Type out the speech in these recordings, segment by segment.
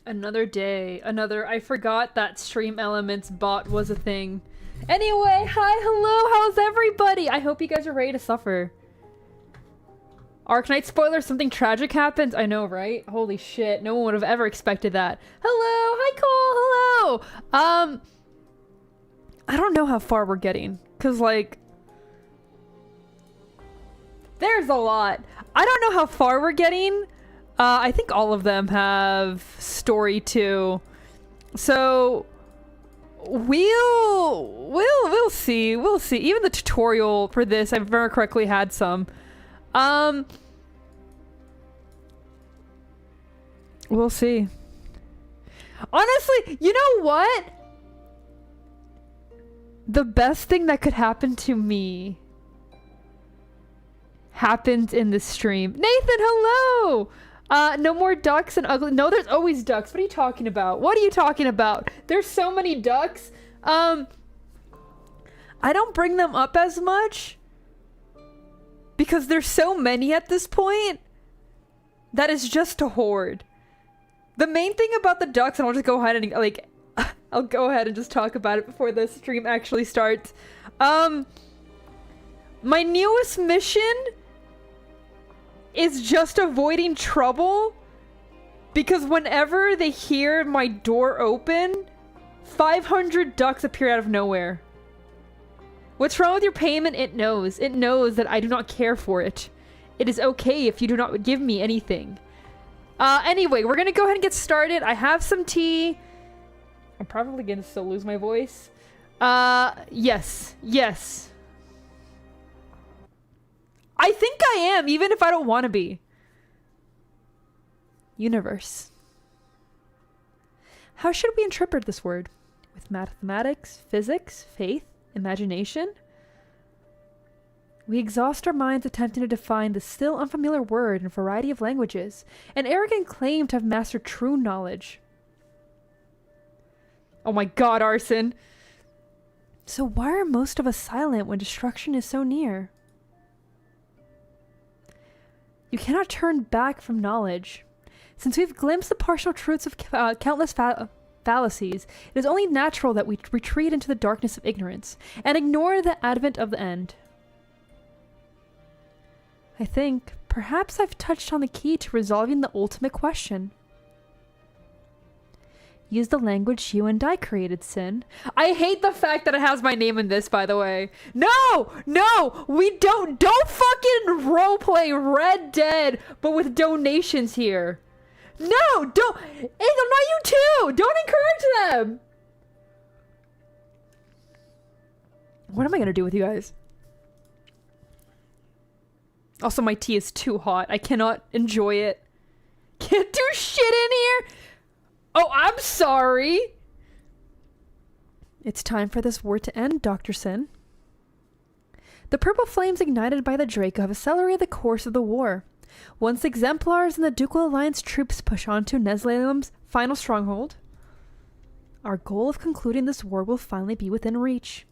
Another day, I forgot that Stream Elements bot was a thing. Anyway, hi, hello, how's everybody? I hope you guys are ready to suffer. Arknight spoiler, something tragic happens? I know, right? Holy shit, no one would have ever expected that. Hello, hi Cole, hello! I don't know how far we're getting, cause like... There's a lot. I don't know how far we're getting. I think all of them have story too. So... We'll see. We'll see. Even the tutorial for this, if I remember correctly, had some. We'll see. Honestly, you know what? The best thing that could happen to me happened in this stream. Nathan, hello! No more ducks and ugly. No, there's always ducks. What are you talking about? What are you talking about? There's so many ducks. I don't bring them up as much because there's so many at this point that is just a horde. The main thing about the ducks, and I'll just go ahead and like, I'll go ahead and just talk about it before the stream actually starts. My newest mission is just avoiding trouble because whenever they hear my door open, 500 ducks appear out of nowhere. What's wrong with your payment? It knows. It knows that I do not care for it. It is okay if you do not give me anything. Anyway, we're gonna go ahead and get started. I have some tea. I'm probably gonna still lose my voice. Yes. Yes. I think I am, even if I don't want to be. Universe. How should we interpret this word? With mathematics, physics, faith, imagination? We exhaust our minds attempting to define the still unfamiliar word in a variety of languages, an arrogant claim to have mastered true knowledge. Oh my god, Arson! So why are most of us silent when destruction is so near? You cannot turn back from knowledge. Since we've glimpsed the partial truths of countless fallacies, it is only natural that we retreat into the darkness of ignorance and ignore the advent of the end. I think perhaps I've touched on the key to resolving the ultimate question. Use the language you and I created, Sin. I hate the fact that it has my name in this, by the way. No! No! We don't fucking roleplay Red Dead, but with donations here. No! Don't! Hey, not you too! Don't encourage them! What am I gonna do with you guys? Also, my tea is too hot. I cannot enjoy it. Can't do shit in here! Oh, I'm sorry! It's time for this war to end, Dr. Sin. The purple flames ignited by the Draco have accelerated the course of the war. Once the Exemplars and the Ducal Alliance troops push on to Nesleum's final stronghold, our goal of concluding this war will finally be within reach.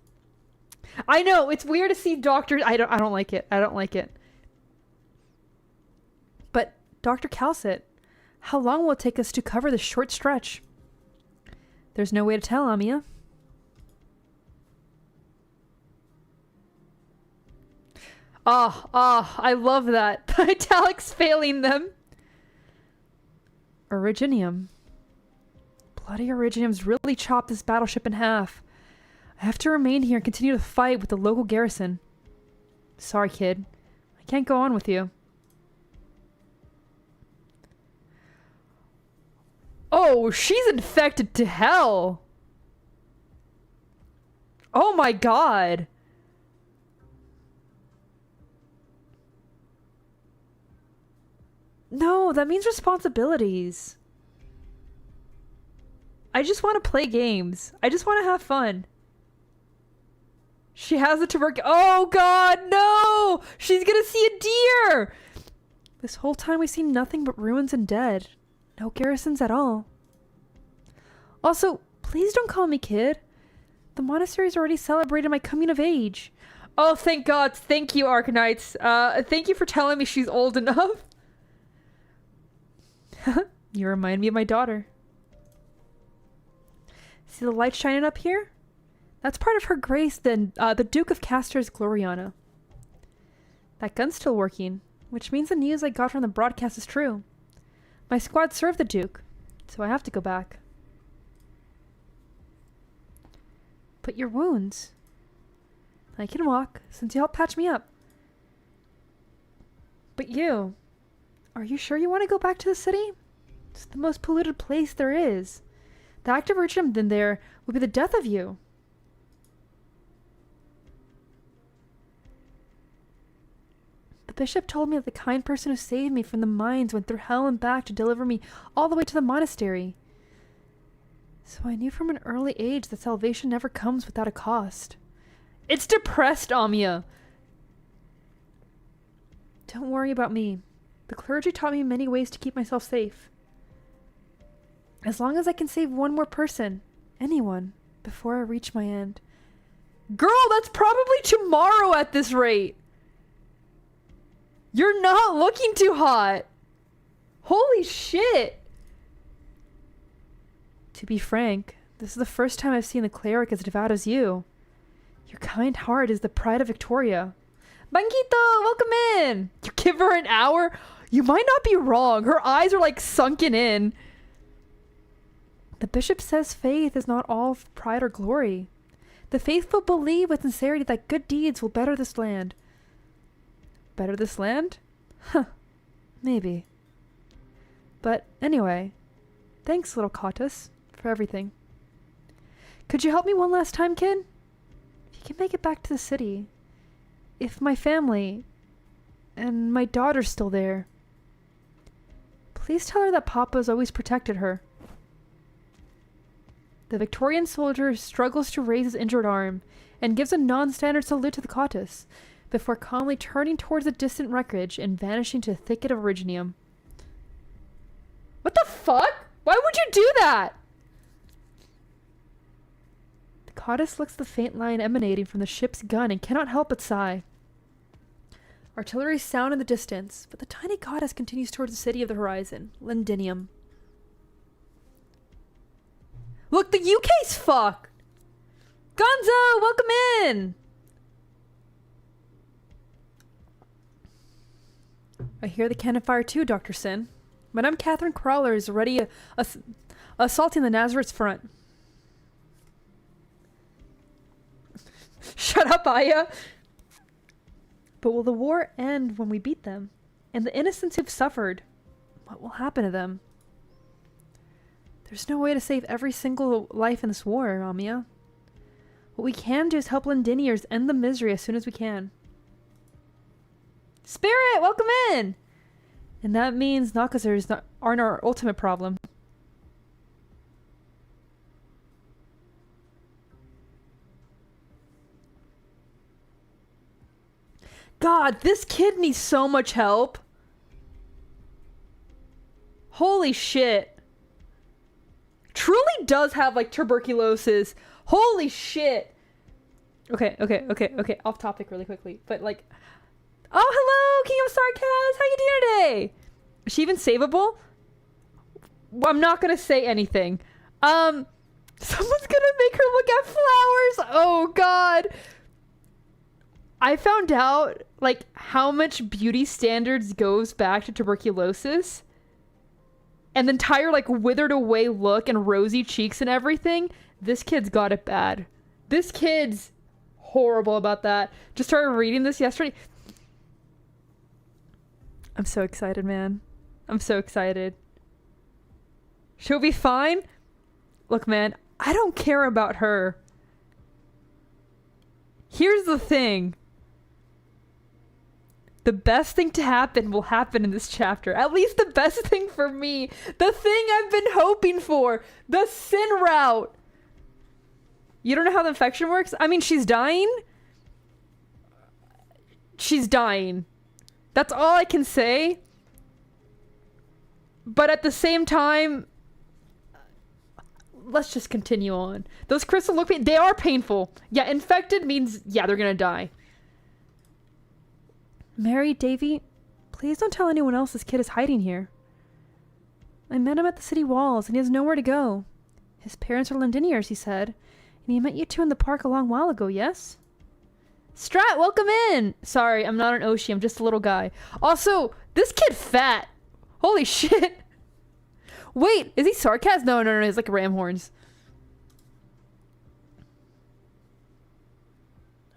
I know, it's weird to see Dr. I don't like it. I don't like it. But, Dr. Calcit, how long will it take us to cover this short stretch? There's no way to tell, Amia. I love that. The italics failing them. Originium. Bloody Originium's really chopped this battleship in half. I have to remain here and continue to fight with the local garrison. Sorry, kid. I can't go on with you. Oh, she's infected to hell. Oh my god. No, that means responsibilities. I just want to play games. I just want to have fun. She has the tuberculosis. Oh god, no! She's gonna see a deer! This whole time we've seen nothing but ruins and dead. No garrisons at all. Also, please don't call me kid. The monastery's already celebrated my coming of age. Oh, thank God. Thank you, Arknights. Thank you for telling me she's old enough. You remind me of my daughter. See the light shining up here? That's part of Her Grace, the Duke of Castor's Gloriana. That gun's still working, which means the news I got from the broadcast is true. My squad served the Duke, so I have to go back. But your wounds... I can walk, since you helped patch me up. But you... Are you sure you want to go back to the city? It's the most polluted place there is. The act of reaching in there would be the death of you. The bishop told me that the kind person who saved me from the mines went through hell and back to deliver me all the way to the monastery. So I knew from an early age that salvation never comes without a cost. It's depressed, Amiya! Don't worry about me. The clergy taught me many ways to keep myself safe. As long as I can save one more person, anyone, before I reach my end. Girl, that's probably tomorrow at this rate! You're not looking too hot! Holy shit! To be frank, this is the first time I've seen a cleric as devout as you. Your kind heart is the pride of Victoria. Banquito, welcome in! You give her an hour? You might not be wrong. Her eyes are like sunken in. The bishop says faith is not all pride or glory. The faithful believe with sincerity that good deeds will better this land. Better this land? Huh. Maybe. But anyway, thanks, little Cottus, for everything. Could you help me one last time, kid? If you can make it back to the city. If my family and my daughter's still there. Please tell her that Papa's always protected her. The Victorian soldier struggles to raise his injured arm and gives a non-standard salute to the Cottus before calmly turning towards the distant wreckage and vanishing to a thicket of Originium. What the fuck? Why would you do that? The Cottus looks at the faint line emanating from the ship's gun and cannot help but sigh. Artillery sound in the distance, but the tiny Cottus continues towards the city of the horizon, Londinium. Look, the UK's fucked! Gonzo, welcome in! I hear the cannon fire too, Dr. Sin. Madame Catherine Crawler is already assaulting the Nazareth's front. Shut up, Aya! But will the war end when we beat them? And the innocents who've suffered, what will happen to them? There's no way to save every single life in this war, Amiya. What we can do is help Londiniers end the misery as soon as we can. Spirit, welcome in! And that means Nakazers aren't our ultimate problem. God, this kid needs so much help. Holy shit. Truly does have like tuberculosis. Holy shit. Okay. Off topic really quickly. But like, oh, hello, King of Sarkaz. How you doing today? Is she even savable? Well, I'm not gonna say anything. Someone's gonna make her look at flowers. Oh God. I found out like how much beauty standards goes back to tuberculosis. And the entire like withered away look and rosy cheeks and everything. This kid's got it bad. This kid's horrible about that. Just started reading this yesterday. I'm so excited, man. I'm so excited. She'll be fine. Look, man, I don't care about her. Here's the thing. The best thing to happen will happen in this chapter. At least the best thing for me. The thing I've been hoping for. The sin route. You don't know how the infection works? I mean, she's dying. She's dying. That's all I can say. But at the same time, let's just continue on. Those crystals look they are painful. Yeah, infected means, yeah, they're gonna die. Mary, Davy, please don't tell anyone else this kid is hiding here. I met him at the city walls and he has nowhere to go. His parents are Londiniers, he said. And he met you two in the park a long while ago, yes? Strat, welcome in! Sorry, I'm not an Oshi, I'm just a little guy. Also, this kid fat. Holy shit. Wait, is he sarcasm? No, he's like ram horns.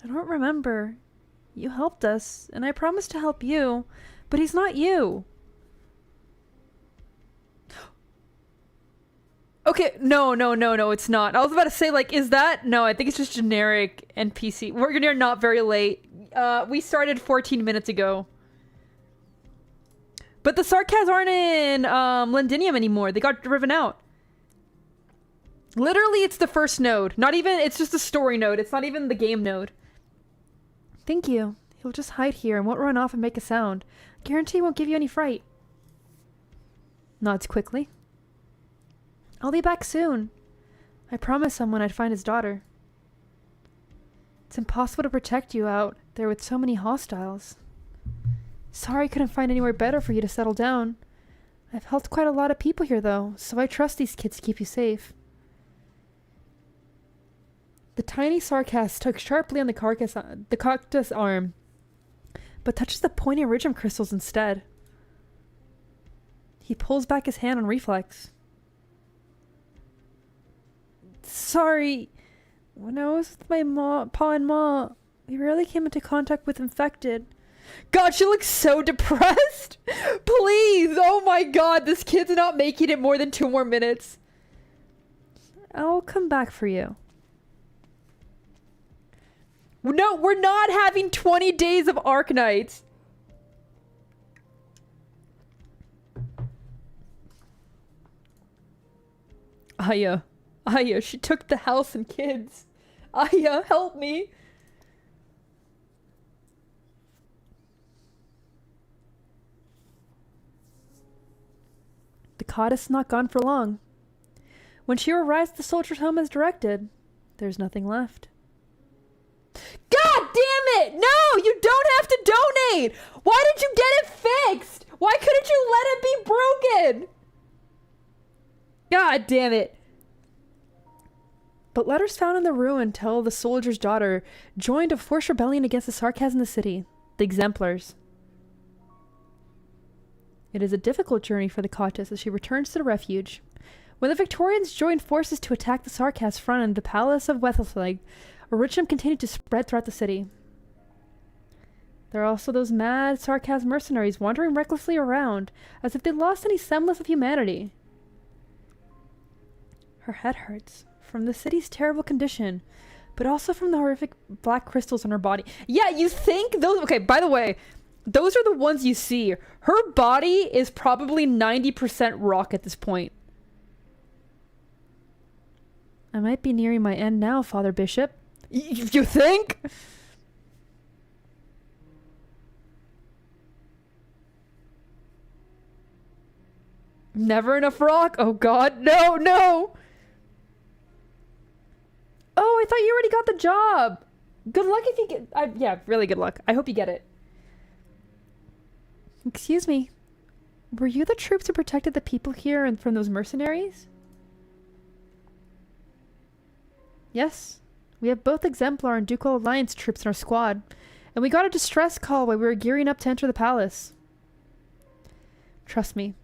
I don't remember. You helped us, and I promised to help you, but he's not you. Okay, no, it's not. I was about to say, like, is that? No, I think it's just generic NPC. We're not very late. We started 14 minutes ago. But the Sarkaz aren't in Londinium anymore. They got driven out. Literally, it's the first node. Not even, it's just a story node. It's not even the game node. Thank you. He'll just hide here and won't run off and make a sound. Guarantee he won't give you any fright. Nods quickly. I'll be back soon. I promised someone I'd find his daughter. It's impossible to protect you out there with so many hostiles. Sorry I couldn't find anywhere better for you to settle down. I've helped quite a lot of people here though, so I trust these kids to keep you safe. The tiny Sarkaz tugs sharply on the cactus arm, but touches the pointy iridium crystals instead. He pulls back his hand on reflex. Sorry. When I was with my pa and ma, we rarely came into contact with infected. God, she looks so depressed. Please. Oh my god, this kid's not making it more than 2 more minutes. I'll come back for you. No, we're not having 20 days of Arknights. Aya, she took the house and kids. Aya, help me. The goddess is not gone for long. When she arrives at the soldier's home as directed, there's nothing left. God damn it! No, you don't have to donate! Why did you get it fixed? Why couldn't you let it be broken? God damn it. But letters found in the ruin tell the soldier's daughter joined a forced rebellion against the Sarkaz in the city, the Exemplars. It is a difficult journey for the Countess as she returns to the refuge. When the Victorians joined forces to attack the Sarkaz front in the palace of Wethelflag, Oricham continued to spread throughout the city. There are also those mad Sarkaz mercenaries wandering recklessly around, as if they lost any semblance of humanity. Her head hurts, from the city's terrible condition, but also from the horrific black crystals on her body. Yeah, you think those... Okay, by the way, those are the ones you see. Her body is probably 90% rock at this point. I might be nearing my end now, Father Bishop. You think? Never enough rock? Oh god, no! Oh, I thought you already got the job. Good luck if you get... yeah, really good luck. I hope you get it. Excuse me. Were you the troops who protected the people here and from those mercenaries? Yes. We have both Exemplar and Ducal Alliance troops in our squad, and we got a distress call while we were gearing up to enter the palace. Trust me,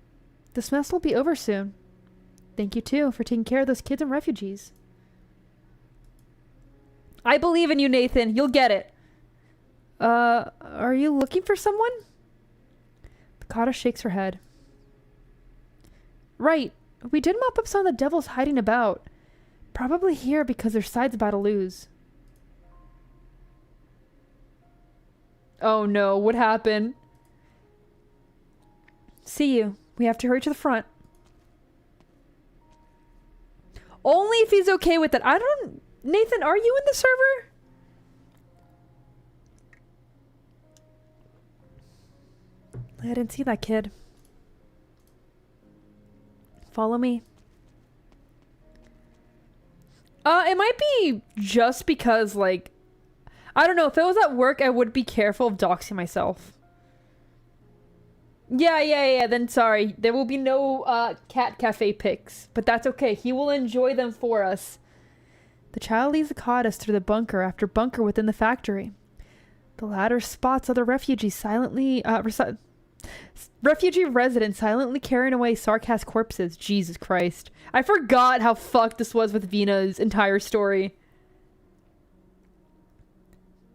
this mess will be over soon. Thank you too for taking care of those kids and refugees. I believe in you, Nathan. You'll get it. Are you looking for someone? Bakata shakes her head. Right. We did mop up some of the devils hiding about. Probably here because their side's about to lose. Oh no, what happened? See you. We have to hurry to the front. Only if he's okay with it. I don't... Nathan, are you in the server? I didn't see that kid. Follow me. It might be just because, like, I don't know. If it was at work, I would be careful of doxing myself. Yeah. Then sorry. There will be no cat cafe pics. But that's okay. He will enjoy them for us. The child leads the goddess through the bunker after bunker within the factory. The latter spots other refugees silently... refugee residents silently carrying away Sarkast corpses. Jesus Christ. I forgot how fucked this was with Vina's entire story.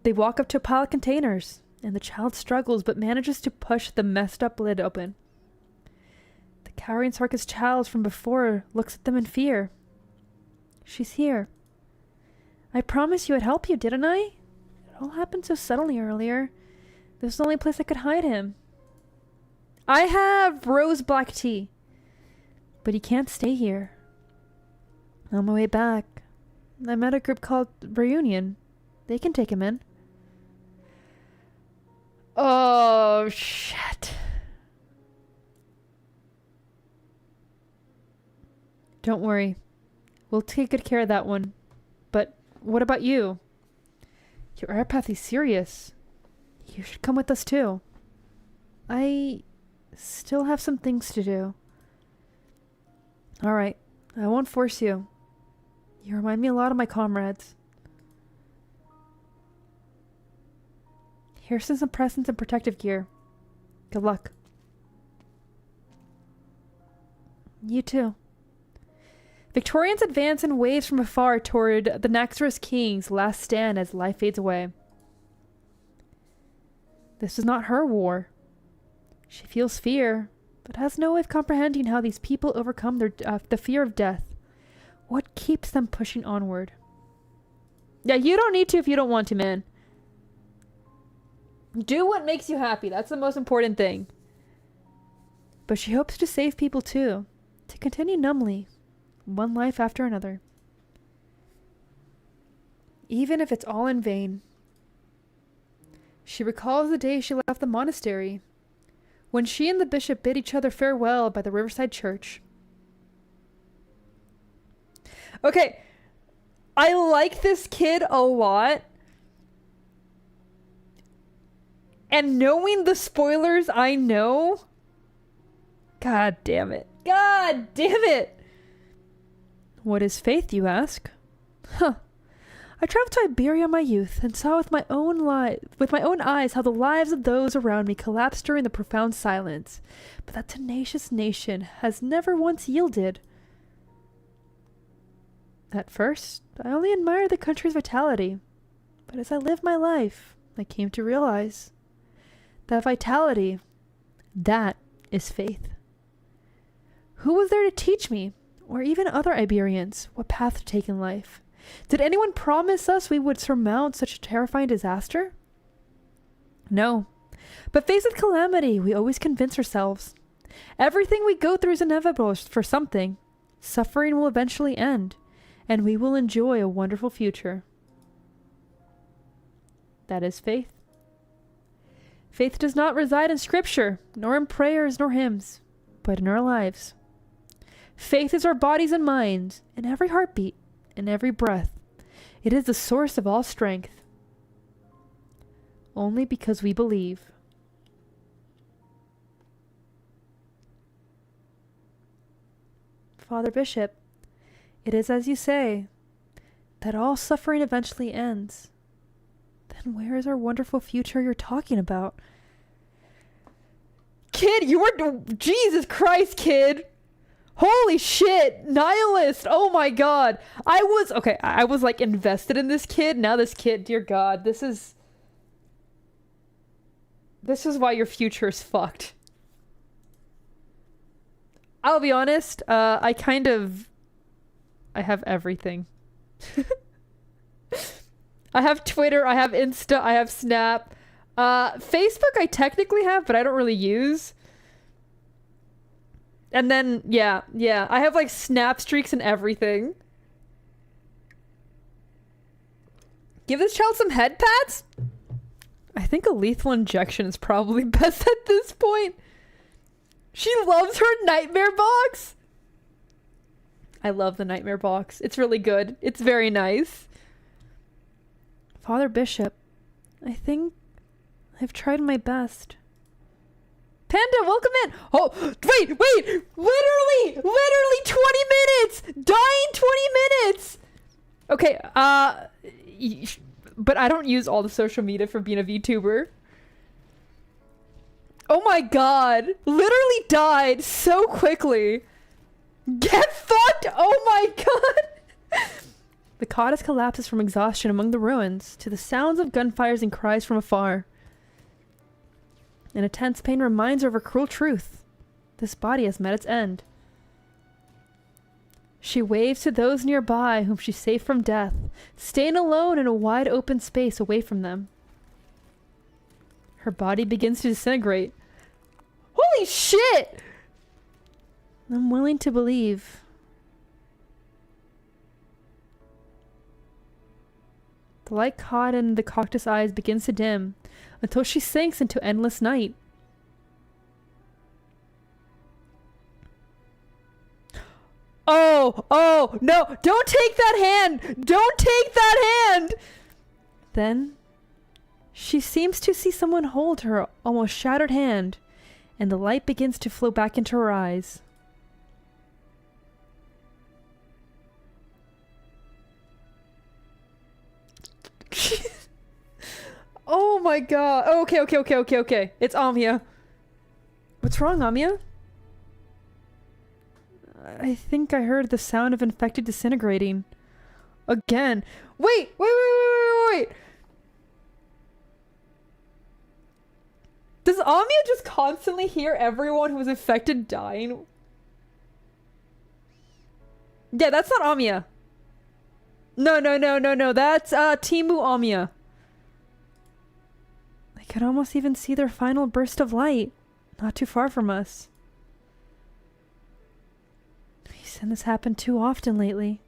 They walk up to a pile of containers, and the child struggles but manages to push the messed up lid open. The cowering Sarkast child from before looks at them in fear. She's here. I promised you I'd help you, didn't I? It all happened so suddenly earlier. This was the only place I could hide him. I have rose black tea. But he can't stay here. On my way back, I met a group called Reunion. They can take him in. Oh, shit. Don't worry. We'll take good care of that one. But what about you? Your airpathy's serious. You should come with us too. I still have some things to do. Alright, I won't force you. You remind me a lot of my comrades. Here's some presents and protective gear. Good luck. You too. Victorians advance in waves from afar toward the Naxxra's king's last stand as life fades away. This is not her war. She feels fear, but has no way of comprehending how these people overcome the fear of death. What keeps them pushing onward? Yeah, you don't need to if you don't want to, man. Do what makes you happy. That's the most important thing. But she hopes to save people too. To continue numbly, one life after another. Even if it's all in vain. She recalls the day she left the monastery, when she and the bishop bid each other farewell by the riverside church. Okay, I like this kid a lot. And knowing the spoilers I know... God damn it. God damn it! What is faith, you ask? Huh. I traveled to Iberia in my youth and saw with my own eyes how the lives of those around me collapsed during the profound silence. But that tenacious nation has never once yielded. At first, I only admired the country's vitality. But as I lived my life, I came to realize that vitality, that is faith. Who was there to teach me, or even other Iberians, what path to take in life? Did anyone promise us we would surmount such a terrifying disaster? No. But faced with calamity, we always convince ourselves. Everything we go through is inevitable for something. Suffering will eventually end, and we will enjoy a wonderful future. That is faith. Faith does not reside in scripture, nor in prayers, nor hymns, but in our lives. Faith is our bodies and minds, in every heartbeat, in every breath. It is the source of all strength. Only because we believe. Father Bishop, it is as you say, that all suffering eventually ends. Then where is our wonderful future you're talking about? Kid, you were... Jesus Christ, kid! Holy shit! Nihilist! Oh my god! I was like invested in this kid. Now this kid, dear god, this is why your future is fucked. I'll be honest, I have everything. I have Twitter, I have Insta, I have Snap. Facebook I technically have, but I don't really use. And then, yeah, I have like snap streaks and everything. Give this child some head pats? I think a lethal injection is probably best at this point. She loves her nightmare box. I love the nightmare box. It's really good. It's very nice. Father Bishop, I think I've tried my best. Panda, welcome in. Oh, wait. Literally 20 minutes. Dying 20 minutes. Okay, but I don't use all the social media for being a VTuber. Oh my god. Literally died so quickly. Get fucked! Oh my god! The goddess collapses from exhaustion among the ruins to the sounds of gunfires and cries from afar. An intense pain reminds her of a cruel truth. This body has met its end. She waves to those nearby whom she saved from death, staying alone in a wide open space away from them. Her body begins to disintegrate. Holy shit! I'm willing to believe. The light caught in the cactus eyes begins to dim until she sinks into endless night. Oh, no, don't take that hand! Don't take that hand! Then, she seems to see someone hold her almost shattered hand, and the light begins to flow back into her eyes. Oh my god. Oh, okay. It's Amia. What's wrong, Amia? I think I heard the sound of infected disintegrating. Again. Wait! Does Amia just constantly hear everyone who was infected dying? Yeah, that's not Amia. No. That's Timu Amia. I could almost even see their final burst of light, not too far from us. We've seen this happen too often lately.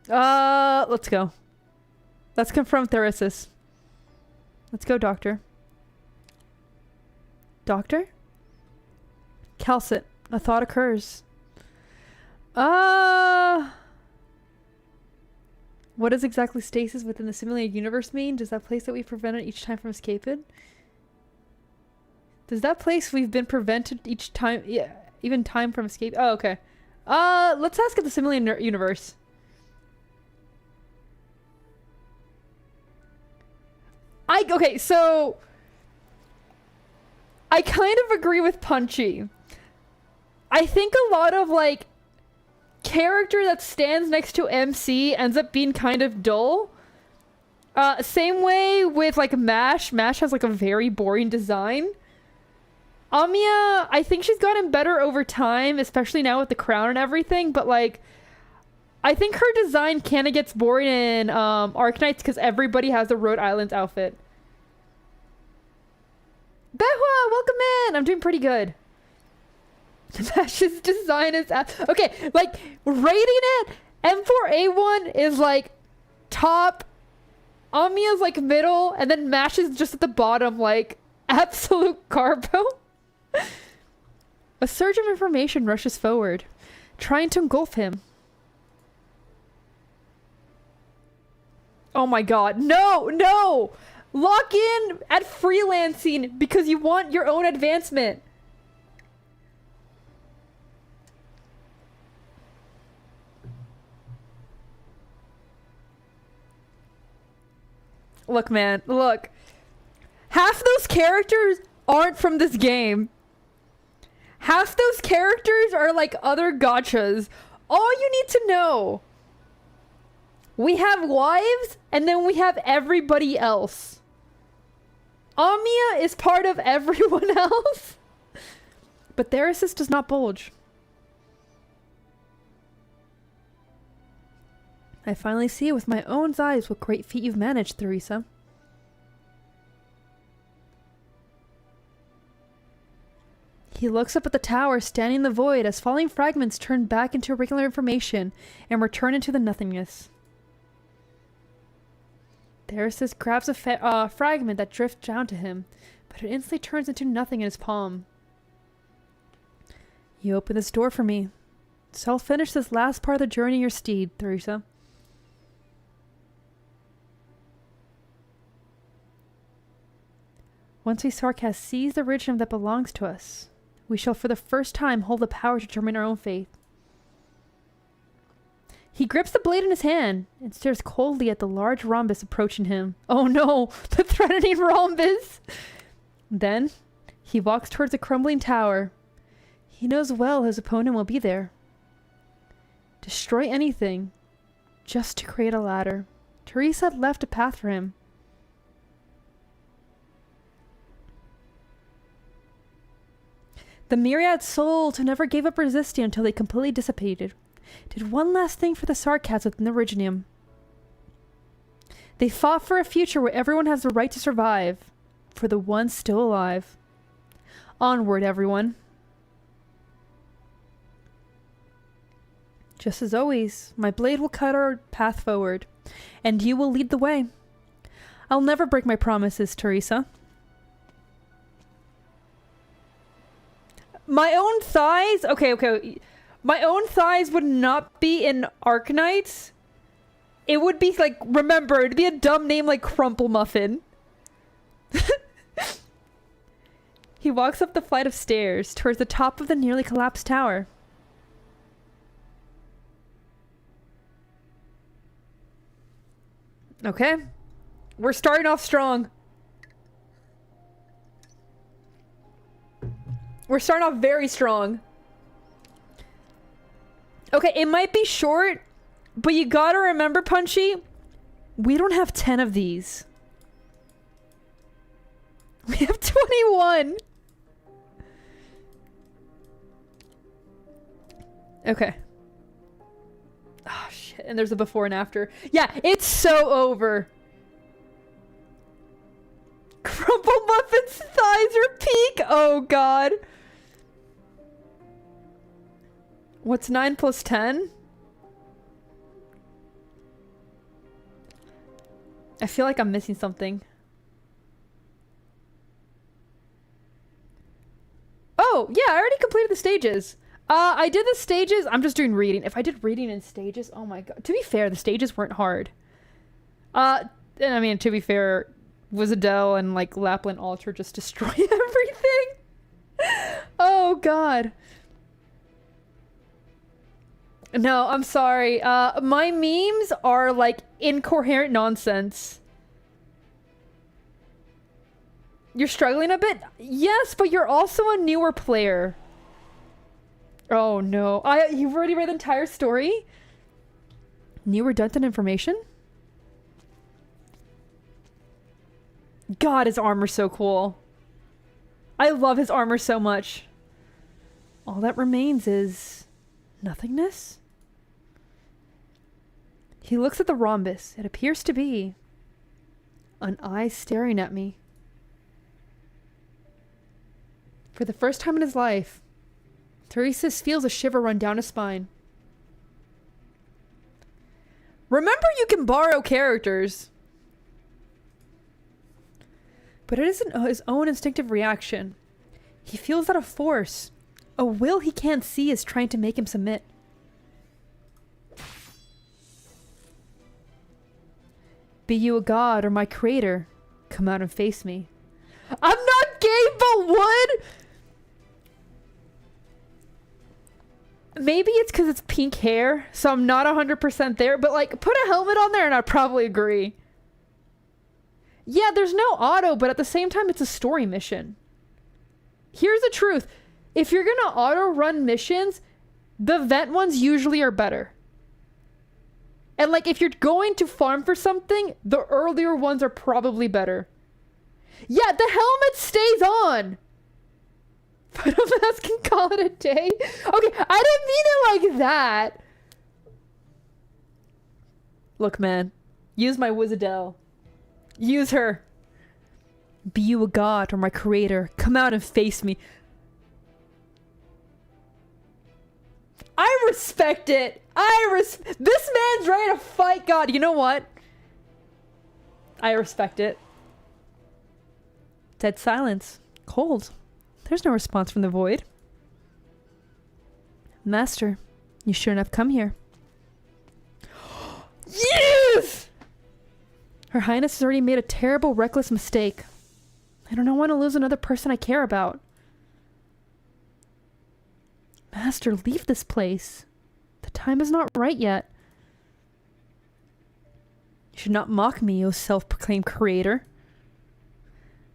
Let's go. Let's confront Theresis. Let's go, Doctor. Doctor? Calcit, a thought occurs. What does exactly stasis within the simulated universe mean? Does that place that we've prevented each time from escaping? Does that place we've been prevented each time, yeah, even time from escape? Oh, okay. Let's ask at the simulated universe. Okay, so I kind of agree with Punchy. I think a lot of, like, character that stands next to MC ends up being kind of dull. Same way with, like, Mash. Mash has, like, a very boring design. Amiya, I think she's gotten better over time, especially now with the crown and everything, but, like, I think her design kind of gets boring in Arknights because everybody has a Rhode Island outfit. Behua, welcome in! I'm doing pretty good. Mash's design is... okay, like, rating it, M4A1 is, like, top, Amiya's, like, middle, and then Mash is just at the bottom, like, absolute carbo. A surge of information rushes forward, trying to engulf him. Oh my god, no! Lock in at freelancing because you want your own advancement. Look, man, look. Half those characters aren't from this game. Half those characters are like other gachas. All you need to know. We have wives, and then we have everybody else. Amiya is part of everyone else. But Theresis does not bulge. I finally see with my own eyes what great feat you've managed, Theresa. He looks up at the tower, standing in the void, as falling fragments turn back into regular information and return into the nothingness. Theresis grabs a fragment that drifts down to him, but it instantly turns into nothing in his palm. You open this door for me, so I'll finish this last part of the journey in your steed, Theresa. Once we Sarkas seize the Iridium that belongs to us, we shall for the first time hold the power to determine our own fate. He grips the blade in his hand and stares coldly at the large rhombus approaching him. Oh no, the threatening rhombus! Then, he walks towards the crumbling tower. He knows well his opponent will be there. Destroy anything, just to create a ladder. Teresa had left a path for him. The myriad souls who never gave up resisting until they completely dissipated did one last thing for the Sarkats within the Iridium. They fought for a future where everyone has the right to survive, for the ones still alive. Onward, everyone. Just as always, my blade will cut our path forward, and you will lead the way. I'll never break my promises, Teresa. My own thighs? Okay. My own thighs would not be in Arknights. It would be like, remember, it'd be a dumb name like Crumple Muffin. He walks up the flight of stairs towards the top of the nearly collapsed tower. Okay. We're starting off strong. We're starting off very strong. Okay, it might be short, but you gotta remember, Punchy, we don't have 10 of these. We have 21. Okay. Oh, shit. And there's a before and after. Yeah, it's so over. Crumple Muffin's thighs are peak. Oh, God. What's 9 plus 10? I feel like I'm missing something. Oh, yeah, I already completed the stages. I did the stages. I'm just doing reading. If I did reading in stages, oh my god. To be fair, the stages weren't hard. And I mean, to be fair, Wizardell and like Lapland Altar just destroy everything. Oh god. No, I'm sorry. My memes are like incoherent nonsense. You're struggling a bit? Yes, but you're also a newer player. Oh no. You've already read the entire story? New redundant information? God, his armor's so cool. I love his armor so much. All that remains is nothingness? He looks at the rhombus. It appears to be an eye staring at me. For the first time in his life, Teresa feels a shiver run down his spine. Remember, you can borrow characters. But it isn't his own instinctive reaction. He feels that a force, a will he can't see, is trying to make him submit. Be you a god or my creator, come out and face me. I'm not gay, but would? Maybe it's because it's pink hair, so I'm not 100% there, but like, put a helmet on there and I'd probably agree. Yeah, there's no auto, but at the same time, it's a story mission. Here's the truth. If you're gonna auto-run missions, the vent ones usually are better. And like, if you're going to farm for something, the earlier ones are probably better. Yeah, the helmet stays on! Put a mask and call it a day? Okay, I didn't mean it like that! Look, man. Use my Wizardell. Use her. Be you a god or my creator, come out and face me. I respect it. This man's ready to fight God. You know what? I respect it. Dead silence. Cold. There's no response from the void. Master, you shouldn't have come here. Yes! Her Highness has already made a terrible, reckless mistake. I don't want to lose another person I care about. Master, leave this place. The time is not right yet. You should not mock me, O self-proclaimed creator.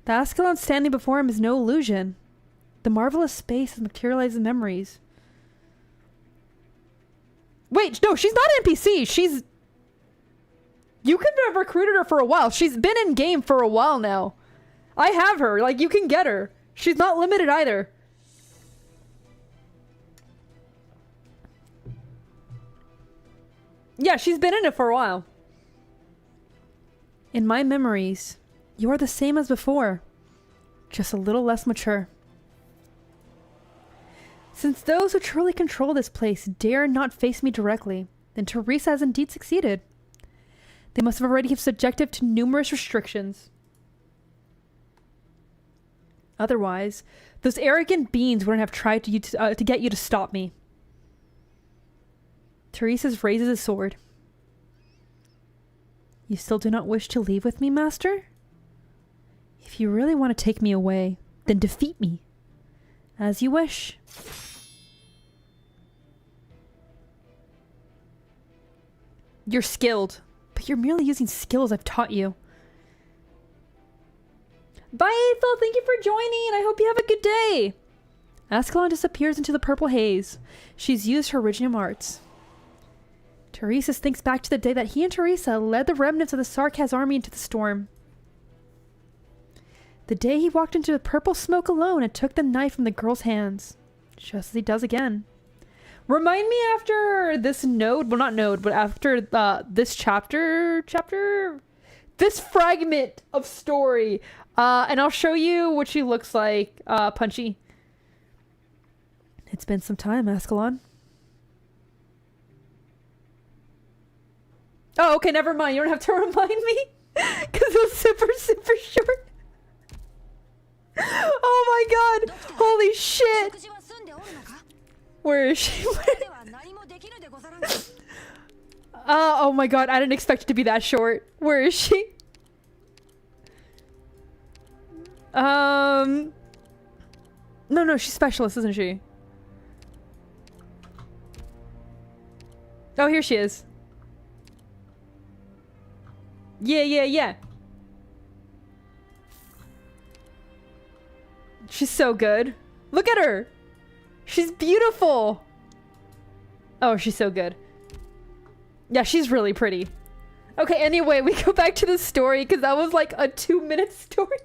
The Ascalon standing before him is no illusion. The marvelous space has materialized in memories. Wait, no, she's not an NPC. She's... You could have recruited her for a while. She's been in game for a while now. I have her. Like, you can get her. She's not limited either. Yeah, she's been in it for a while. In my memories, you are the same as before, just a little less mature. Since those who truly control this place dare not face me directly, then Teresa has indeed succeeded. They must have already been subjected to numerous restrictions. Otherwise, those arrogant beings wouldn't have tried to get you to stop me. Teresa raises his sword. You still do not wish to leave with me, Master? If you really want to take me away, then defeat me. As you wish. You're skilled, but you're merely using skills I've taught you. Bye, Ethel. Thank you for joining. I hope you have a good day. Ascalon disappears into the purple haze. She's used her original arts. Teresa thinks back to the day that he and Teresa led the remnants of the Sarkaz army into the storm. The day he walked into the purple smoke alone and took the knife from the girl's hands. Just as he does again. Remind me after this node, well not node, but after this chapter, this fragment of story. And I'll show you what she looks like, Punchy. It's been some time, Ascalon. Oh, okay, never mind. You don't have to remind me. Because it was super, super short. Oh my god. Holy shit. Where is she? Oh my god. I didn't expect it to be that short. Where is she? No, she's specialist, isn't she? Oh, here she is. Yeah. She's so good. Look at her. She's beautiful. Oh, she's so good. Yeah, she's really pretty. Okay, anyway, we go back to the story because that was like a 2-minute story.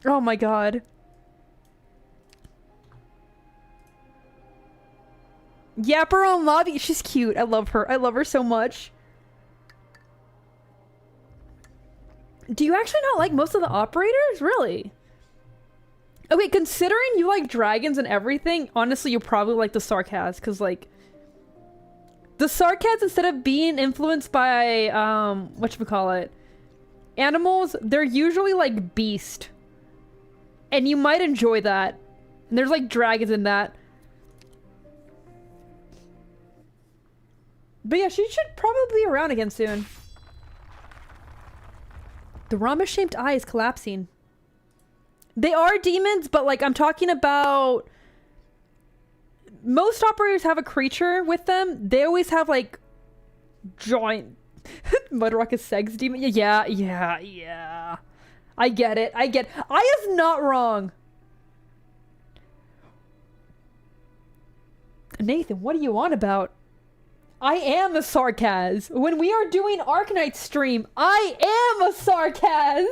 Oh my god. Yapper on lobby. She's cute. I love her. I love her so much. Do you actually not like most of the operators? Really? Okay, considering you like dragons and everything, honestly, you probably like the Sarkaz, because like the Sarkaz, instead of being influenced by whatchamacallit, animals, they're usually like beast. And you might enjoy that. And there's like dragons in that. But yeah, she should probably be around again soon. The Rama-shaped eye is collapsing. They are demons, but like I'm talking about... Most operators have a creature with them. They always have like... Joint... Mudrock is sex demon? Yeah. I get it. I is not wrong. Nathan, what are you on about? I am a Sarkaz. When we are doing ARKNIGHTS stream, I am a Sarkaz.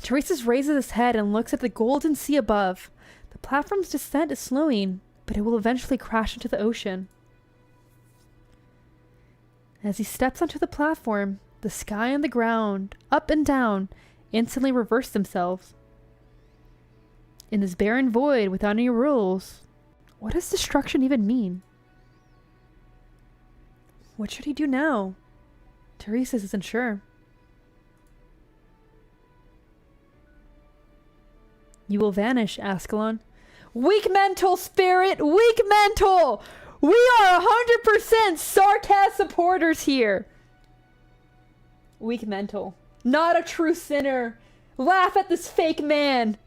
Teresa raises his head and looks at the golden sea above. The platform's descent is slowing, but it will eventually crash into the ocean. As he steps onto the platform, the sky and the ground, up and down, instantly reverse themselves. In this barren void without any rules, what does destruction even mean? What should he do now? Teresa isn't sure. You will vanish, Ascalon. Weak mental, spirit! Weak mental! We are 100% Sarkaz supporters here! Weak mental. Not a true sinner. Laugh at this fake man.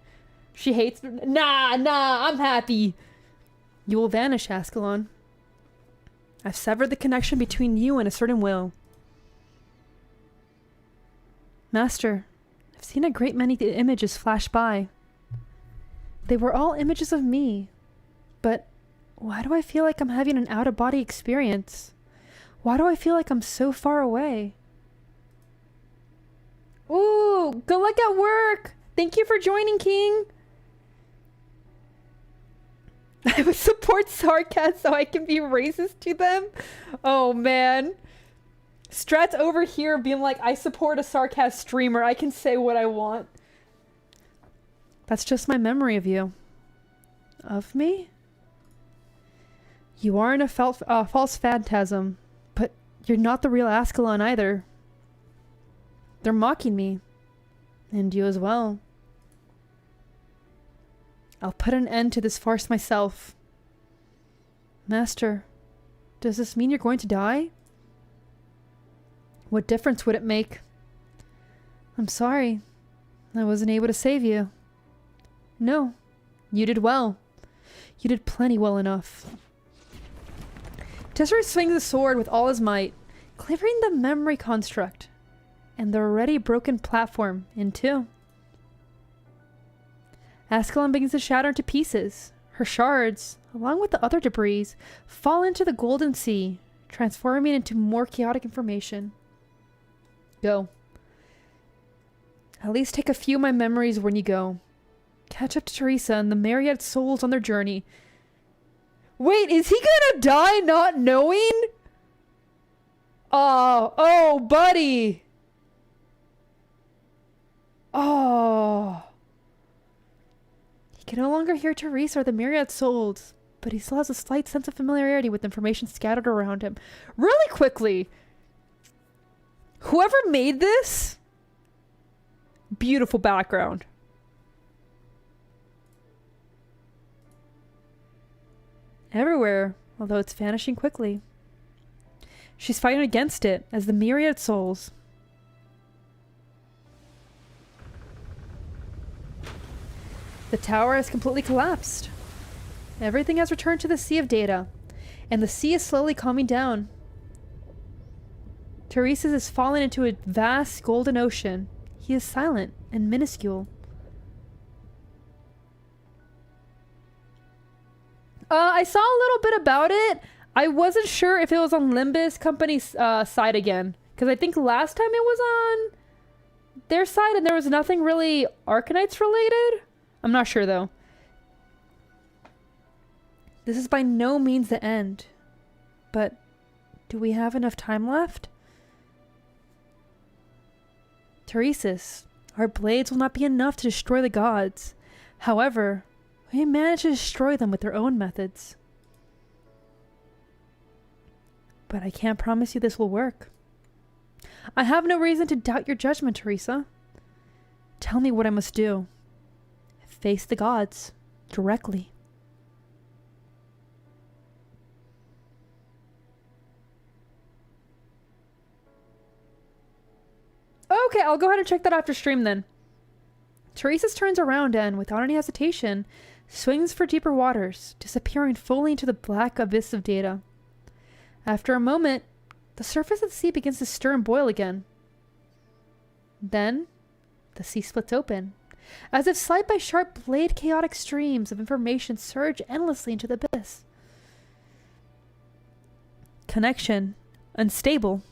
She hates... Nah, I'm happy. You will vanish, Ascalon. I've severed the connection between you and a certain will. Master, I've seen a great many images flash by. They were all images of me. But why do I feel like I'm having an out-of-body experience? Why do I feel like I'm so far away? Ooh, good luck at work! Thank you for joining, King! I would support sarcasm so I can be racist to them? Oh, man. Strat's over here being like, I support a sarcasm streamer. I can say what I want. That's just my memory of you. Of me? You aren't a false phantasm, but you're not the real Ascalon either. They're mocking me. And you as well. I'll put an end to this farce myself. Master, does this mean you're going to die? What difference would it make? I'm sorry. I wasn't able to save you. No, you did well. You did plenty well enough. Tesseract swings the sword with all his might, clearing the memory construct and the already broken platform in two. Ascalon begins to shatter into pieces. Her shards, along with the other debris, fall into the golden sea, transforming into more chaotic information. Go. At least take a few of my memories when you go. Catch up to Teresa and the myriad souls on their journey. Wait, is he gonna die not knowing? Oh, buddy. Oh. He can no longer hear Teresa or the myriad souls, but he still has a slight sense of familiarity with information scattered around him. Really quickly, whoever made this, beautiful background. Everywhere, although it's vanishing quickly. She's fighting against it as the myriad souls. The tower has completely collapsed. Everything has returned to the sea of data, and the sea is slowly calming down. Teresa's has fallen into a vast golden ocean. He is silent and minuscule. I saw a little bit about it. I wasn't sure if it was on Limbus Company's side again, because I think last time it was on their side and there was nothing really ARKNIGHTS related. I'm not sure though. This is by no means the end. But do we have enough time left? Teresis, our blades will not be enough to destroy the gods. However, we manage to destroy them with their own methods. But I can't promise you this will work. I have no reason to doubt your judgment, Teresa. Tell me what I must do. Face the gods directly. Okay, I'll go ahead and check that after stream then. Teresa's turns around and, without any hesitation, swings for deeper waters, disappearing fully into the black abyss of data. After a moment, the surface of the sea begins to stir and boil again. Then, the sea splits open, as if sliced by sharp blade. Chaotic streams of information surge endlessly into the abyss. Connection unstable.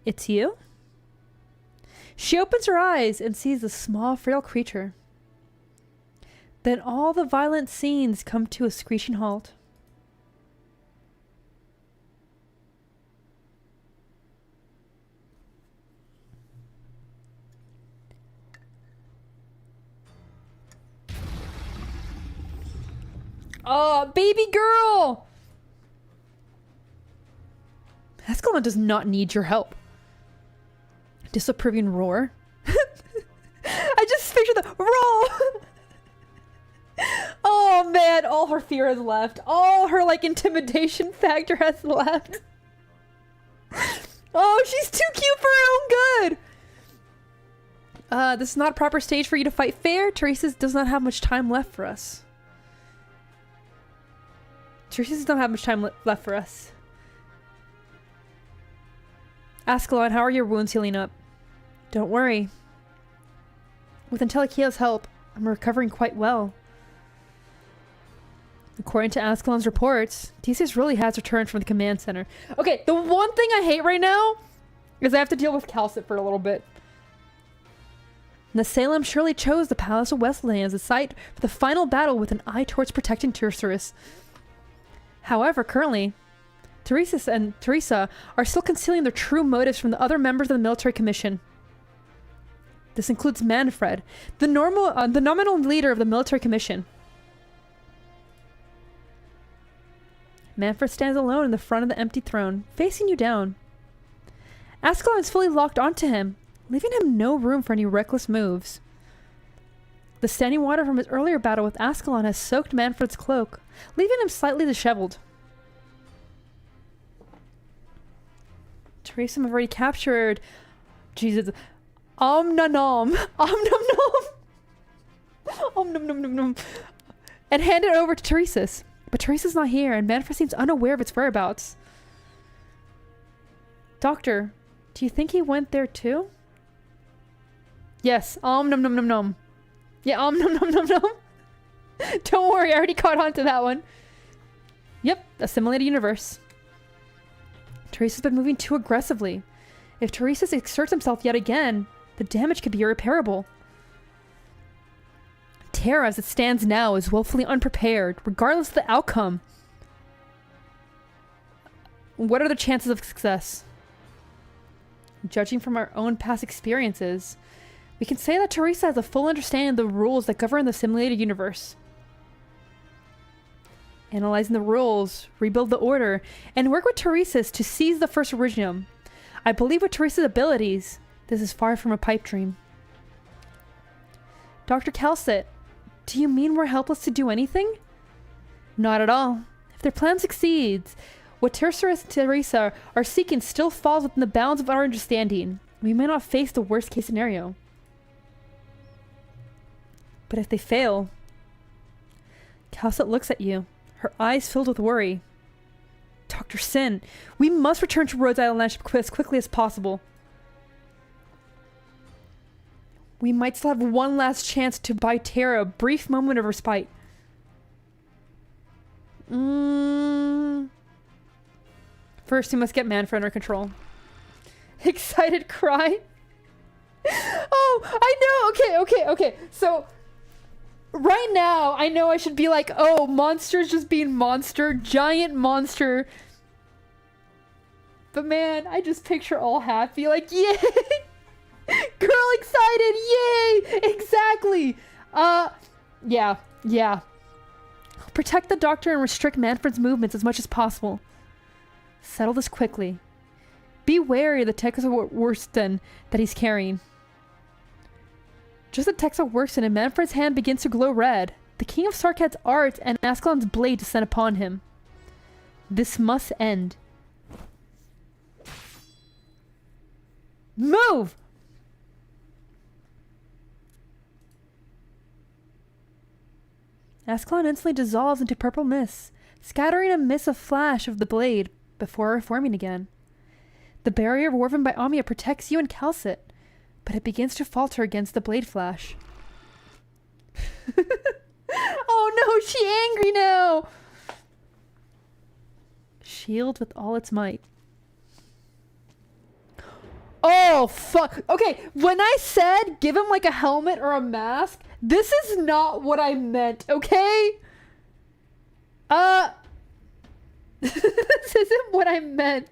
It's you? She opens her eyes and sees the small, frail creature. Then all the violent scenes come to a screeching halt. Oh, baby girl! Ascalon does not need your help. Disapproving roar. I just picture the roll. Oh man, all her fear has left. All her like intimidation factor has left. Oh, she's too cute for her own good. This is not a proper stage for you to fight fair. Teresa does not have much time left for us. Teresa does not have much time left for us. Ascalon, how are your wounds healing up? Don't worry. With Antelikia's help, I'm recovering quite well. According to Ascalon's reports, Theseus really has returned from the command center. Okay, the one thing I hate right now is I have to deal with Calcit for a little bit. Salem surely chose the Palace of Westland as a site for the final battle with an eye towards protecting Tercerus. However, currently, Teresa and Teresa are still concealing their true motives from the other members of the military commission. This includes Manfred, the nominal leader of the military commission. Manfred stands alone in the front of the empty throne, facing you down. Ascalon is fully locked onto him, leaving him no room for any reckless moves. The standing water from his earlier battle with Ascalon has soaked Manfred's cloak, leaving him slightly disheveled. Teresa have already captured... Jesus. Om nom nom. Om nom nom. Om nom nom nom nom. And handed it over to Teresa's. But Teresa's not here, and Manfred seems unaware of its whereabouts. Doctor, do you think he went there too? Yes. Om nom nom nom nom. Yeah, om nom nom nom nom. Don't worry, I already caught on to that one. Yep, assimilated universe. Teresa's been moving too aggressively. If Teresa exerts himself yet again, the damage could be irreparable. Terra, as it stands now, is woefully unprepared, regardless of the outcome. What are the chances of success? Judging from our own past experiences, we can say that Teresa has a full understanding of the rules that govern the simulated universe. Analyzing the rules, rebuild the order, and work with Teresa's to seize the first Originium. I believe with Teresa's abilities, this is far from a pipe dream. Dr. Calcit, do you mean we're helpless to do anything? Not at all. If their plan succeeds, what Tercerus and Teresa are seeking still falls within the bounds of our understanding. We may not face the worst case scenario. But if they fail... Calcit looks at you, her eyes filled with worry. Dr. Sin, we must return to Rhodes Island Landship as quickly as possible. We might still have one last chance to buy Terra a brief moment of respite. First, we must get Manfred under control. Excited cry? Oh, I know! Okay. So, right now, I know I should be like, oh, monster's just being monster, giant monster. But man, I just picture all happy, like, yay! Girl excited, yay! Exactly! Yeah. Protect the doctor and restrict Manfred's movements as much as possible. Settle this quickly. Be wary of the Texawursten that he's carrying. Just as Texawursten and Manfred's hand begins to glow red, the King of Sarkat's art and Ascalon's blade descend upon him. This must end. Move! Ascalon instantly dissolves into purple mist, scattering a mist of flash of the blade before reforming again. The barrier woven by Amia protects you and Calcit, but it begins to falter against the blade flash. Oh no, she angry now! Shield with all its might. Oh, fuck. Okay, when I said give him like a helmet or a mask, this is not what I meant, okay? This isn't what I meant.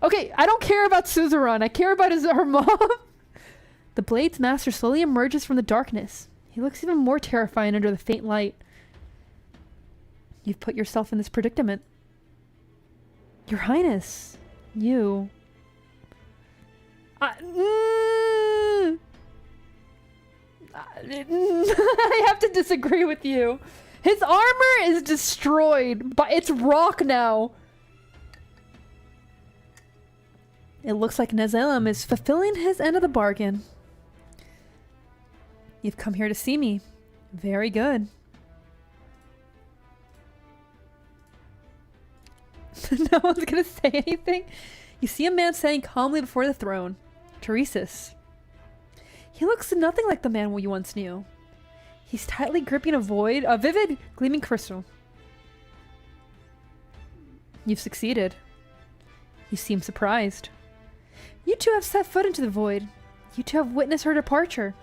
Okay, I don't care about Suzerain. I care about her mom. The Blade's master slowly emerges from the darkness. He looks even more terrifying under the faint light. You've put yourself in this predicament. Your Highness, you... I have to disagree with you. His armor is destroyed, but it's rock now. It looks like Nezalem is fulfilling his end of the bargain. You've come here to see me. Very good. No one's gonna say anything. You see a man standing calmly before the throne. Teresis. He looks nothing like the man you once knew. He's tightly gripping a vivid, gleaming crystal. You've succeeded. You seem surprised. You two have set foot into the void. You two have witnessed her departure.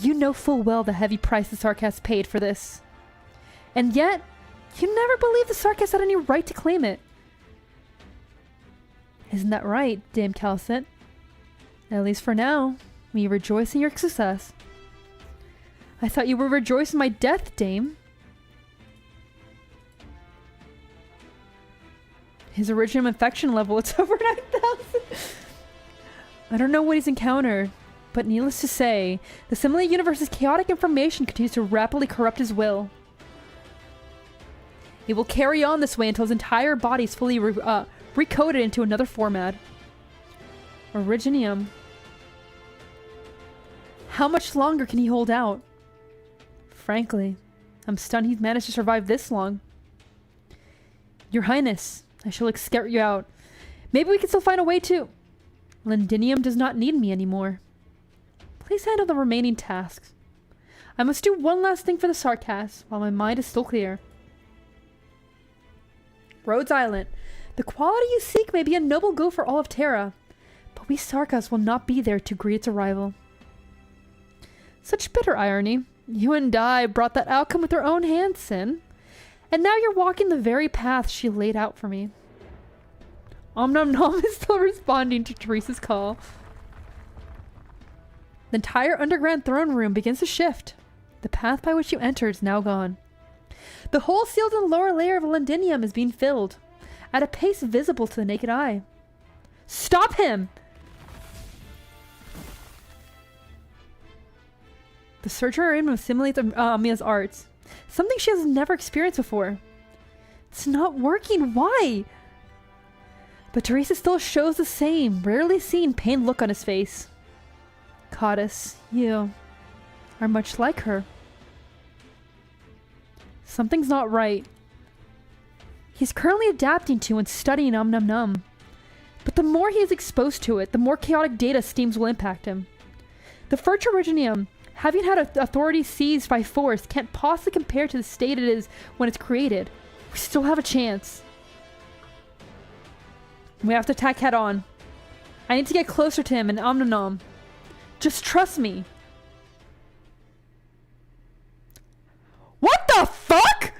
You know full well the heavy price the Sarkis paid for this. And yet, you never believed the Sarkis had any right to claim it. Isn't that right, Dame Calcit? At least for now, may you rejoice in your success. I thought you would rejoice in my death, Dame. His original infection level, it's over 9,000. I don't know what he's encountered, but needless to say, the Simile Universe's chaotic information continues to rapidly corrupt his will. It will carry on this way until his entire body is fully recoded into another format. Originium. How much longer can he hold out? Frankly, I'm stunned he's managed to survive this long. Your Highness, I shall escort you out. Maybe we can still find a way to... Londinium does not need me anymore. Please handle the remaining tasks. I must do one last thing for the Sarkis, while my mind is still clear. Rhodes Island. The quality you seek may be a noble goal for all of Terra, but we Sarkis will not be there to greet its arrival. Such bitter irony. You and I brought that outcome with our own hands, Sin. And now you're walking the very path she laid out for me. Nom Nom is still responding to Teresa's call. The entire underground throne room begins to shift. The path by which you entered is now gone. The hole sealed in the lower layer of Londinium is being filled, at a pace visible to the naked eye. Stop him! The surgery in simulates Amia's arts. Something she has never experienced before. It's not working. Why? But Teresa still shows the same, rarely seen pained look on his face. Goddess, you are much like her. Something's not right. He's currently adapting to and studying Num Num. But the more he is exposed to it, the more chaotic data steams will impact him. The Furch Originium, having had authority seized by force, can't possibly compare to the state it is when it's created. We still have a chance. We have to attack head on. I need to get closer to him and Omnanom. Just trust me. What the fuck?!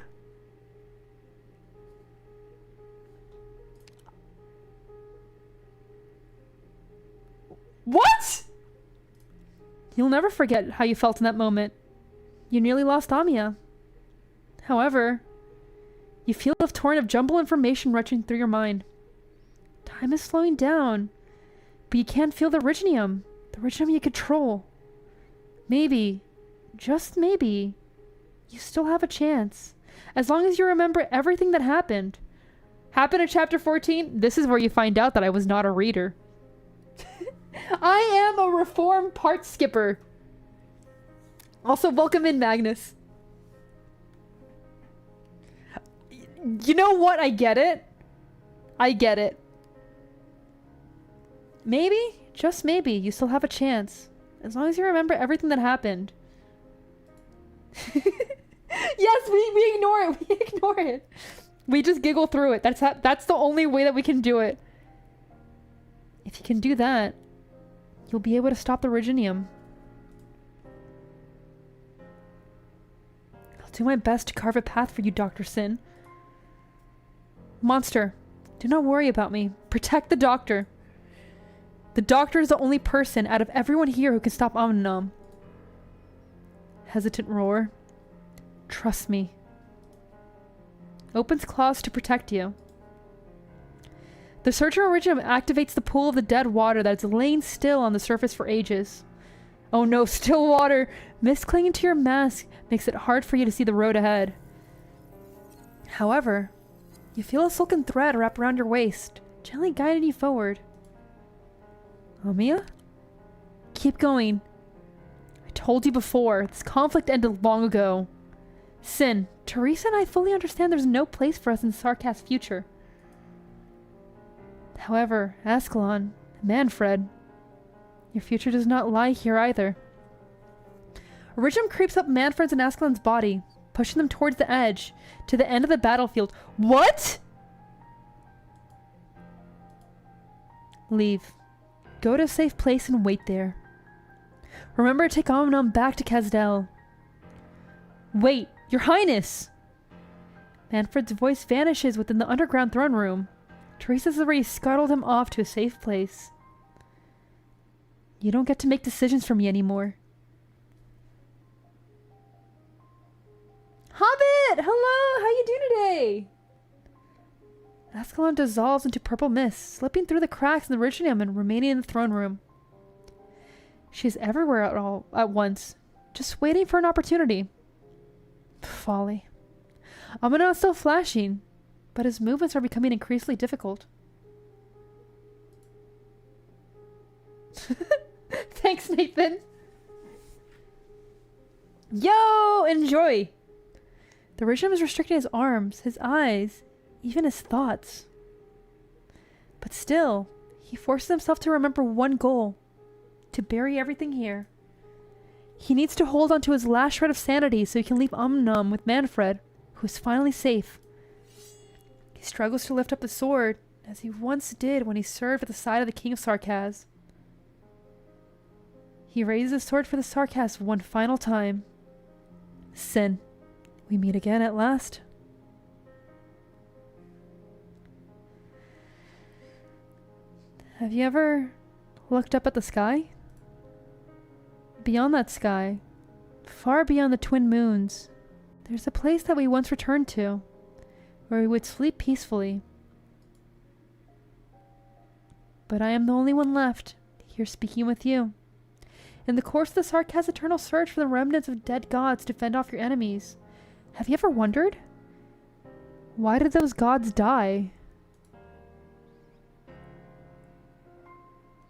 What?! You'll never forget how you felt in that moment. You nearly lost Amia. However, you feel a torrent of jumbled information rushing through your mind. Time is slowing down, but you can't feel the Originium you control. Maybe, just maybe, you still have a chance. As long as you remember everything that happened. Happened in chapter 14? This is where you find out that I was not a reader. I am a reformed part skipper. Also, welcome in, Magnus. You know what? I get it. I get it. Maybe, just maybe, you still have a chance. As long as you remember everything that happened. Yes, we ignore it. We ignore it. We just giggle through it. That's the only way that we can do it. If you can do that, you'll be able to stop the Originium. I'll do my best to carve a path for you, Dr. Sin. Monster, do not worry about me. Protect the doctor. The doctor is the only person out of everyone here who can stop Omnanom. Hesitant roar. Trust me. Opens claws to protect you. The Searcher Originium activates the pool of the dead water that's lain still on the surface for ages. Oh no, still water! Mist clinging to your mask makes it hard for you to see the road ahead. However, you feel a silken thread wrap around your waist, gently guiding you forward. Amiya? Keep going. I told you before, this conflict ended long ago. Sin, Teresa and I fully understand there's no place for us in Sarkaz's future. However, Ascalon, Manfred, your future does not lie here either. Origium creeps up Manfred's and Ascalon's body, pushing them towards the edge, to the end of the battlefield. What?! Leave. Go to a safe place and wait there. Remember to take Omnum back to Kazdel. Wait, Your Highness! Manfred's voice vanishes within the underground throne room. Teresa's already scuttled him off to a safe place. You don't get to make decisions for me anymore. Hobbit! Hello! How you doing today? Ascalon dissolves into purple mist, slipping through the cracks in the Origium and remaining in the throne room. She is everywhere at once, just waiting for an opportunity. Folly. Amino is still flashing, but his movements are becoming increasingly difficult. Thanks, Nathan. Yo, enjoy. The Origium is restricting his arms, his eyes, even his thoughts. But still, he forces himself to remember one goal: to bury everything here. He needs to hold on to his last shred of sanity so he can leave Omnum with Manfred, who is finally safe. He struggles to lift up the sword, as he once did when he served at the side of the King of Sarkaz. He raises his sword for the Sarkaz one final time. Sin, we meet again at last. Have you ever looked up at the sky? Beyond that sky, far beyond the twin moons, there's a place that we once returned to, where we would sleep peacefully. But I am the only one left, here speaking with you. In the course of the Sarkaz eternal search for the remnants of dead gods to fend off your enemies, have you ever wondered? Why did those gods die?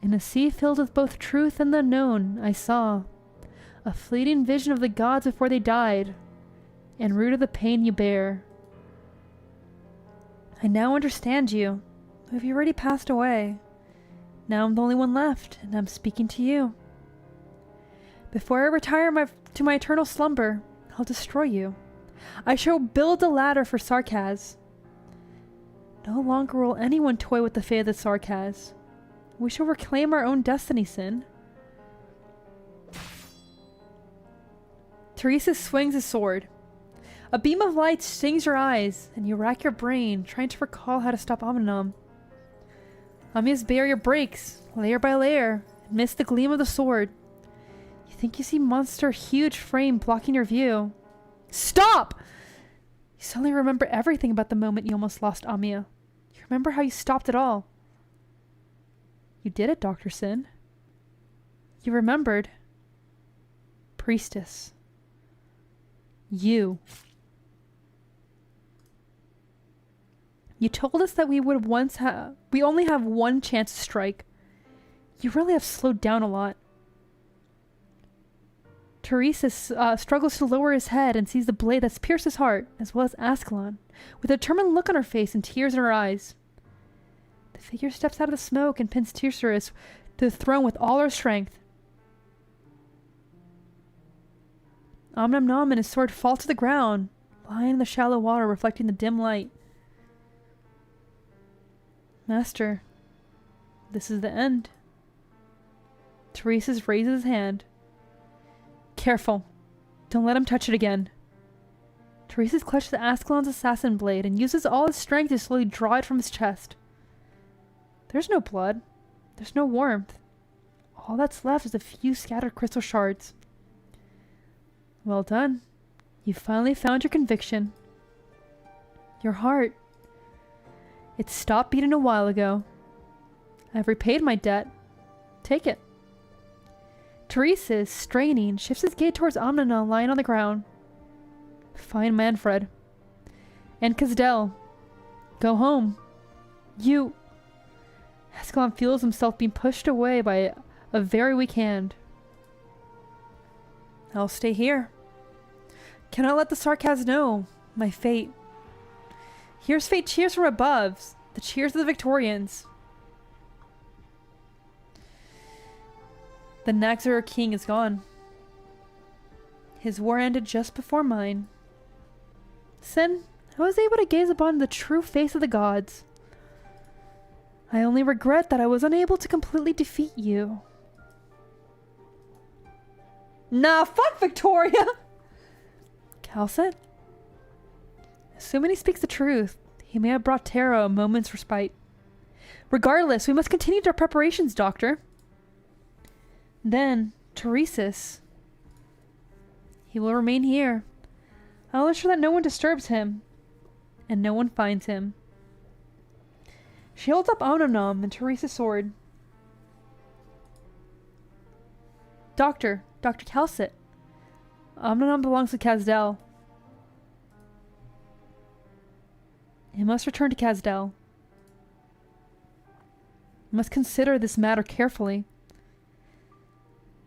In a sea filled with both truth and the unknown, I saw a fleeting vision of the gods before they died, and root of the pain you bear. I now understand you, though you already passed away. Now I'm the only one left, and I'm speaking to you. Before I retire to my eternal slumber, I'll destroy you. I shall build a ladder for Sarkaz. No longer will anyone toy with the fate of the Sarkaz. We shall reclaim our own destiny, Sin. Teresa swings his sword. A beam of light stings your eyes, and you rack your brain, trying to recall how to stop Omnum. Amiya's barrier breaks, layer by layer, amidst the gleam of the sword. You think you see monster huge frame blocking your view. Stop! You suddenly remember everything about the moment you almost lost Amiya. You remember how you stopped it all. You did it, Dr. Sin. You remembered. Priestess. You. You told us that we only have one chance to strike. You really have slowed down a lot. Teresa struggles to lower his head and sees the blade that's pierced his heart, as well as Ascalon, with a determined look on her face and tears in her eyes. The figure steps out of the smoke and pins Teresa to the throne with all her strength. Nom and his sword fall to the ground, lying in the shallow water reflecting the dim light. Master, this is the end. Teresa raises his hand. Careful. Don't let him touch it again. Teresa clutches Ascalon's assassin blade and uses all his strength to slowly draw it from his chest. There's no blood. There's no warmth. All that's left is a few scattered crystal shards. Well done. You finally found your conviction. Your heart. It stopped beating a while ago. I've repaid my debt. Take it. Teresa, straining, shifts his gaze towards Omnina lying on the ground. Fine, Manfred. And Kazdel. Go home. You... Ascalon feels himself being pushed away by a very weak hand. I'll stay here. Cannot let the sarcasm know my fate. Here's fate cheers from above, the cheers of the Victorians. The Naxar king is gone. His war ended just before mine. Sin, I was able to gaze upon the true face of the gods. I only regret that I was unable to completely defeat you. Nah, fuck Victoria! Calcet? Assuming he speaks the truth, he may have brought Tara a moment's respite. Regardless, we must continue our preparations, Doctor. Then, Teresis. He will remain here. I'll ensure that no one disturbs him, and no one finds him. She holds up Omnom and Teresa's sword. Dr. Calcet. Omnom belongs to Kazdel. He must return to Kazdel. We must consider this matter carefully.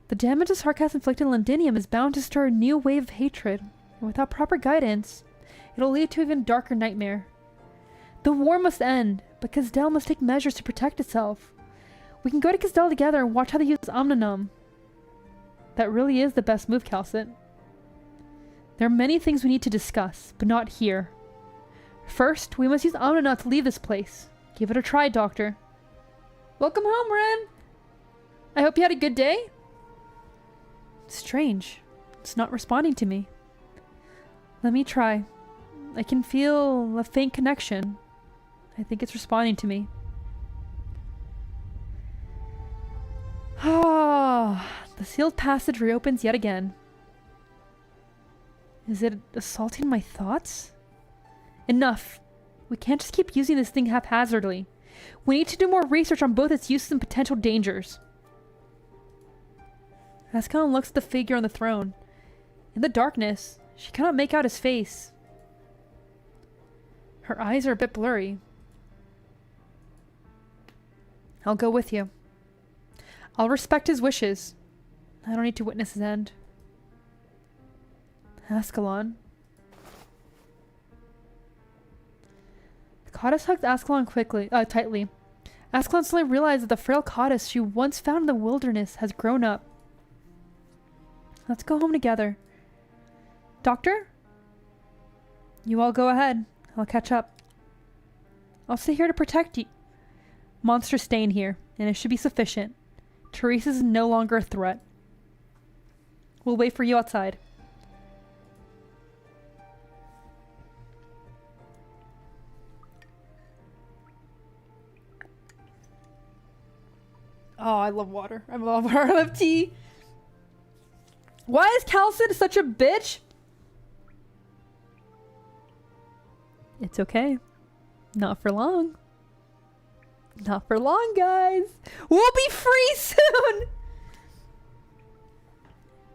The damage the Sarkas inflicted on Londinium is bound to stir a new wave of hatred, and without proper guidance, it'll lead to an even darker nightmare. The war must end, but Kazdel must take measures to protect itself. We can go to Kazdel together and watch how they use Omnonum. That really is the best move, Calcet. There are many things we need to discuss, but not here. First, we must use Omnonum to leave this place. Give it a try, Doctor. Welcome home, Ren! I hope you had a good day? Strange. It's not responding to me. Let me try. I can feel a faint connection. I think it's responding to me. Ah, the sealed passage reopens yet again. Is it assaulting my thoughts? Enough. We can't just keep using this thing haphazardly. We need to do more research on both its uses and potential dangers. Ascalon looks at the figure on the throne. In the darkness, she cannot make out his face. Her eyes are a bit blurry. I'll go with you. I'll respect his wishes. I don't need to witness his end. Ascalon. The Goddess hugs Ascalon tightly. Ascalon suddenly realizes that the frail Goddess she once found in the wilderness has grown up. Let's go home together. Doctor? You all go ahead. I'll catch up. I'll stay here to protect you. Monsters staying here, and it should be sufficient. Teresa's is no longer a threat. We'll wait for you outside. Oh, I love water. I love water. I love tea. Why is Calcet such a bitch? It's okay. Not for long. Not for long, guys. We'll be free soon!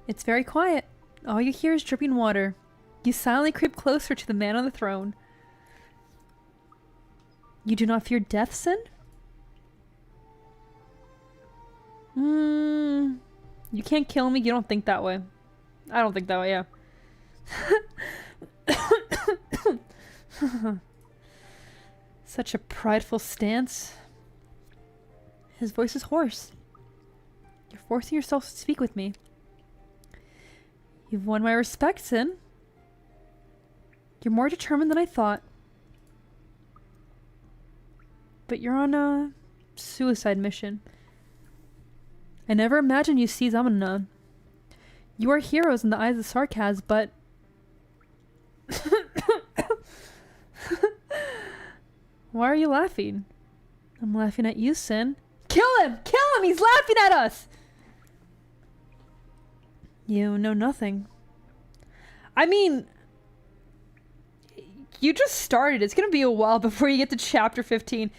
It's very quiet. All you hear is dripping water. You silently creep closer to the man on the throne. You do not fear death, Sin? You can't kill me. You don't think that way. I don't think that way, yeah. Such a prideful stance. His voice is hoarse. You're forcing yourself to speak with me. You've won my respect, Sin. You're more determined than I thought. But you're on a suicide mission. I never imagined you seize Amanon. You are heroes in the eyes of Sarkaz, but... Why are you laughing? I'm laughing at you, Sin. Kill him! Kill him! He's laughing at us! You know nothing. I mean... You just started. It's gonna be a while before you get to chapter 15.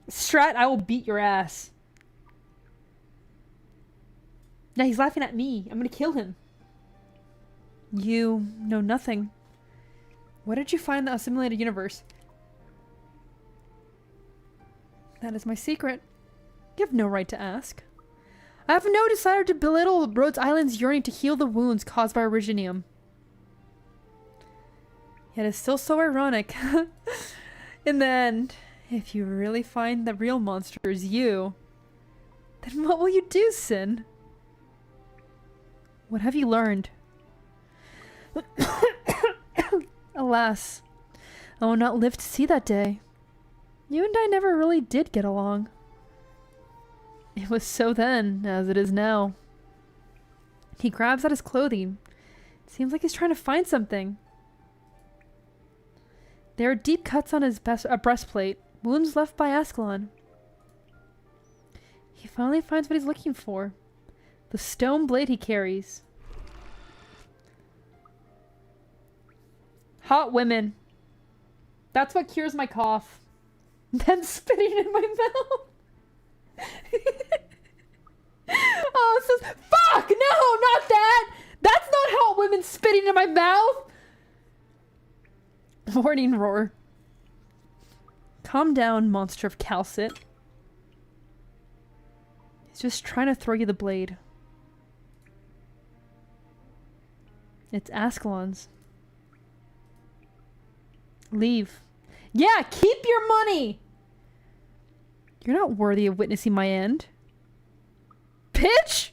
Strat, I will beat your ass. Now he's laughing at me. I'm gonna kill him. You know nothing. What did you find in the assimilated universe? That is my secret. You have no right to ask. I have no desire to belittle Rhodes Island's yearning to heal the wounds caused by Originium. Yet it's still so ironic. In the end, if you really find the real monster is you, then what will you do, Sin? What have you learned? Alas, I will not live to see that day. You and I never really did get along. It was so then, as it is now. He grabs at his clothing. It seems like he's trying to find something. There are deep cuts on his breastplate, wounds left by Ascalon. He finally finds what he's looking for. The stone blade he carries. Hot women. That's what cures my cough. Them spitting in my mouth. Oh, it says, fuck! No, not that! That's not hot women spitting in my mouth! Warning roar. Calm down, monster of Calcit. He's just trying to throw you the blade. It's Ascalon's. Leave. Yeah, keep your money! You're not worthy of witnessing my end. Bitch!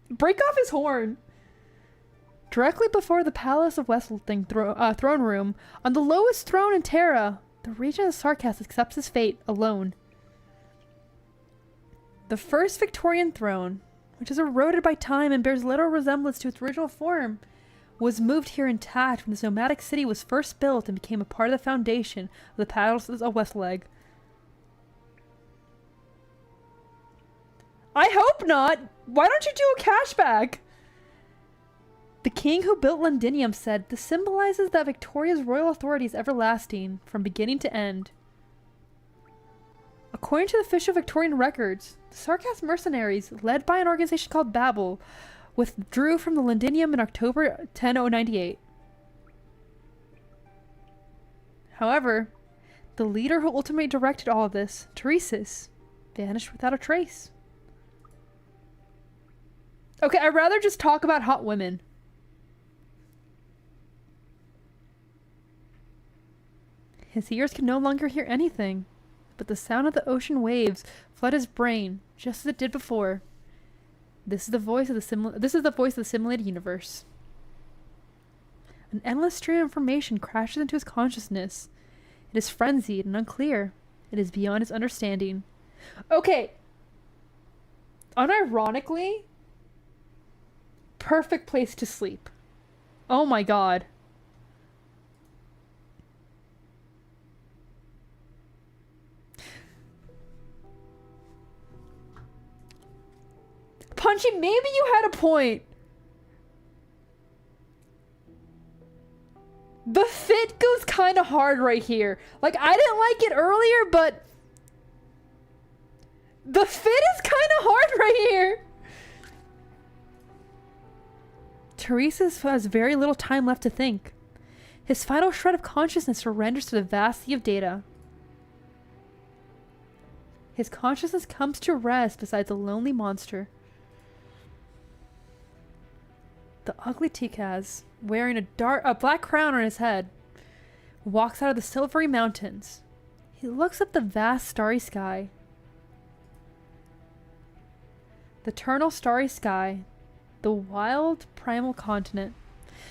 Break off his horn. Directly before the Palace of Westling throne room, on the lowest throne in Terra, the Regent of Sarkas accepts his fate alone. The first Victorian throne, which is eroded by time and bears little resemblance to its original form, was moved here intact when this nomadic city was first built and became a part of the foundation of the Palaces of Westleg. I hope not! Why don't you do a cashback? The king who built Londinium said, "This symbolizes that Victoria's royal authority is everlasting, from beginning to end." According to the official Victorian records, the Sarkas mercenaries, led by an organization called Babel, withdrew from the Londinium in October 1098. However, the leader who ultimately directed all of this, Teresis, vanished without a trace. Okay, I'd rather just talk about hot women. His ears could no longer hear anything, but the sound of the ocean waves flooded his brain, just as it did before. This is the voice of the simulated universe. An endless stream of information crashes into his consciousness. It is frenzied and unclear. It is beyond his understanding. Okay. Unironically, perfect place to sleep. Oh my god. Punchy, maybe you had a point. The fit goes kind of hard right here. Like, I didn't like it earlier, but the fit is kind of hard right here. Teresis has very little time left to think. His final shred of consciousness surrenders to the vast sea of data. His consciousness comes to rest beside the lonely monster. The ugly Tikaz, wearing a black crown on his head, walks out of the silvery mountains. He looks up the vast starry sky. The eternal starry sky, the wild primal continent.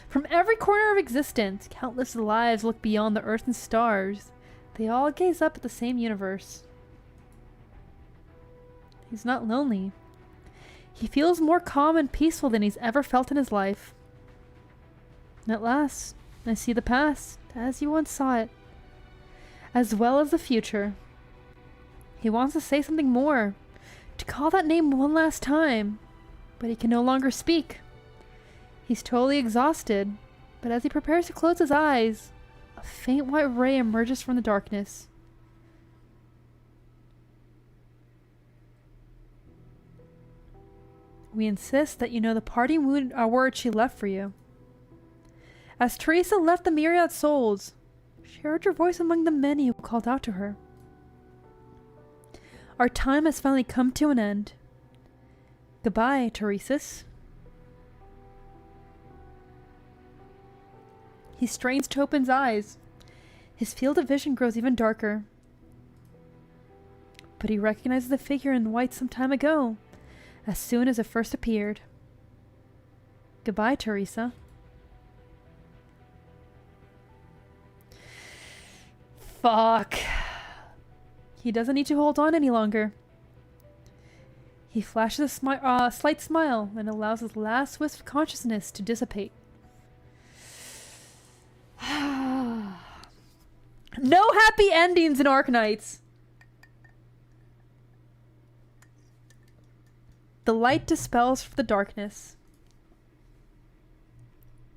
From every corner of existence, countless lives look beyond the earth and stars. They all gaze up at the same universe. He's not lonely. He feels more calm and peaceful than he's ever felt in his life. At last, I see the past, as you once saw it, as well as the future. He wants to say something more, to call that name one last time, but he can no longer speak. He's totally exhausted, but as he prepares to close his eyes, a faint white ray emerges from the darkness. We insist that you know the parting word she left for you. As Teresa left the myriad souls, she heard your voice among the many who called out to her. Our time has finally come to an end. Goodbye, Teresis. He strains to open his eyes. His field of vision grows even darker. But he recognizes the figure in white some time ago, as soon as it first appeared. Goodbye, Teresa. Fuck. He doesn't need to hold on any longer. He flashes a slight smile and allows his last wisp of consciousness to dissipate. No happy endings in ARKNIGHTS. The light dispels the darkness.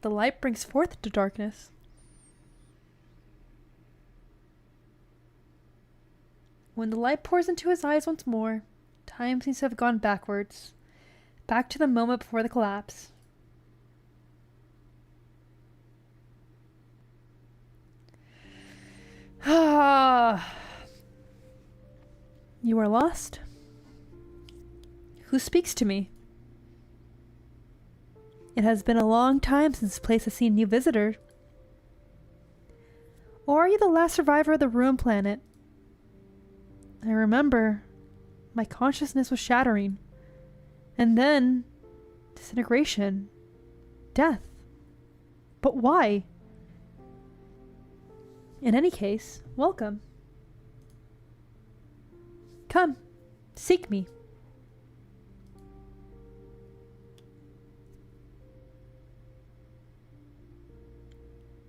The light brings forth the darkness. When the light pours into his eyes once more, time seems to have gone backwards, back to the moment before the collapse. You are lost? Who speaks to me? It has been a long time since this place has seen a new visitor. Or are you the last survivor of the ruined planet? I remember my consciousness was shattering. And then disintegration. Death. But why? In any case, welcome. Come, seek me.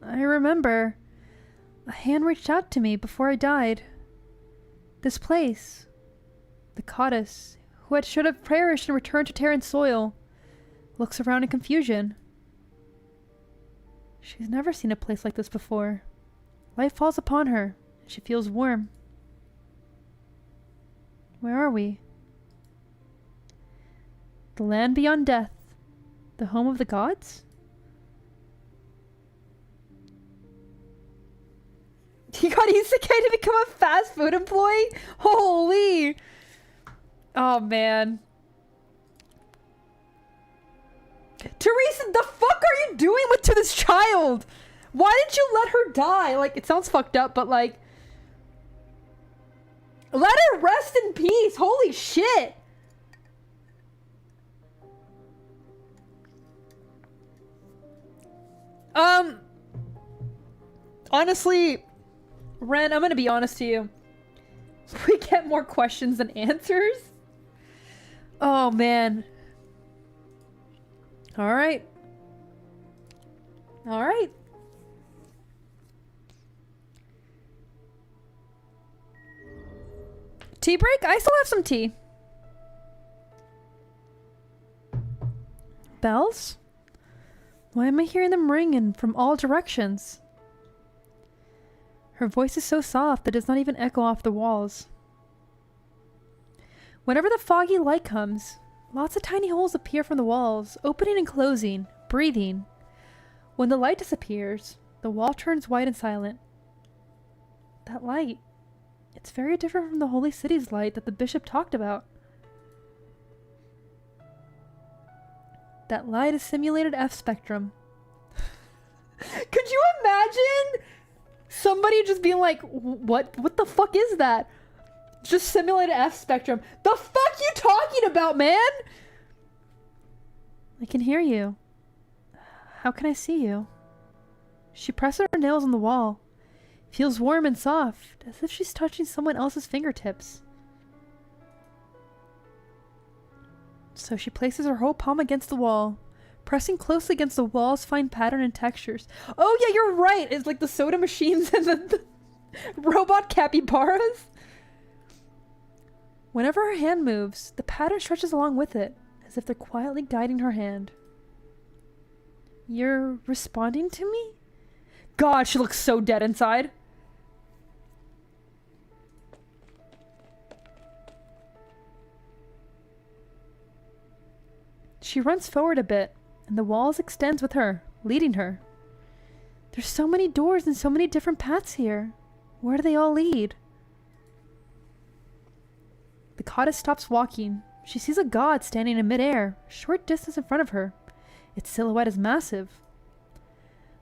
I remember a hand reached out to me before I died. This place, the goddess, who should have perished and returned to Terran soil, looks around in confusion. She's never seen a place like this before. Life falls upon her, and she feels warm. Where are we? The land beyond death. The home of the gods? He got isekai to become a fast food employee? Holy! Oh, man. Teresa, the fuck are you doing to this child? Why did you let her die? Like, it sounds fucked up, but like... Let her rest in peace! Holy shit! Honestly... Ren, I'm gonna be honest to you. We get more questions than answers. Oh, man. Alright. Alright. Tea break? I still have some tea. Bells? Why am I hearing them ringing from all directions? Her voice is so soft that it does not even echo off the walls. Whenever the foggy light comes, lots of tiny holes appear from the walls, opening and closing, breathing. When the light disappears, the wall turns white and silent. That light, it's very different from the holy city's light that the bishop talked about. That light is simulated F spectrum. Could you imagine somebody just being like, what the fuck is that? Just simulated F spectrum. The fuck you talking about, man? I can hear you. How can I see you? She presses her nails on the wall. Feels warm and soft, as if she's touching someone else's fingertips. So she places her whole palm against the wall, pressing closely against the wall's fine pattern and textures. Oh yeah, you're right! It's like the soda machines and the robot capybaras. Whenever her hand moves, the pattern stretches along with it, as if they're quietly guiding her hand. You're responding to me? God, she looks so dead inside. She runs forward a bit, and the walls extends with her, leading her. There's so many doors and so many different paths here. Where do they all lead? goddess stops walking. She sees a god standing in midair, a short distance in front of her. Its silhouette is massive.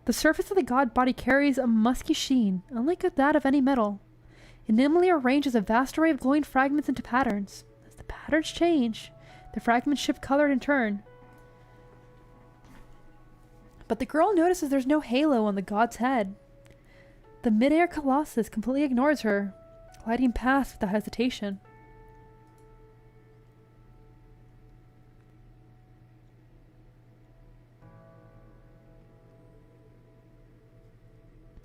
The surface of the god body carries a musky sheen, unlike that of any metal. It nimbly arranges a vast array of glowing fragments into patterns. As the patterns change, the fragments shift color in turn. But the girl notices there's no halo on the god's head. The midair colossus completely ignores her, gliding past without hesitation.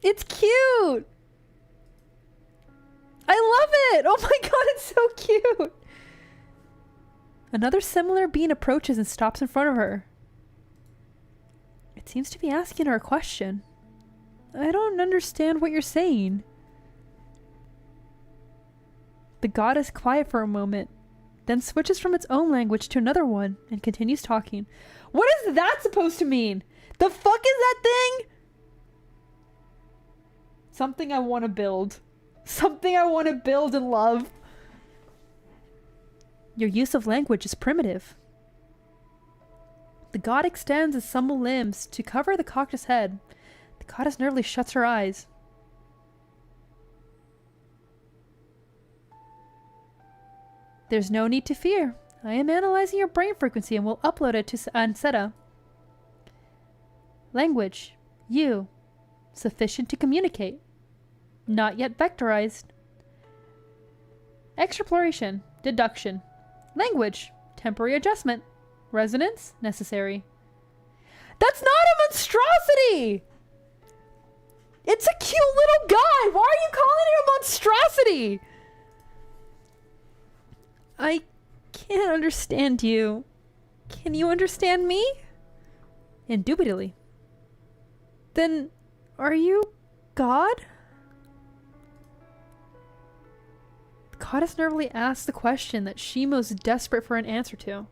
It's cute! I love it! Oh my god, it's so cute! Another similar being approaches and stops in front of her. It seems to be asking her a question. I don't understand what you're saying. The god is quiet for a moment, then switches from its own language to another one and continues talking. What is that supposed to mean? The fuck is that thing? Something I want to build. Something I want to build and love. Your use of language is primitive. The god extends its supple limbs to cover the cactus head. The goddess nervously shuts her eyes. There's no need to fear. I am analyzing your brain frequency and will upload it to Anseta. Language. You. Sufficient to communicate. Not yet vectorized. Exploration. Deduction. Language. Temporary adjustment. Resonance. Necessary. That's not a monstrosity! It's a cute little guy! Why are you calling it a monstrosity? I can't understand you. Can you understand me? Indubitably. Then, are you God? The goddess nervously asks the question that she most desperate for an answer to.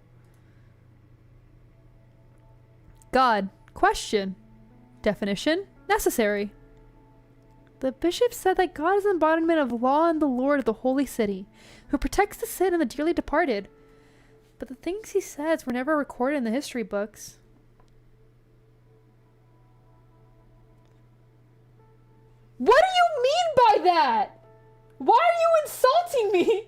God. Question. Definition. Necessary. The bishop said that God is the embodiment of law and the Lord of the holy city, who protects the sin and the dearly departed. But the things he says were never recorded in the history books. What do you mean by that? Why are you insulting me?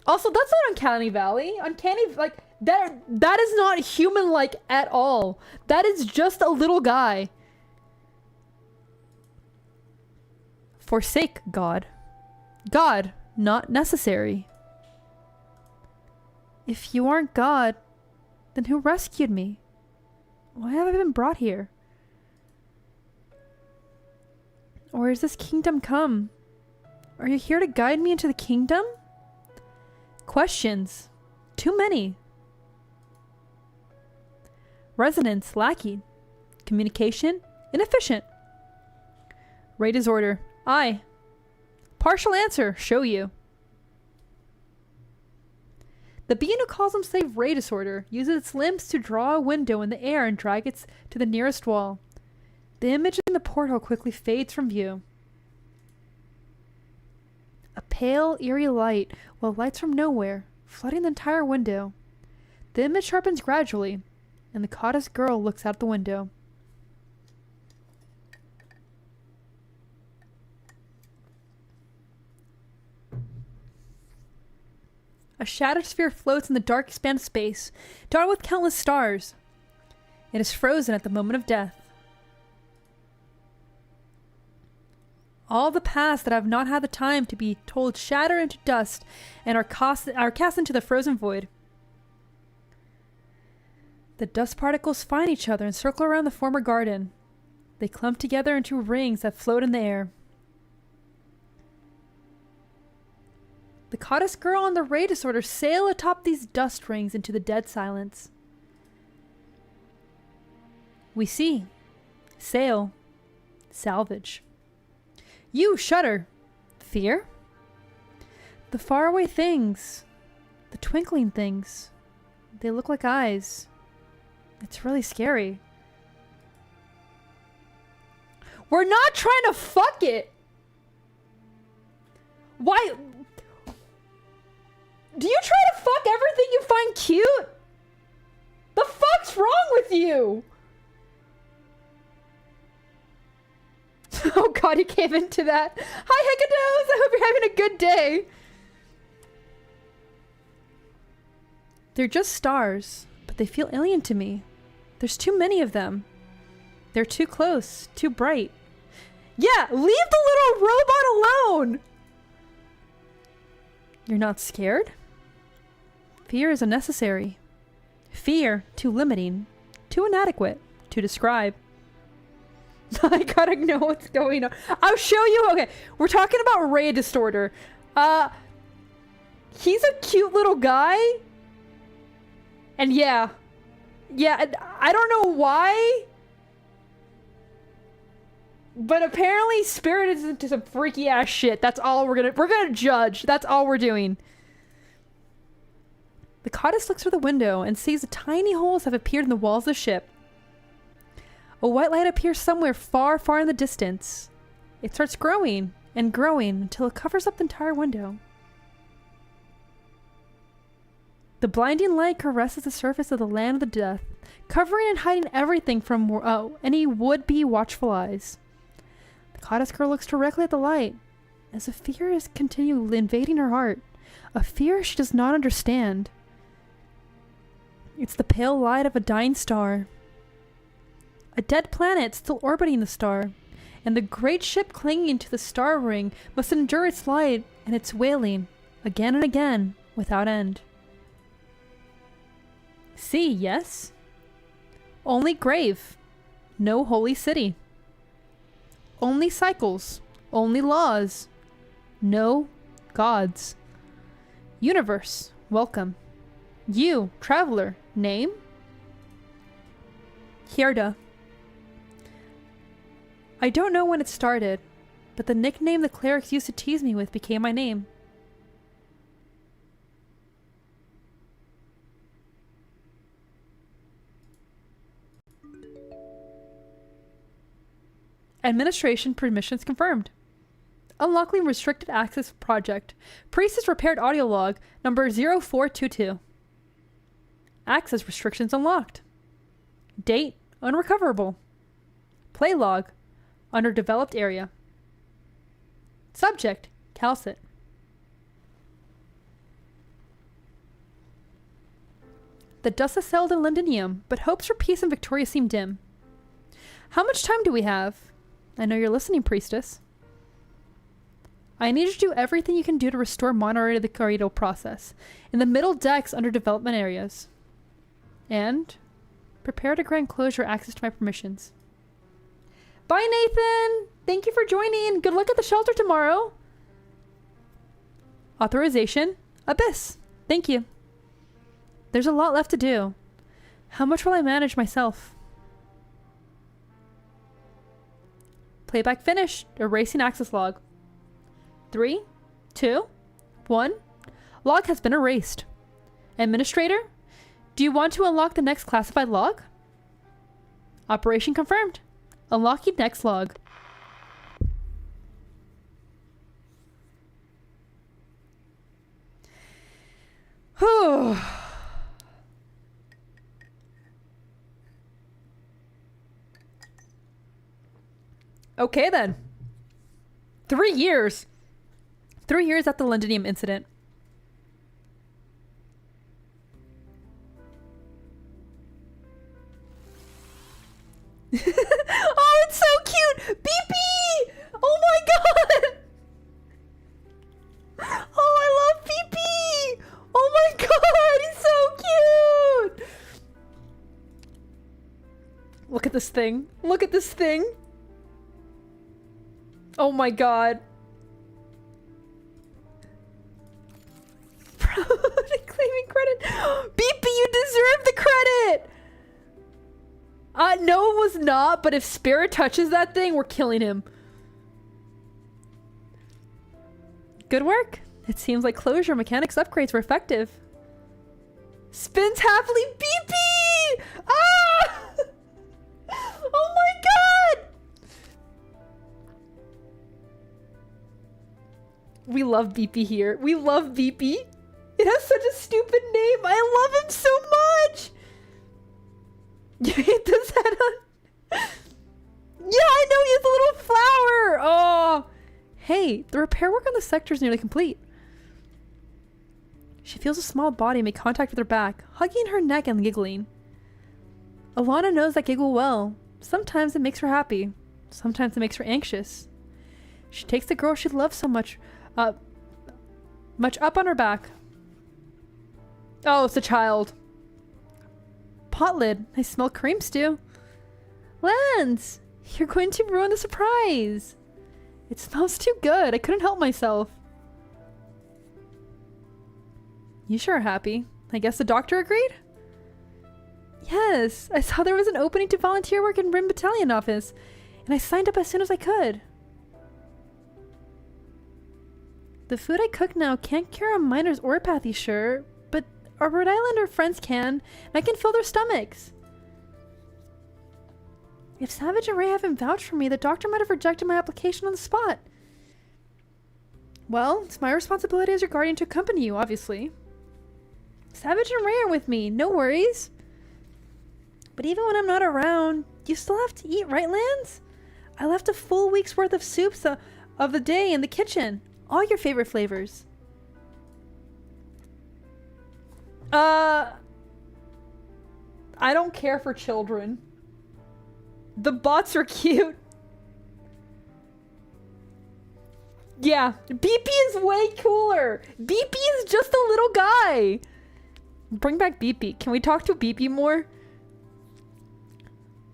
Also, that's not Uncanny Valley. Uncanny, like, that is not human-like at all. That is just a little guy. Forsake God. God, not necessary. If you aren't God, then who rescued me? Why have I been brought here? Or is this kingdom come? Are you here to guide me into the kingdom? Questions. Too many. Resonance lacking. Communication inefficient. Ray disorder. I. Partial answer. Show you. The being who calls himself Ray disorder uses its limbs to draw a window in the air and drag it to the nearest wall. The image in the portal quickly fades from view. A pale, eerie light well lights from nowhere, flooding the entire window. The image sharpens gradually, and the goddess girl looks out the window. A shattered sphere floats in the dark expanse of space, dotted with countless stars. It is frozen at the moment of death. All the past that have not had the time to be told shatter into dust and are cast into the frozen void. The dust particles find each other and circle around the former garden. They clump together into rings that float in the air. The goddess girl and the Ray disorder sail atop these dust rings into the dead silence. We see. Sail. Salvage. You shudder. Fear? The faraway things. The twinkling things. They look like eyes. It's really scary. We're not trying to fuck it! Why? Do you try to fuck everything you find cute? The fuck's wrong with you? Oh god, he came into that. Hi, Heckados! I hope you're having a good day. They're just stars, but they feel alien to me. There's too many of them. They're too close, too bright. Yeah, leave the little robot alone! You're not scared? Fear is unnecessary. Fear, too limiting, too inadequate to describe. I gotta know what's going on. I'll show you. Okay, we're talking about Ray Distorter. He's a cute little guy. And yeah, I don't know why, but apparently Spirit is into some freaky ass shit. That's all we're gonna judge. That's all we're doing. The goddess looks through the window and sees the tiny holes have appeared in the walls of the ship. A white light appears somewhere far, far in the distance. It starts growing and growing until it covers up the entire window. The blinding light caresses the surface of the land of the death, covering and hiding everything from any would-be watchful eyes. The goddess girl looks directly at the light, as a fear is continually invading her heart, a fear she does not understand. It's the pale light of a dying star. A dead planet still orbiting the star, and the great ship clinging to the star ring must endure its light and its wailing, again and again, without end. Sea, yes? Only grave. No holy city. Only cycles. Only laws. No gods. Universe, welcome. You, traveler, name? Hierda. I don't know when it started, but the nickname the clerics used to tease me with became my name. Administration permissions confirmed. Unlocking restricted access project. Priestess repaired audio log number 0422. Access restrictions unlocked. Date unrecoverable. Play log under developed area. Subject Calcit. The dust assailed in Londinium, but hopes for peace and Victoria seem dim. How much time do we have? I know you're listening, Priestess. I need you to do everything you can do to restore monorail to the Corrido process in the middle decks under development areas. And prepare to grant closure access to my permissions. Bye, Nathan! Thank you for joining. Good luck at the shelter tomorrow. Authorization. Abyss. Thank you. There's a lot left to do. How much will I manage myself? Playback finished. Erasing access log. 3, 2, 1. Log has been erased. Administrator, do you want to unlock the next classified log? Operation confirmed. Unlocking next log. Okay then. 3 years. 3 years after the Londinium incident. Oh, it's so cute! Beepy! Oh my god! Oh, I love Beepy! Oh my god, he's so cute! Look at this thing. Look at this thing. Oh my god. Claiming credit. Beepy, you deserve the credit! No, it was not, but if Spirit touches that thing, we're killing him. Good work. It seems like closure mechanics upgrades were effective. Spins happily. Beepy! Ah! Oh my god! We love Beepy here. We love Beepy. It has such a stupid name. I love him so much. You hit this head on. Yeah, I know, he has a little flower. Oh. Hey, the repair work on the sector is nearly complete. She feels a small body make contact with her back, hugging her neck and giggling. Alana knows that giggle well. Sometimes it makes her happy. Sometimes it makes her anxious. She takes the girl she loves so much up on her back. Oh, it's a child. Pot lid. I smell cream stew. Lance, you're going to ruin the surprise. It smells too good. I couldn't help myself. You sure are happy. I guess the doctor agreed? Yes, I saw there was an opening to volunteer work in Rim Battalion office, and I signed up as soon as I could. The food I cook now can't cure a miner's oropathy, sure, but our Rhode Islander friends can, and I can fill their stomachs. If Savage and Ray haven't vouched for me, the doctor might have rejected my application on the spot. Well, it's my responsibility as your guardian to accompany you, obviously. Savage and Ray are with me, no worries. But even when I'm not around, you still have to eat, right, Lance? I left a full week's worth of soups of the day in the kitchen. All your favorite flavors. I don't care for children. The bots are cute. Yeah, BP is way cooler. BP is just a little guy. Bring back BP. Can we talk to BP more?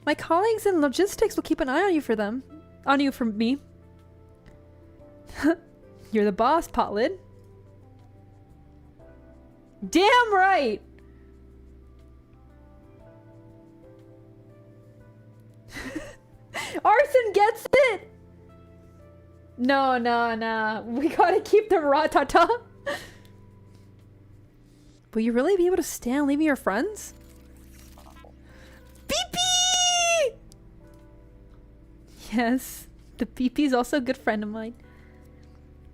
My colleagues in logistics will keep an eye on you for them. On you for me. You're the boss, Potlid. Damn right! Arson gets it! No. We gotta keep the ratata. Will you really be able to stand leaving your friends? BP! Yes, the BP is also a good friend of mine.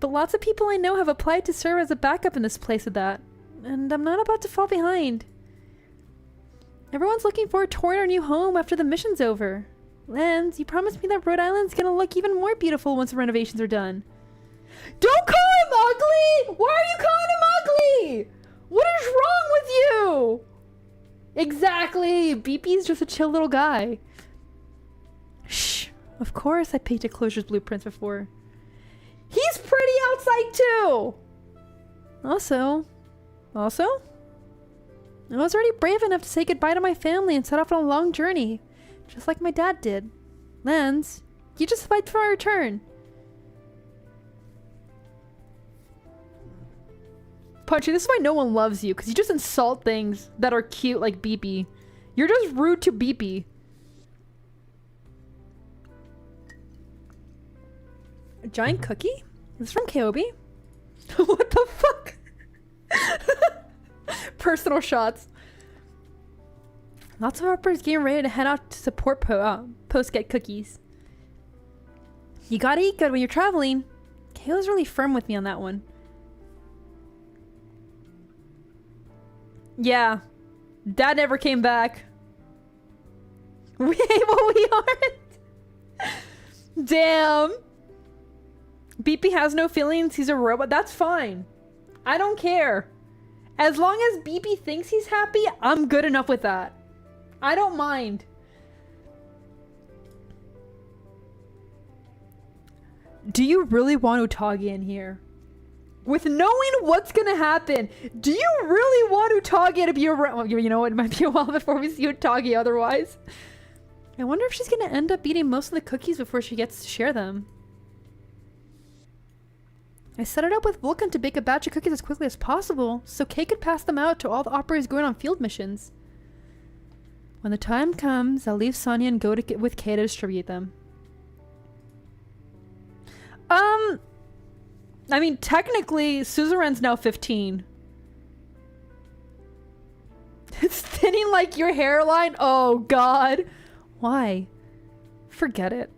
But lots of people I know have applied to serve as a backup in this place with that. And I'm not about to fall behind. Everyone's looking forward toward our new home after the mission's over. Lance, you promised me that Rhode Island's gonna look even more beautiful once the renovations are done. Don't call him ugly! Why are you calling him ugly? What is wrong with you? Exactly. BP's just a chill little guy. Shh. Of course I painted Closure's blueprints before. He's pretty outside too! Also, I was already brave enough to say goodbye to my family and set off on a long journey. Just like my dad did. Lance, you just fight for our return. Punchy, this is why no one loves you, because you just insult things that are cute like BP. You're just rude to BP. A giant cookie? Is this from KOB? What the fuck? Personal shots. Lots of uppers getting ready to head out to support post get cookies. You gotta eat good when you're traveling. Kayla's really firm with me on that one. Yeah. Dad never came back. We aren't. Damn. BP has no feelings. He's a robot. That's fine. I don't care. As long as BP thinks he's happy, I'm good enough with that. I don't mind. Do you really want Utagi in here? With knowing what's gonna happen, do you really want Utagi to be around? Well, you know what? It might be a while before we see Utagi otherwise. I wonder if she's gonna end up eating most of the cookies before she gets to share them. I set it up with Vulcan to bake a batch of cookies as quickly as possible, so Kay could pass them out to all the operators going on field missions. When the time comes, I'll leave Sonia and go with Kay to distribute them. I mean, technically, Suzerain's now 15. It's thinning like your hairline? Oh, God. Why? Forget it.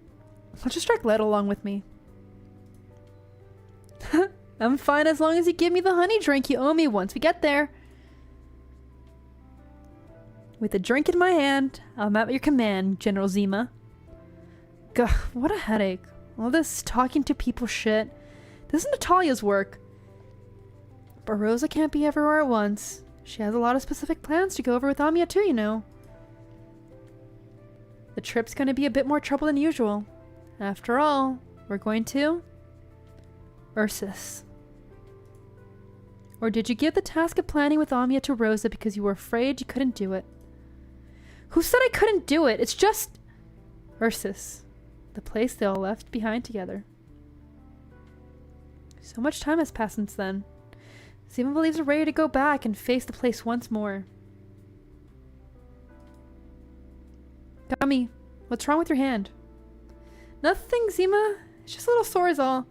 I'll just drag Led along with me. I'm fine as long as you give me the honey drink you owe me once we get there. With the drink in my hand, I'm at your command, General Zima. Gah, what a headache. All this talking to people shit. This is Natalia's work. But Rosa can't be everywhere at once. She has a lot of specific plans to go over with Amiya too, you know. The trip's gonna be a bit more trouble than usual. After all, we're going to... Ursus. Or did you give the task of planning with Amiya to Rosa because you were afraid you couldn't do it? Who said I couldn't do it? It's just... Ursus. The place they all left behind together. So much time has passed since then. Zima believes we're ready to go back and face the place once more. Gami, what's wrong with your hand? Nothing, Zima. It's just a little sore is all.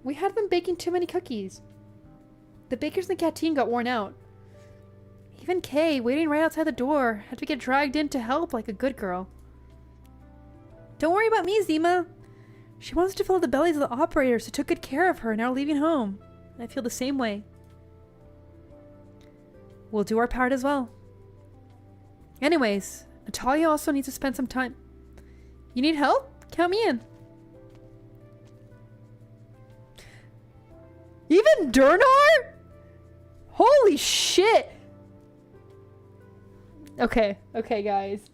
We had been baking too many cookies. The bakers in the canteen got worn out. Even Kay, waiting right outside the door, had to get dragged in to help like a good girl. Don't worry about me, Zima. She wants to fill the bellies of the operators who took good care of her and are leaving home. I feel the same way. We'll do our part as well. Anyways, Natalia also needs to spend some time. You need help? Count me in. Even Durnar? Holy shit! Okay, guys.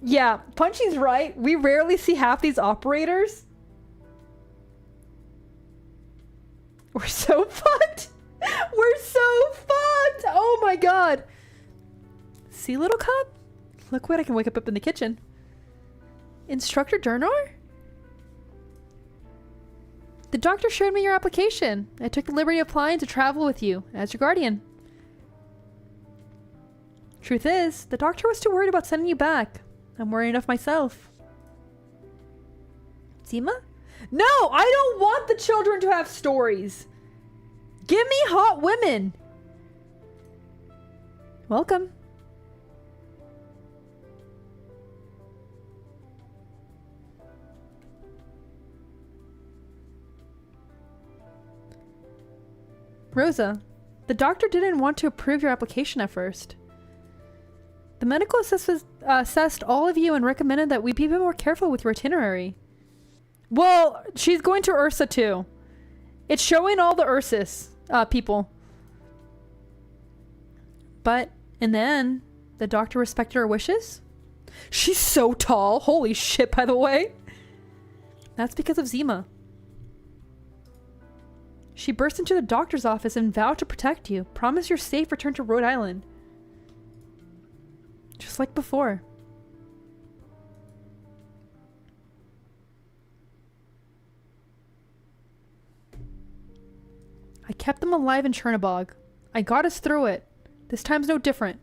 Yeah, Punchy's right. We rarely see half these operators. We're so fucked. We're so fucked. Oh my god. See, little cub? Look what I can wake up in the kitchen. Instructor Durnar? The doctor showed me your application. I took the liberty of applying to travel with you as your guardian. Truth is, the doctor was too worried about sending you back. I'm worried enough myself. Zima? No, I don't want the children to have stories. Give me hot women. Welcome. Rosa, the doctor didn't want to approve your application at first. The medical assessed all of you and recommended that we be a bit more careful with your itinerary. Well, she's going to Ursa too. It's showing all the Ursus people. But in the end, the doctor respected her wishes. She's so tall. Holy shit, by the way. That's because of Zima. She burst into the doctor's office and vowed to protect you. Promise your safe return to Rhode Island. Just like before. I kept them alive in Chernobog. I got us through it. This time's no different.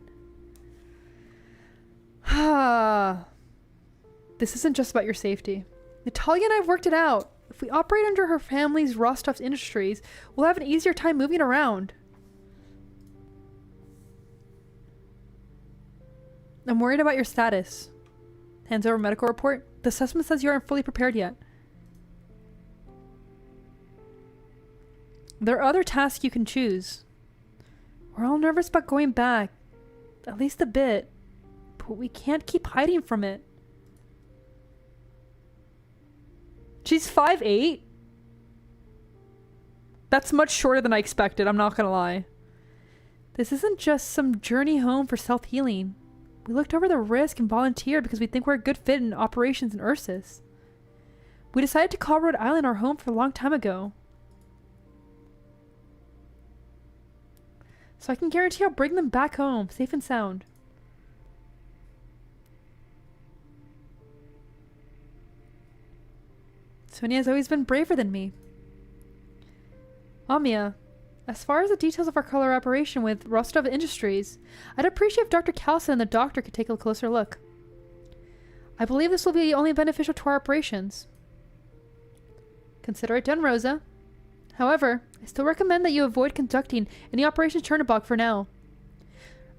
This isn't just about your safety. Natalia and I have worked it out. If we operate under her family's Rostov's Industries, we'll have an easier time moving around. I'm worried about your status. Hands over medical report. The assessment says you aren't fully prepared yet. There are other tasks you can choose. We're all nervous about going back. At least a bit. But we can't keep hiding from it. She's 5'8". That's much shorter than I expected, I'm not gonna lie. This isn't just some journey home for self-healing. We looked over the risk and volunteered because we think we're a good fit in operations in Ursus. We decided to call Rhode Island our home for a long time ago. So I can guarantee I'll bring them back home, safe and sound. Sonia has always been braver than me. Amiya, as far as the details of our collaboration with Rostov Industries, I'd appreciate if Dr. Calson and the doctor could take a closer look. I believe this will be only beneficial to our operations. Consider it done, Rosa. However, I still recommend that you avoid conducting any Operation Chernobog for now.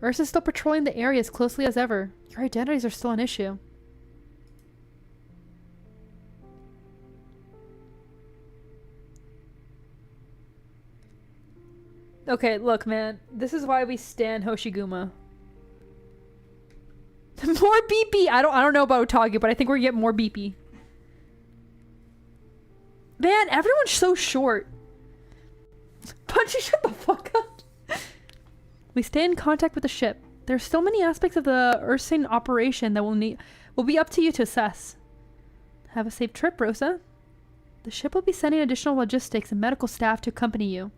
Ursa is still patrolling the area as closely as ever. Your identities are still an issue. Okay, look, man. This is why we stan Hoshiguma. More beepy. I don't know about Otage, but I think we're gonna get more beepy. Man, everyone's so short. Punchy, shut the fuck up. We stay in contact with the ship. There's still many aspects of the Ursine operation that will be up to you to assess. Have a safe trip, Rosa. The ship will be sending additional logistics and medical staff to accompany you.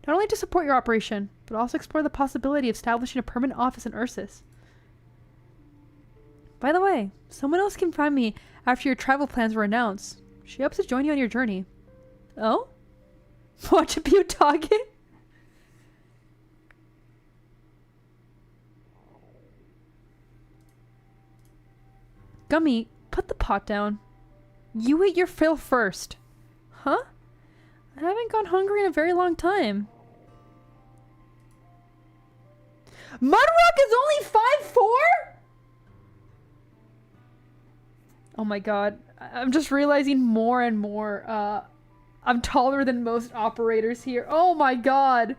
Not only to support your operation, but also explore the possibility of establishing a permanent office in Ursus. By the way, someone else can find me after your travel plans were announced. She hopes to join you on your journey. Oh? Watch a Butage? Gummy, put the pot down. You eat your fill first. Huh? I haven't gone hungry in a very long time. Mudrock is only 5'4"? Oh my god. I'm just realizing more and more. I'm taller than most operators here. Oh my god.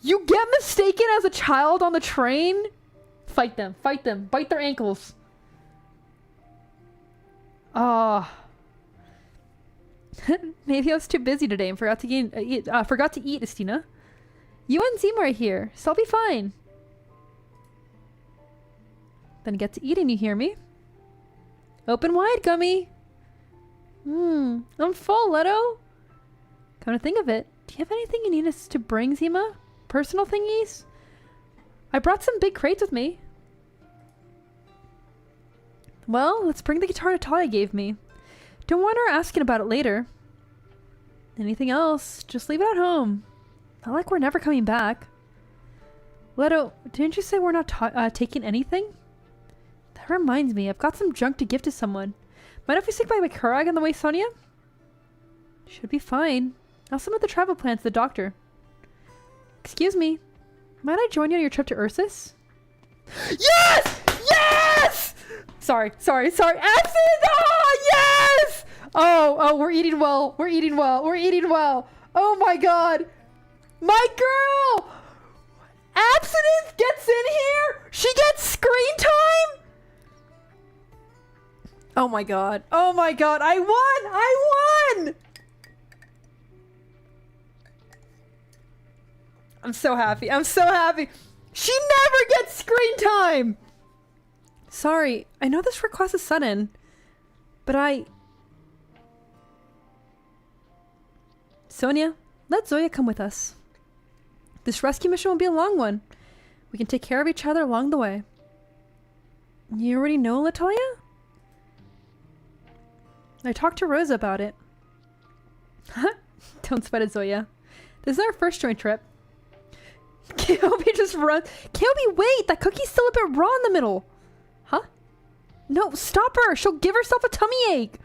You get mistaken as a child on the train? Fight them. Fight them. Bite their ankles. Ah. Maybe I was too busy today and forgot to eat, Estina. You and Zima are here, so I'll be fine. Then get to eating, you hear me? Open wide, Gummy. I'm full, Leto. Come to think of it, do you have anything you need us to bring, Zima? Personal thingies? I brought some big crates with me. Well, let's bring the guitar Natalia gave me. Don't want her asking about it later. Anything else, just leave it at home. Not like we're never coming back. Leto, didn't you say we're not taking anything? That reminds me, I've got some junk to give to someone. Mind if we stick by my Kurag on the way, Sonia? Should be fine. I'll submit the travel plan to the doctor. Excuse me. Might I join you on your trip to Ursus? Yes! Yes! Sorry. Absinthe! Oh, yes! Oh, we're eating well. Oh my god. My girl! Absinthe gets in here? She gets screen time? Oh my god. I won! I'm so happy. She never gets screen time! Sorry, I know this request is sudden, but Sonia, let Zoya come with us. This rescue mission will be a long one. We can take care of each other along the way. You already know, Latoya? I talked to Rosa about it. Don't sweat it, Zoya. This is our first joint trip. Kyobi just runs. Kyobi, wait! That cookie's still a bit raw in the middle. Huh? No, stop her! She'll give herself a tummy ache.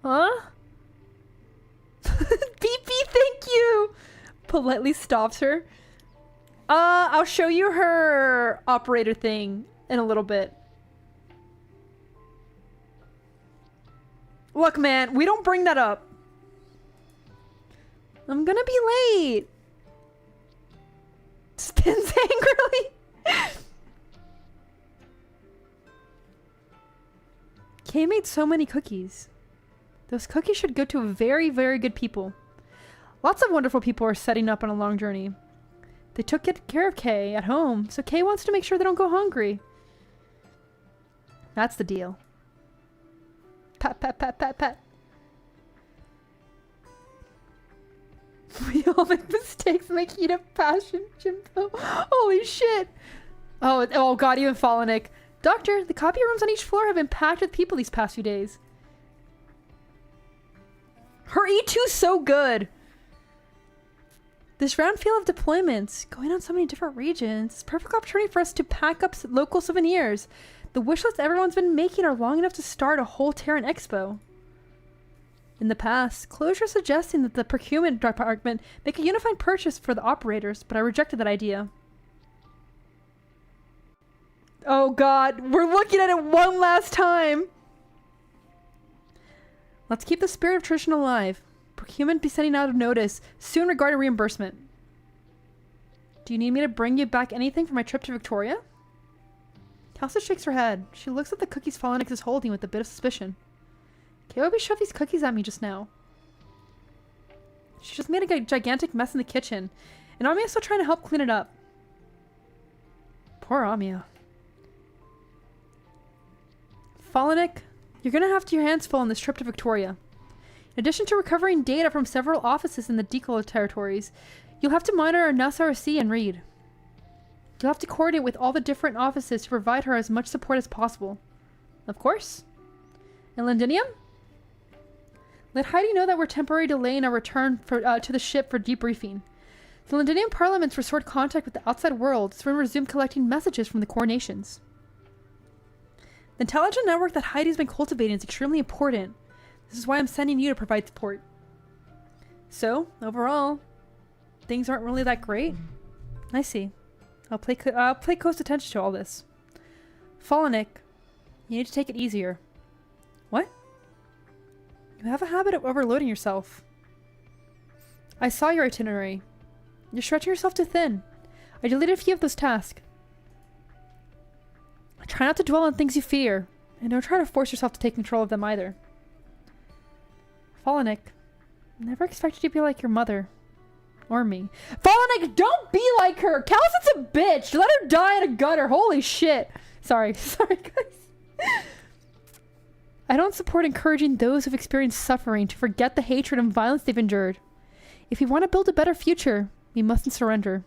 Huh? BP, thank you! Politely stops her. I'll show you her operator thing in a little bit. Look, man, we don't bring that up. I'm gonna be late. Spins angrily. Kay made so many cookies. Those cookies should go to very, very good people. Lots of wonderful people are setting up on a long journey. They took good care of Kay at home, so Kay wants to make sure they don't go hungry. That's the deal. Pat, pat, pat, pat, pat. We all make mistakes, make heat of passion, Jimbo. Holy shit. Oh god, even Fallenick. Doctor, the copy rooms on each floor have been packed with people these past few days. Her E2's so good. This round field of deployments, going on so many different regions, is a perfect opportunity for us to pack up local souvenirs. The wish lists everyone's been making are long enough to start a whole Terran Expo. In the past, closure suggesting that the procurement department make a unified purchase for the operators, but I rejected that idea. Oh god, we're looking at it one last time! Let's keep the spirit of tradition alive. procurement be sending out a notice soon regarding reimbursement. Do you need me to bring you back anything for my trip to Victoria? Kalsa shakes her head. She looks at the cookies Fallenix is holding with a bit of suspicion. Kaobi shoved these cookies at me just now. She just made a gigantic mess in the kitchen, and Amiya's still trying to help clean it up. Poor Amiya. Fallenix, you're gonna have your hands full on this trip to Victoria. In addition to recovering data from several offices in the Decola territories, you'll have to monitor NASRC and Reed. You'll have to coordinate with all the different offices to provide her as much support as possible. Of course. And Londinium? Let Heidi know that we're temporarily delaying our return to the ship for debriefing. The Londinium Parliament's restored contact with the outside world, so we're going to resume collecting messages from the core nations. The intelligent network that Heidi's been cultivating is extremely important. This is why I'm sending you to provide support. So, overall, things aren't really that great. I see. I'll pay close attention to all this. Fallenix, you need to take it easier. What? You have a habit of overloading yourself. I saw your itinerary. You're stretching yourself too thin. I deleted a few of those tasks. Try not to dwell on things you fear, and don't try to force yourself to take control of them either. Fallenix, never expected you to be like your mother. Or me. Fallenix, don't be like her! Calcit's a bitch! Let her die in a gutter! Holy shit! Sorry. Sorry, guys. I don't support encouraging those who've experienced suffering to forget the hatred and violence they've endured. If we want to build a better future, we mustn't surrender.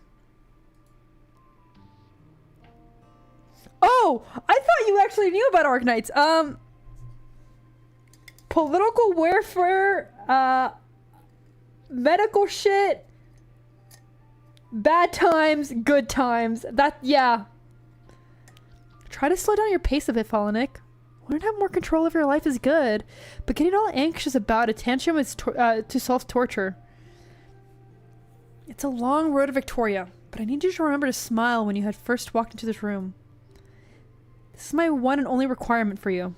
Oh! I thought you actually knew about ARKNIGHTS. Political warfare, medical shit, bad times, good times. Yeah. Try to slow down your pace a bit, Fallenix. Wanting to have more control of your life is good, but getting all anxious about attention is to self-torture. It's a long road to Victoria, but I need you to remember to smile when you had first walked into this room. This is my one and only requirement for you.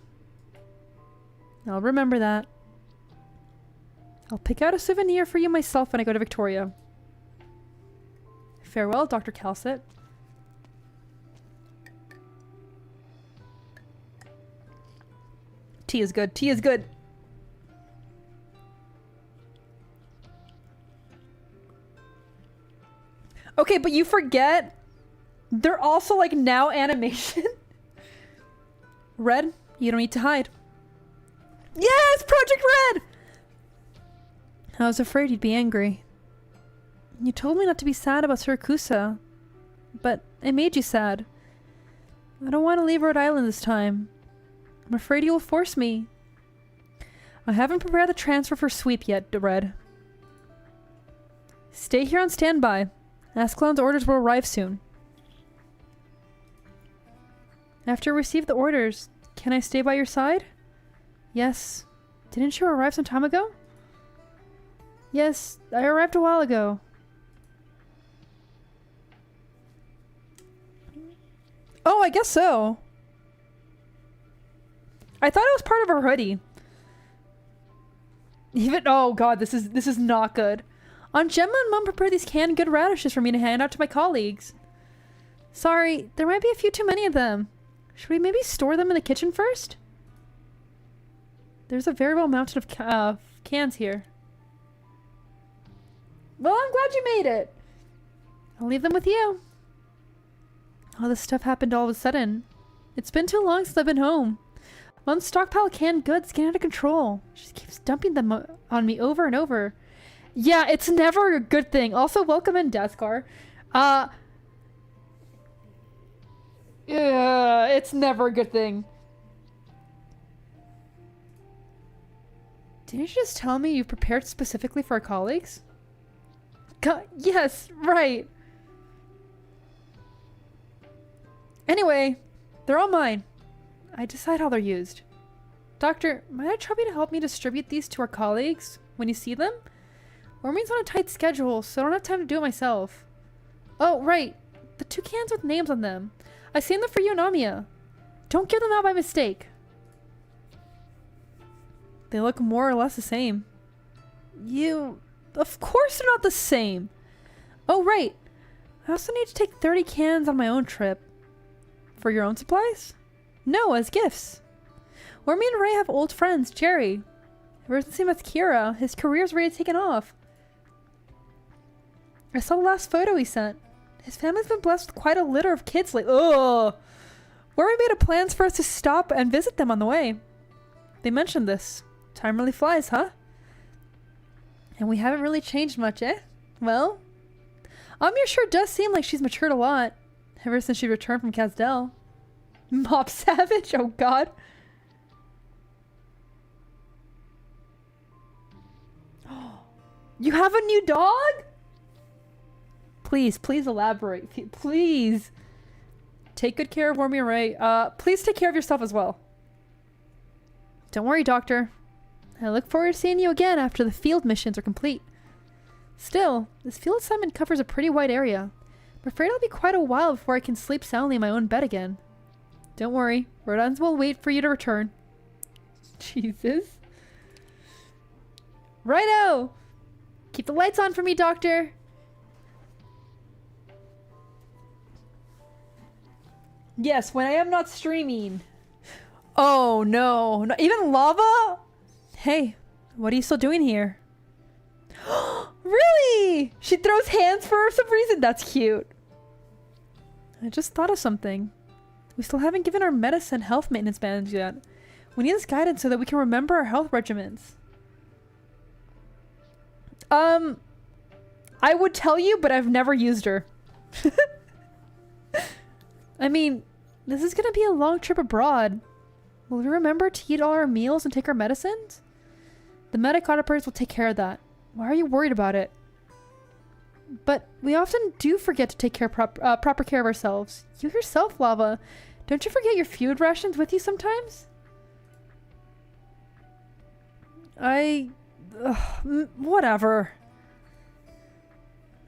I'll remember that. I'll pick out a souvenir for you myself when I go to Victoria. Farewell, Dr. Calcit. Tea is good. Tea is good. Okay, but you forget they're also like now animation. Red, you don't need to hide. Yes, Project Red! I was afraid you'd be angry. You told me not to be sad about Siracusa, but it made you sad. I don't want to leave Rhode Island this time. I'm afraid you will force me. I haven't prepared the transfer for sweep yet, Red. Stay here on standby. Ascalon's orders will arrive soon. After I receive the orders, can I stay by your side? Yes. Didn't you arrive some time ago? Yes, I arrived a while ago. Oh, I guess so. I thought it was part of her hoodie. Oh god, this is not good. Aunt Gemma and Mom prepared these canned good radishes for me to hand out to my colleagues. Sorry, there might be a few too many of them. Should we maybe store them in the kitchen first? There's a very well mounted of cans here. Well, I'm glad you made it. I'll leave them with you. All this stuff happened all of a sudden. It's been too long since I've been home. Mom's stockpile of canned goods getting out of control. She just keeps dumping them on me over and over. Yeah, it's never a good thing. Also, welcome in, Daskar. Yeah, it's never a good thing. Didn't you just tell me you've prepared specifically for our colleagues? Yes, right. Anyway, they're all mine. I decide how they're used. Doctor, might I trouble you to help me distribute these to our colleagues when you see them? Orming's on a tight schedule, so I don't have time to do it myself. Oh, right. The 2 cans with names on them. I saved them for you and Amiya. Don't give them out by mistake. They look more or less the same. Of course they're not the same. Oh, right. I also need to take 30 cans on my own trip. For your own supplies? No, as gifts. Or me and Ray have old friends, Jerry. Ever since he met Kira, his career's already taken off. I saw the last photo he sent. His family's been blessed with quite a litter of kids lately. Ugh. Where we made plans for us to stop and visit them on the way. They mentioned this. Time really flies, huh? And we haven't really changed much, eh? Well, Amir sure does seem like she's matured a lot. Ever since she returned from Casdell. Mop Savage? Oh god. You have a new dog? Please elaborate. Please. Take good care of Wormy and Ray. Please take care of yourself as well. Don't worry, Doctor. I look forward to seeing you again after the field missions are complete. Still, this field assignment covers a pretty wide area. I'm afraid it'll be quite a while before I can sleep soundly in my own bed again. Don't worry, Rhode Islands will wait for you to return. Jesus. Righto! Keep the lights on for me, Doctor. Yes, when I am not streaming. Oh no, not even lava? Hey, what are you still doing here? Really? She throws hands for some reason? That's cute. I just thought of something. We still haven't given our medicine health maintenance plans yet. We need this guidance so that we can remember our health regimens. I would tell you, but I've never used her. I mean, this is gonna be a long trip abroad. Will we remember to eat all our meals and take our medicines? The medic auditors will take care of that. Why are you worried about it? But we often do forget to take proper care of ourselves. You yourself, Lava. Don't you forget your food rations with you sometimes? Whatever.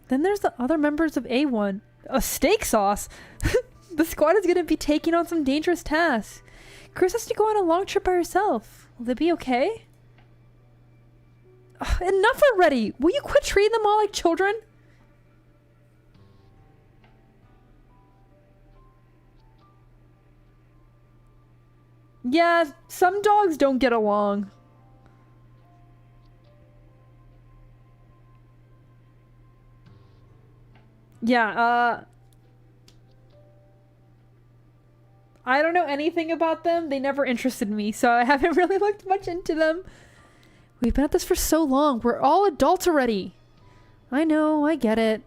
Then there's the other members of A1. A steak sauce? The squad is going to be taking on some dangerous tasks. Chris has to go on a long trip by herself. Will they be okay? Ugh, enough already! Will you quit treating them all like children? Yeah, some dogs don't get along. Yeah, I don't know anything about them. They never interested me, so I haven't really looked much into them. We've been at this for so long. We're all adults already. I know, I get it.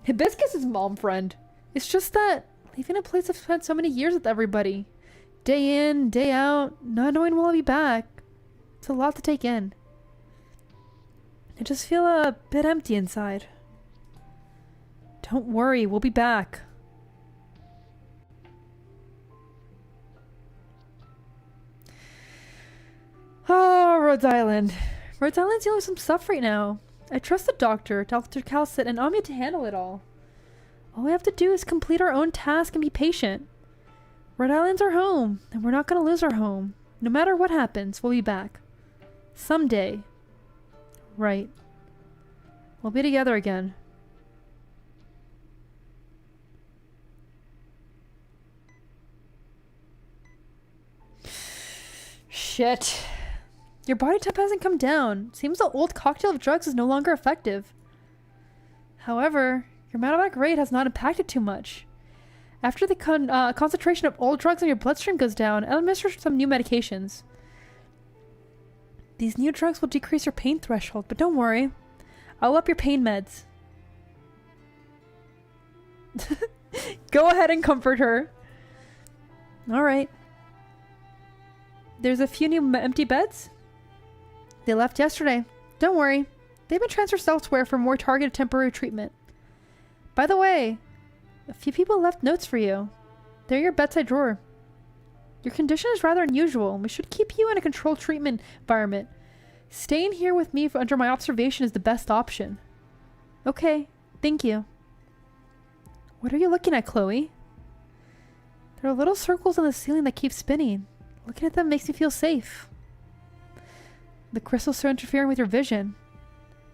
Hibiscus is mom friend. It's just that leaving a place I've spent so many years with everybody. Day in, day out, not knowing when I'll be back. It's a lot to take in. I just feel a bit empty inside. Don't worry, we'll be back. Oh, Rhode Island. Rhode Island's dealing with some stuff right now. I trust the doctor, Dr. Calcit, and Amia to handle it all. All we have to do is complete our own task and be patient. Rhode Island's our home, and we're not going to lose our home. No matter what happens, we'll be back. Someday. Right. We'll be together again. Shit. Your body temp hasn't come down. Seems the old cocktail of drugs is no longer effective. However, your metabolic rate has not impacted too much. After the concentration of old drugs in your bloodstream goes down, I'll administer some new medications. These new drugs will decrease your pain threshold, but don't worry. I'll up your pain meds. Go ahead and comfort her. Alright. There's a few new empty beds. They left yesterday. Don't worry. They've been transferred elsewhere for more targeted temporary treatment. By the way, a few people left notes for you. They're in your bedside drawer. Your condition is rather unusual. We should keep you in a controlled treatment environment. Staying here with me under my observation is the best option. Okay, thank you. What are you looking at, Chloe? There are little circles on the ceiling that keep spinning. Looking at them makes me feel safe. The crystals are interfering with your vision.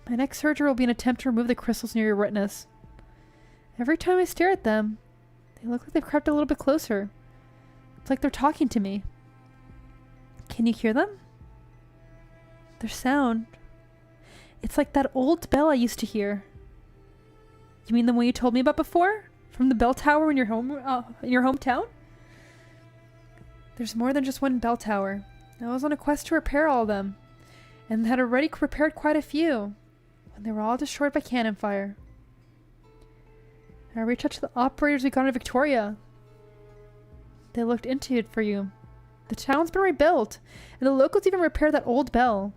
My next surgery will be an attempt to remove the crystals near your retinas. Every time I stare at them, they look like they've crept a little bit closer. It's like they're talking to me. Can you hear them? Their sound. It's like that old bell I used to hear. You mean the one you told me about before? From the bell tower in your hometown? There's more than just one bell tower. I was on a quest to repair all of them, and had already repaired quite a few, when they were all destroyed by cannon fire. I reached out to the operators we got in Victoria. They looked into it for you. The town's been rebuilt, and the locals even repaired that old bell.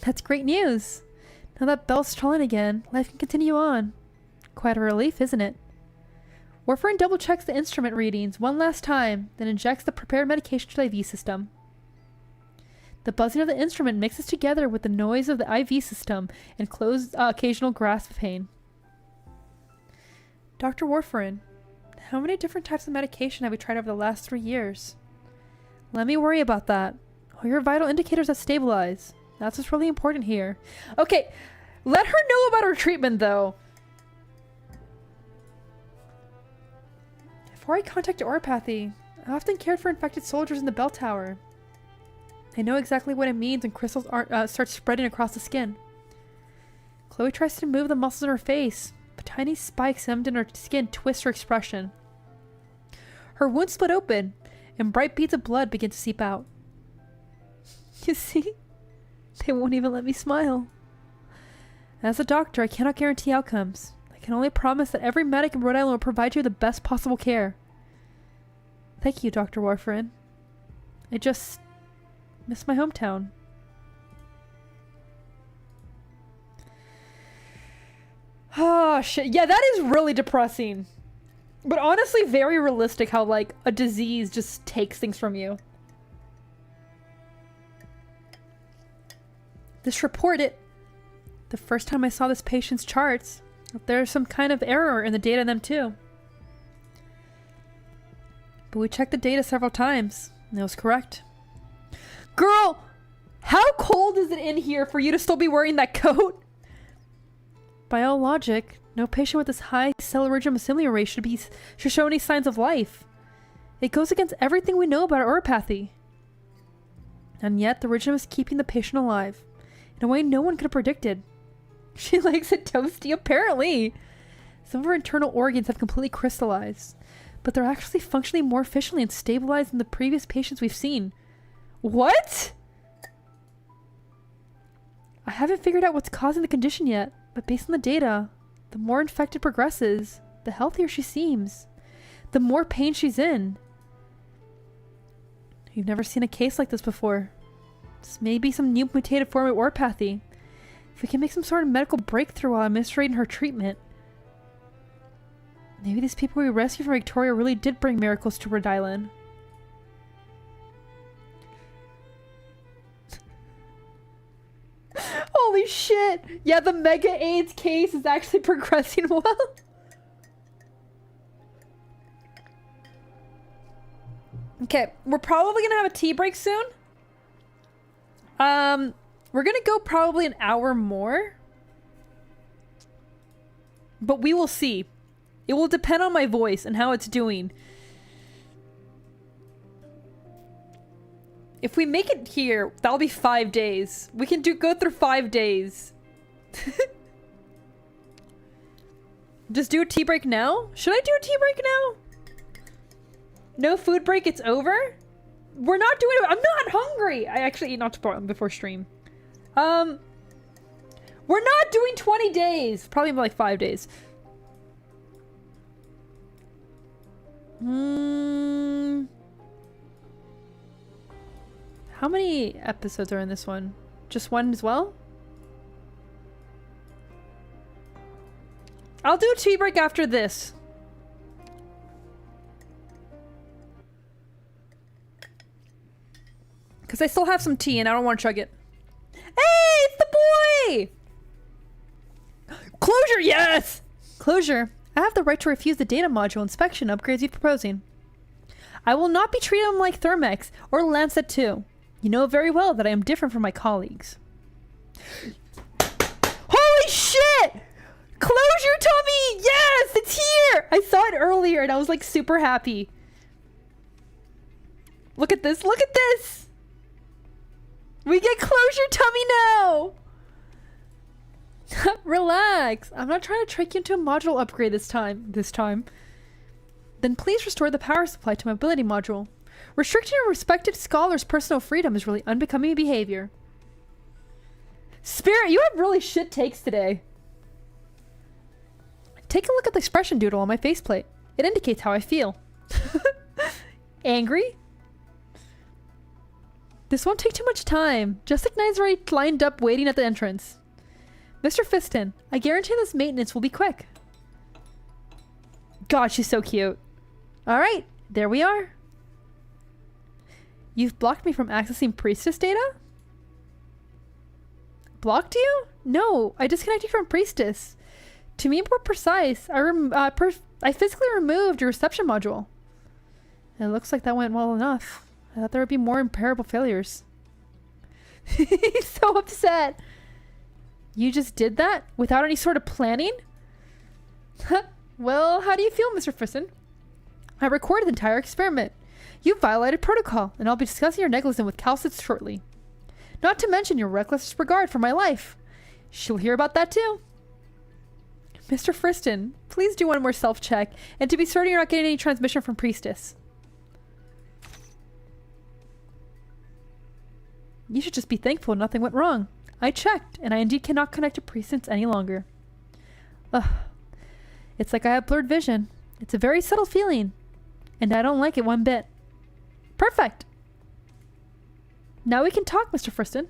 That's great news. Now that bell's tolling again, life can continue on. Quite a relief, isn't it? Warfarin double checks the instrument readings one last time, then injects the prepared medication to the IV system. The buzzing of the instrument mixes together with the noise of the IV system and closed occasional grasp of pain. Dr. Warfarin, how many different types of medication have we tried over the last 3 years? Let me worry about that. All your vital indicators have stabilized. That's what's really important here. Okay, let her know about her treatment, though. Before I contacted Oropathy, I often cared for infected soldiers in the bell tower. I know exactly what it means when crystals start spreading across the skin. Chloe tries to move the muscles in her face, but tiny spikes embedded in her skin twist her expression. Her wound split open, and bright beads of blood begin to seep out. You see? They won't even let me smile. As a doctor, I cannot guarantee outcomes. I can only promise that every medic in Rhode Island will provide you the best possible care. Thank you, Dr. Warfarin. I just miss my hometown. Oh, shit. Yeah, that is really depressing. But honestly, very realistic how, like, a disease just takes things from you. This report, the first time I saw this patient's charts, there's some kind of error in the data in them too. But we checked the data several times, and it was correct. Girl, how cold is it in here for you to still be wearing that coat? By all logic, no patient with this high cell originum assembly rate should show any signs of life. It goes against everything we know about oropathy. And yet, the originum is keeping the patient alive in a way no one could have predicted. She likes it toasty, apparently. Some of her internal organs have completely crystallized, but they're actually functioning more efficiently and stabilized than the previous patients we've seen. What? I haven't figured out what's causing the condition yet, but based on the data, the more infected progresses, the healthier she seems, the more pain she's in. You've never seen a case like this before. This may be some new mutated form of oropathy. If we can make some sort of medical breakthrough while administrating her treatment. Maybe these people we rescued from Victoria really did bring miracles to Rhode Island. Holy shit! Yeah, the Mega AIDS case is actually progressing well. Okay, we're probably gonna have a tea break soon. We're gonna go probably an hour more. But we will see. It will depend on my voice and how it's doing. If we make it here, that'll be 5 days. We can go through 5 days. Just do a tea break now? Should I do a tea break now? No food break, it's over? We're not doing it. I'm not hungry. I actually eat not before stream. We're not doing 20 days. Probably like 5 days. How many episodes are in this one? Just one as well? I'll do a tea break after this. Because I still have some tea and I don't want to chug it. Hey, it's the boy! Closure, yes! Closure. I have the right to refuse the data module inspection upgrades you're proposing. I will not be treating them like Thermex or Lancet 2. You know very well that I am different from my colleagues. Holy shit! Closure, Tommy! Yes! It's here! I saw it earlier and I was like super happy. Look at this. Look at this! We get closure, Tommy, now! Relax. I'm not trying to trick you into a module upgrade this time. Then please restore the power supply to my ability module. Restricting a respected scholar's personal freedom is really unbecoming behavior. Spirit, you have really shit takes today. Take a look at the expression doodle on my faceplate. It indicates how I feel. Angry? This won't take too much time. Just Knight's already lined up waiting at the entrance. Mr. Fiston, I guarantee this maintenance will be quick. God, she's so cute. Alright, there we are. You've blocked me from accessing priestess data? Blocked you? No, I disconnected you from priestess. To be more precise, I physically removed your reception module. It looks like that went well enough. I thought there would be more imperishable failures. He's so upset. You just did that? Without any sort of planning? Well, how do you feel, Mr. Frisson? I recorded the entire experiment. You violated protocol, and I'll be discussing your negligence with Calcits shortly. Not to mention your reckless disregard for my life. She'll hear about that too. Mr. Friston, please do one more self-check, and to be certain you're not getting any transmission from Priestess. You should just be thankful nothing went wrong. I checked, and I indeed cannot connect to Priestess any longer. Ugh. It's like I have blurred vision. It's a very subtle feeling, and I don't like it one bit. Perfect! Now we can talk, Mr. Friston.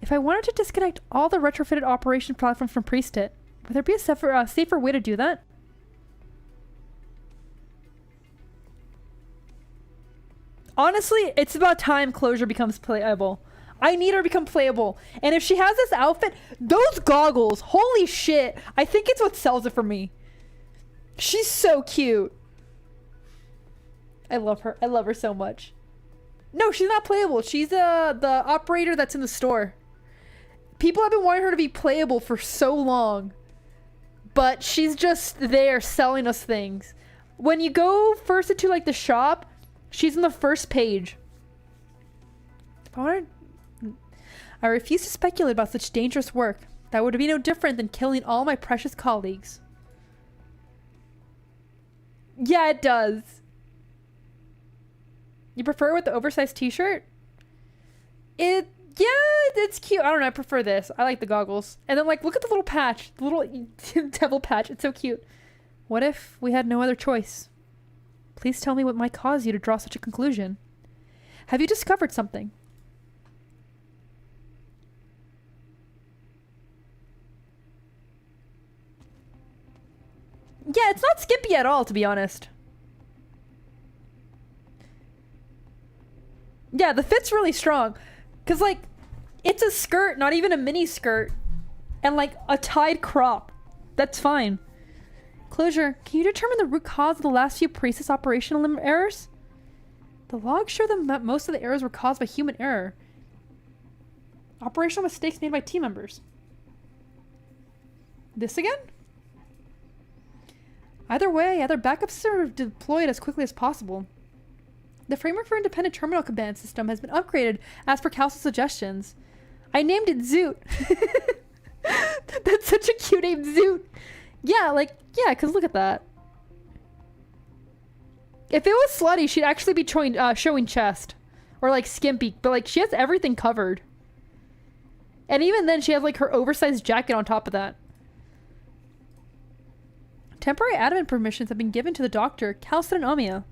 If I wanted to disconnect all the retrofitted operation platforms from Priestess, would there be a safer way to do that? Honestly, it's about time Closure becomes playable. I need her to become playable. And if she has this outfit, those goggles, holy shit. I think it's what sells it for me. She's so cute. I love her. I love her so much. No, she's not playable. She's the operator that's in the store. People have been wanting her to be playable for so long. But she's just there selling us things. When you go first into like the shop, she's in the first page. I refuse to speculate about such dangerous work. That would be no different than killing all my precious colleagues. Yeah, it does. You prefer it with the oversized t-shirt? Yeah, it's cute. I don't know, I prefer this. I like the goggles. And then like, look at the little patch. The little devil patch. It's so cute. What if we had no other choice? Please tell me what might cause you to draw such a conclusion. Have you discovered something? Yeah, it's not skimpy at all, to be honest. Yeah, the fit's really strong. Because, like, it's a skirt, not even a mini skirt. And, like, a tied crop. That's fine. Closure, can you determine the root cause of the last few Priestess operational errors? The logs show that most of the errors were caused by human error. Operational mistakes made by team members. This again? Either way, other backups are deployed as quickly as possible. The framework for independent terminal command system has been upgraded as per Cal's suggestions. I named it Zoot. That's such a cute name, Zoot. Yeah, like, yeah, because look at that. If it was slutty, she'd actually be showing chest. Or, like, skimpy. But, like, she has everything covered. And even then, she has, like, her oversized jacket on top of that. Temporary admin permissions have been given to the doctor, Calcit and Omia.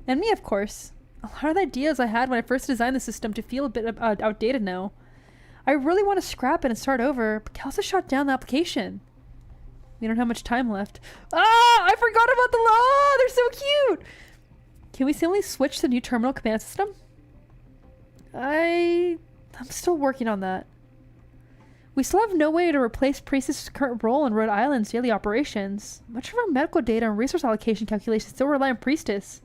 And me, of course. A lot of the ideas I had when I first designed the system to feel a bit outdated now. I really want to scrap it and start over, but Calcit shut down the application. We don't have much time left. Ah! I forgot about the law! They're so cute! Can we simply switch to the new terminal command system? I'm still working on that. We still have no way to replace Priestess' current role in Rhode Island's daily operations. Much of our medical data and resource allocation calculations still rely on Priestess.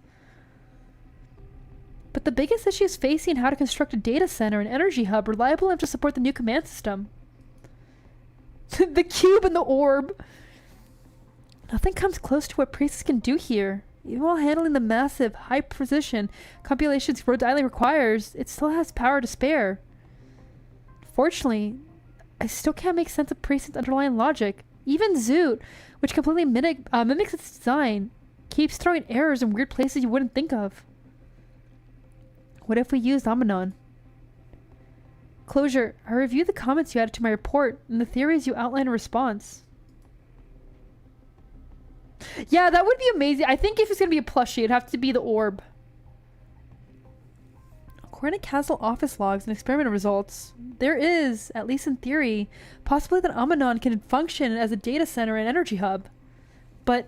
But the biggest issue is facing how to construct a data center and energy hub reliable enough to support the new command system. The cube and the orb. Nothing comes close to what Priestess can do here. Even while handling the massive, high-precision computations Rhode Island requires, it still has power to spare. Fortunately, I still can't make sense of Priestess' underlying logic. Even Zoot, which completely mimics its design, keeps throwing errors in weird places you wouldn't think of. What if we used Amanon? Closure, I reviewed the comments you added to my report and the theories you outlined in response. Yeah, that would be amazing. I think if it's going to be a plushie, it'd have to be the orb. According to Castle office logs and experimental results, there is, at least in theory, possibly that Amanon can function as a data center and energy hub. But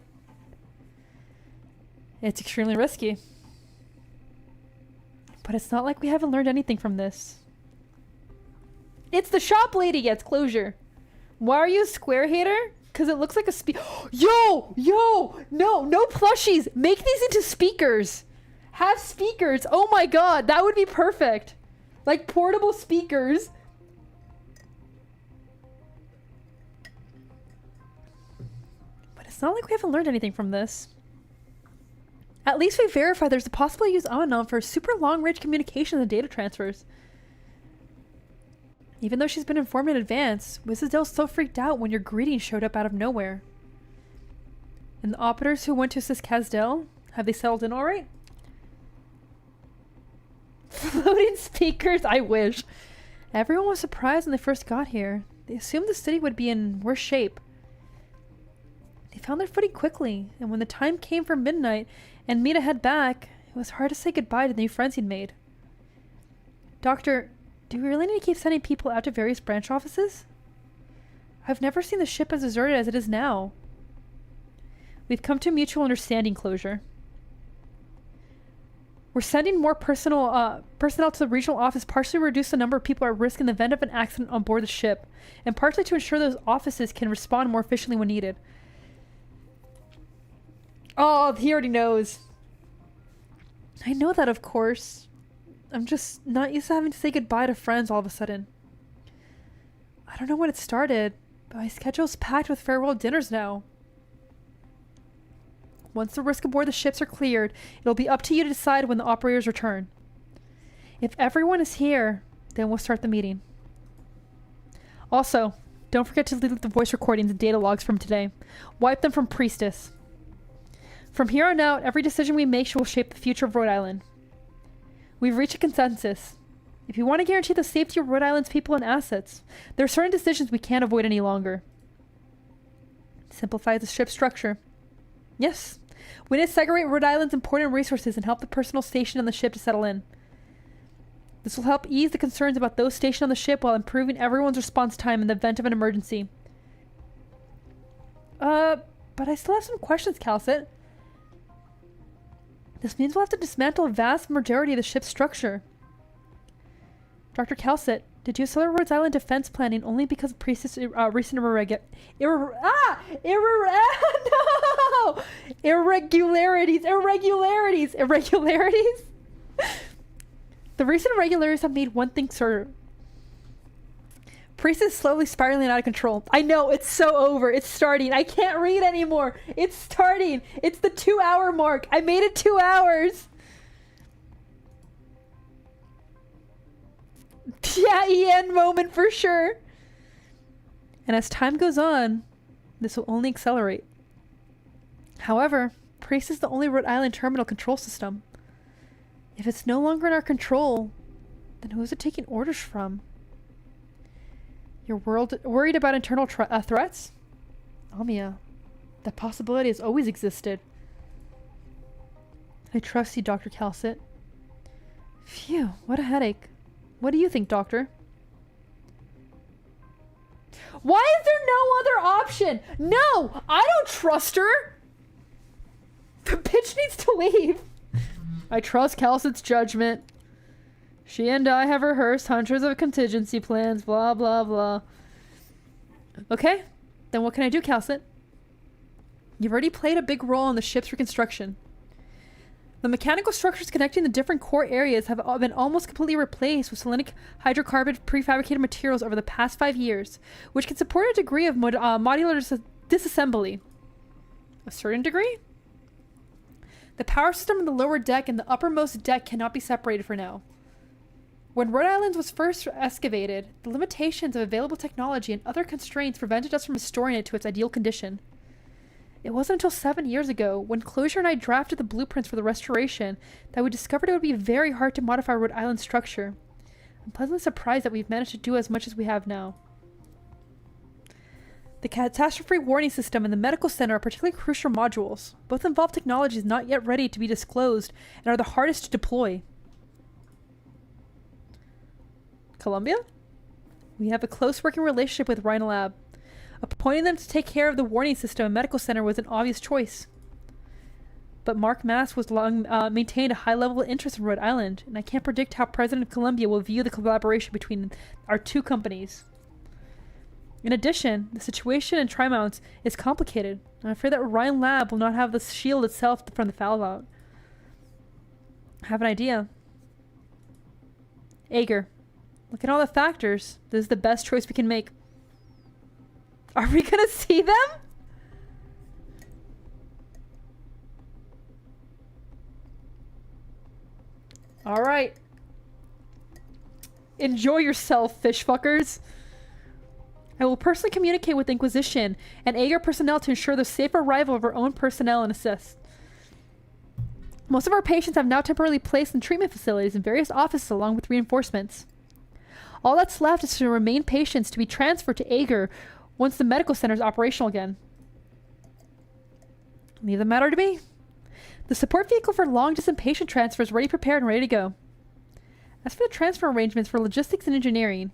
it's extremely risky. But it's not like we haven't learned anything from this. It's the shop lady gets closure. Why are you a square hater? Because it looks like a Yo! No plushies! Make these into speakers! Have speakers! Oh my god, that would be perfect! Like portable speakers. But it's not like we haven't learned anything from this. At least we verified there's a possibility to use Amanon for super long-range communication and data transfers. Even though she's been informed in advance, Mrs. Dale's so freaked out when your greeting showed up out of nowhere. And the operators who went to assist Casdell, have they settled in alright? Floating speakers? I wish. Everyone was surprised when they first got here. They assumed the city would be in worse shape. They found their footing quickly, and when the time came for midnight and me to head back, it was hard to say goodbye to the new friends he'd made. Doctor, do we really need to keep sending people out to various branch offices? I've never seen the ship as deserted as it is now. We've come to a mutual understanding, Closure. We're sending more personnel to the regional office, partially to reduce the number of people at risk in the event of an accident on board the ship, and partially to ensure those offices can respond more efficiently when needed. Oh, he already knows. I know that, of course. I'm just not used to having to say goodbye to friends all of a sudden. I don't know when it started, but my schedule's packed with farewell dinners now. Once the risk aboard the ships are cleared, it'll be up to you to decide when the operators return. If everyone is here, then we'll start the meeting. Also, don't forget to delete the voice recordings and data logs from today. Wipe them from Priestess. From here on out, every decision we make will shape the future of Rhode Island. We've reached a consensus. If you want to guarantee the safety of Rhode Island's people and assets, there are certain decisions we can't avoid any longer. Simplify the ship's structure. Yes, we need to segregate Rhode Island's important resources and help the personnel stationed on the ship to settle in. This will help ease the concerns about those stationed on the ship while improving everyone's response time in the event of an emergency. But I still have some questions, Calcit. This means we'll have to dismantle a vast majority of the ship's structure. Dr. Calcit, did you accelerate Rhode Island defense planning only because of Priestess' recent irregularities? The recent irregularities have made one thing certain. Priestess is slowly spiraling out of control. I know, it's so over. It's starting. I can't read anymore. It's starting. It's the 2-hour mark. I made it 2 hours. Yeah, EN moment for sure. And as time goes on, this will only accelerate. However, Priestess is the only Rhode Island terminal control system. If it's no longer in our control, then who is it taking orders from? You're worried about internal threats? Amia, that possibility has always existed. I trust you, Dr. Calcit. Phew, what a headache. What do you think, Doctor? Why is there no other option? No! I don't trust her! The bitch needs to leave. I trust Calcit's judgment. She and I have rehearsed hundreds of contingency plans, blah, blah, blah. Okay, then what can I do, Calcit? You've already played a big role in the ship's reconstruction. The mechanical structures connecting the different core areas have been almost completely replaced with selenic hydrocarbon prefabricated materials over the past 5 years, which can support a degree of modular disassembly. A certain degree? The power system in the lower deck and the uppermost deck cannot be separated for now. When Rhode Island was first excavated, the limitations of available technology and other constraints prevented us from restoring it to its ideal condition. It wasn't until 7 years ago, when Closure and I drafted the blueprints for the restoration, that we discovered it would be very hard to modify Rhode Island's structure. I'm pleasantly surprised that we've managed to do as much as we have now. The catastrophe warning system and the medical center are particularly crucial modules. Both involve technologies not yet ready to be disclosed and are the hardest to deploy. Columbia? We have a close working relationship with Rhino Lab. Appointing them to take care of the warning system and medical center was an obvious choice. But Mark Mass was long maintained a high level of interest in Rhode Island, and I can't predict how President of Columbia will view the collaboration between our two companies. In addition, the situation in Trimonts is complicated. I'm afraid that Rhino Lab will not have the shield itself from the fallout. I have an idea. Ager, look at all the factors. This is the best choice we can make. Are we gonna see them? Alright. Enjoy yourself, fish fuckers. I will personally communicate with Inquisition and Ager personnel to ensure the safe arrival of our own personnel and assist. Most of our patients have now temporarily placed in treatment facilities in various offices along with reinforcements. All that's left is to remain patients to be transferred to Ager once the medical center is operational again. Leave the matter to me. The support vehicle for long-distance patient transfer is already prepared and ready to go. As for the transfer arrangements for logistics and engineering,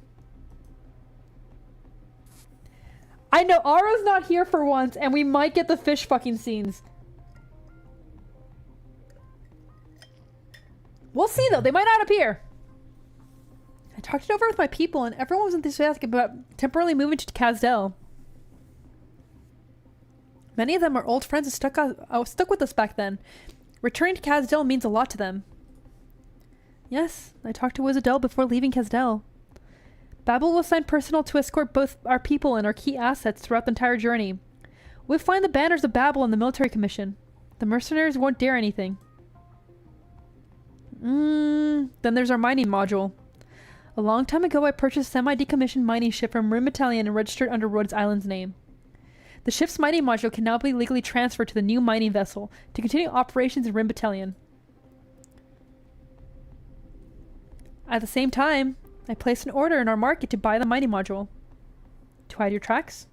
I know Ara's not here for once, and we might get the fish fucking scenes. We'll see though, they might not appear. I talked it over with my people, and everyone was enthusiastic about temporarily moving to Casdell. Many of them are old friends who stuck with us back then. Returning to Casdell means a lot to them. Yes, I talked to Wizadell before leaving Casdell. Babel will assign personnel to escort both our people and our key assets throughout the entire journey. We'll find the banners of Babel in the military commission. The mercenaries won't dare anything. Then there's our mining module. A long time ago, I purchased a semi-decommissioned mining ship from Rim Battalion and registered under Rhodes Island's name. The ship's mining module can now be legally transferred to the new mining vessel to continue operations in Rim Battalion. At the same time, I placed an order in our market to buy the mining module. To hide your tracks?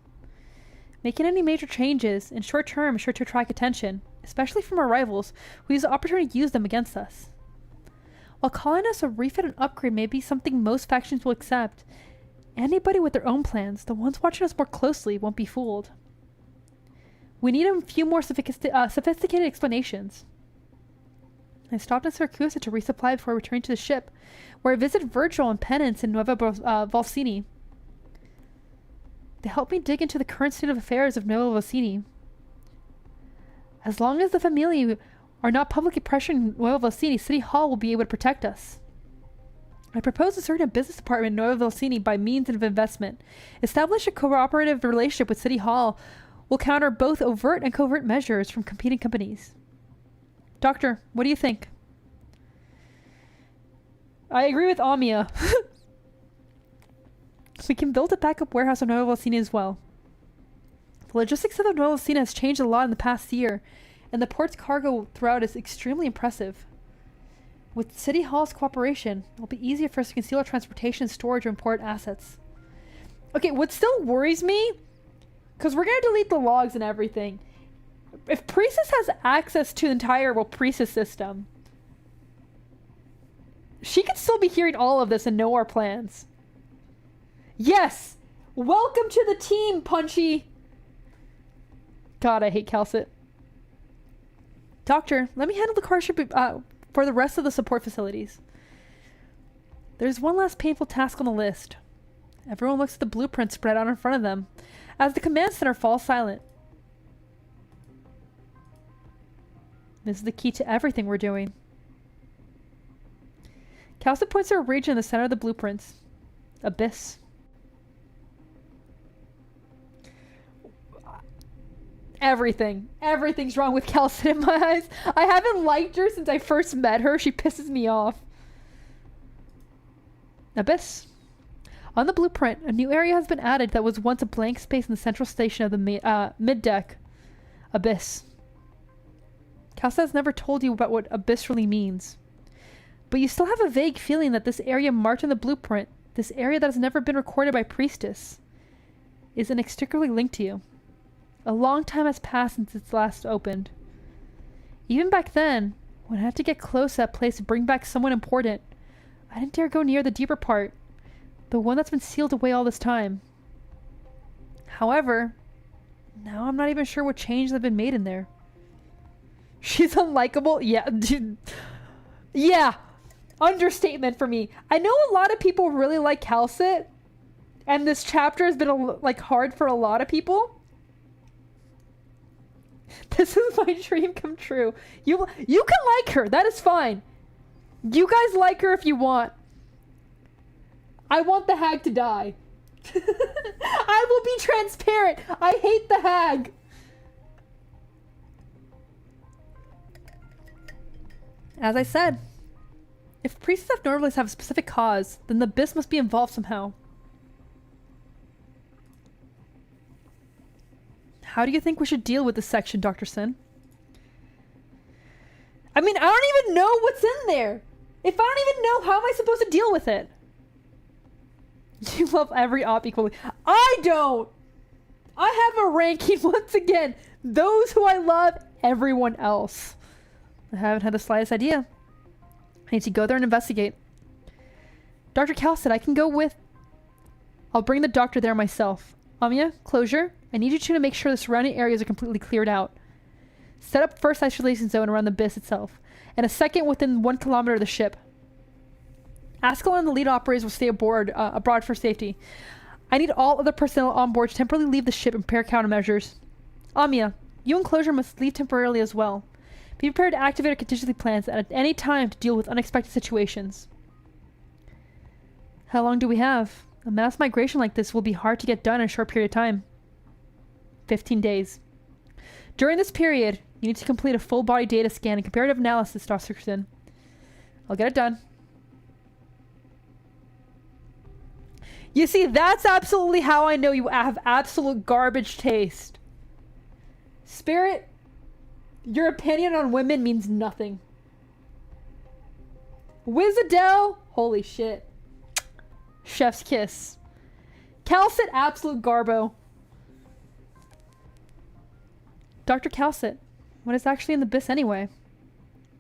Making any major changes in short term is sure to attract attention, especially from our rivals who use the opportunity to use them against us. While calling us a refit and upgrade may be something most factions will accept, anybody with their own plans, the ones watching us more closely, won't be fooled. We need a few more sophisticated explanations. I stopped in Syracuse to resupply before returning to the ship, where I visited Virgil and Penance in Nuova Volsini. They helped me dig into the current state of affairs of Nuova Volsini. As long as the Familia are not publicly pressuring Nuova Volsini, City Hall will be able to protect us. I propose to start a business department in Nuova Volsini by means of investment. Establish a cooperative relationship with City Hall will counter both overt and covert measures from competing companies. Doctor, what do you think? I agree with Amia. We can build a backup warehouse in Nueva Volsini as well. The logistics of Nueva Volsini has changed a lot in the past year, and the port's cargo throughout is extremely impressive. With City Hall's cooperation, it will be easier for us to conceal our transportation and storage of important assets. Okay, what still worries me, because we're going to delete the logs and everything. If Priestess has access to the entire Priestess system, she could still be hearing all of this and know our plans. Yes! Welcome to the team, Punchy! God, I hate Calcit. Doctor, let me handle the car ship for the rest of the support facilities. There's one last painful task on the list. Everyone looks at the blueprint spread out in front of them, as the command center falls silent. This is the key to everything we're doing. Calcit points to a region in the center of the blueprints. Abyss. Everything. Everything's wrong with Calcit in my eyes. I haven't liked her since I first met her. She pisses me off. Abyss. On the blueprint, a new area has been added that was once a blank space in the central station of the mid-deck. Abyss. Calcit has never told you about what Abyss really means. But you still have a vague feeling that this area marked in the blueprint, this area that has never been recorded by Priestess, is inextricably linked to you. A long time has passed since it's last opened. Even back then, when I had to get close to that place to bring back someone important, I didn't dare go near the deeper part, the one that's been sealed away all this time. However, now I'm not even sure what changes have been made in there. She's unlikable? Yeah, dude. Yeah! Understatement for me. I know a lot of people really like Calcit, and this chapter has been like hard for a lot of people. This is my dream come true. You can like her. That is fine. You guys like her if you want. I want the hag to die. I will be transparent. I hate the hag. As I said, if priests of Normalists have a specific cause, then the Abyss must be involved somehow. How do you think we should deal with this section, Dr. Sin? I mean, I don't even know what's in there. If I don't even know, how am I supposed to deal with it? You love every op equally. I don't! I have a ranking once again. Those who I love, everyone else. I haven't had the slightest idea. I need to go there and investigate. Dr. Calcit, I can go with... I'll bring the doctor there myself. Amiya, Closure, I need you two to make sure the surrounding areas are completely cleared out. Set up first isolation zone around the Abyss itself, and a second within 1 kilometer of the ship. Askel and the lead operators will stay abroad for safety. I need all other personnel on board to temporarily leave the ship and prepare countermeasures. Amiya, you and Closure must leave temporarily as well. Be prepared to activate our contingency plans at any time to deal with unexpected situations. How long do we have? A mass migration like this will be hard to get done in a short period of time. 15 days. During this period, you need to complete a full body data scan and comparative analysis, Dr. Sin. I'll get it done. You see, that's absolutely how I know you have absolute garbage taste. Spirit, your opinion on women means nothing. Wizadell, holy shit. Chef's kiss. Calcit, absolute garbo. Dr. Calcit, what is actually in the Abyss anyway?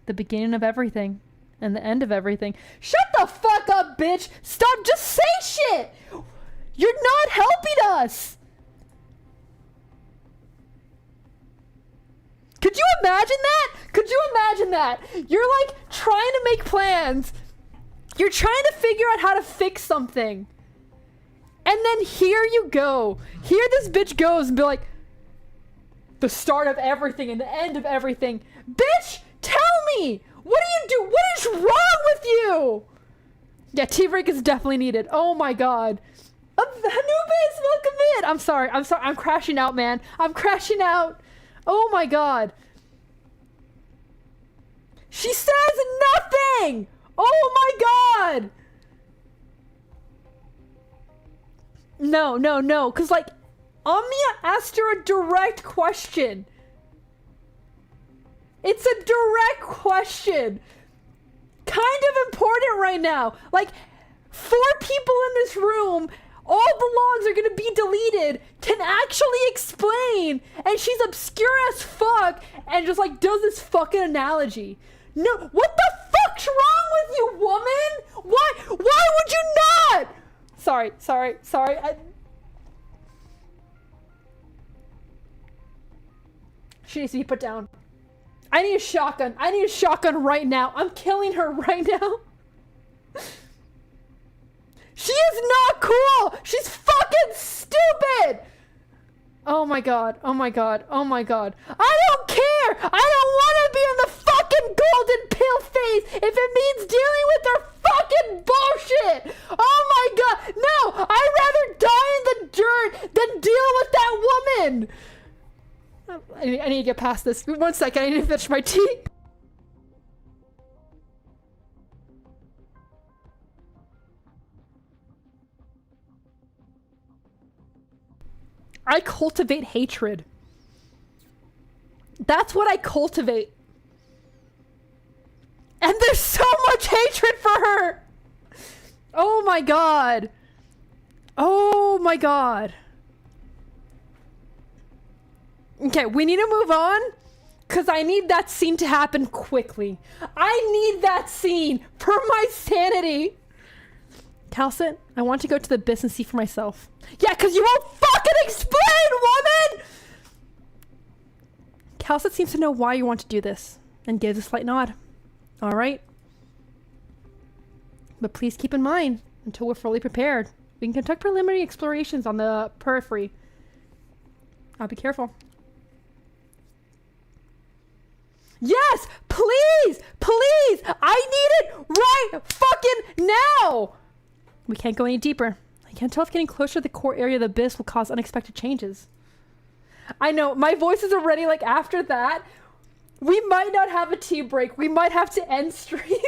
The beginning of everything. And the end of everything. Shut the fuck up, bitch! Stop, just say shit! You're not helping us! Could you imagine that? Could you imagine that? You're like trying to make plans. You're trying to figure out how to fix something. And then here you go. Here this bitch goes and be like, the start of everything and the end of everything. Bitch, tell me! What do you do? What is wrong with you? Yeah, tea break is definitely needed. Oh my god. Anubis, welcome in. I'm sorry. I'm crashing out, man. I'm crashing out. Oh my god. She says nothing. Oh my god. No. Because, like, Amiya asked her a direct question. It's a direct question. Kind of important right now. Like, 4 people in this room, all the logs are gonna be deleted, can actually explain, and she's obscure as fuck, and just like does this fucking analogy. No, what the fuck's wrong with you, woman? Why would you not? Sorry. She needs to be put down. I need a shotgun. I need a shotgun right now. I'm killing her right now. She is not cool. She's fucking stupid. Oh my god. Oh my god. Oh my god. I don't care! I don't want to be in the fucking golden pill phase if it means dealing with their fucking bullshit! Oh my god! No! I'd rather die in the dirt than deal with that woman! I need to get past this. 1 second, I need to finish my tea. I cultivate hatred. That's what I cultivate. And there's so much hatred for her. Oh my god. Oh my god. Okay, we need to move on because I need that scene to happen quickly. I need that scene for my sanity. Calcit, I want to go to the abyss and see for myself. Yeah, because you won't fucking explain, woman! Calcit seems to know why you want to do this and gives a slight nod. Alright. But please keep in mind, until we're fully prepared, we can conduct preliminary explorations on the periphery. I'll be careful. Yes! Please! Please! I need it right fucking now! We can't go any deeper. I can't tell if getting closer to the core area of the abyss will cause unexpected changes. I know, my voice is already like, after that, we might not have a tea break. We might have to end stream.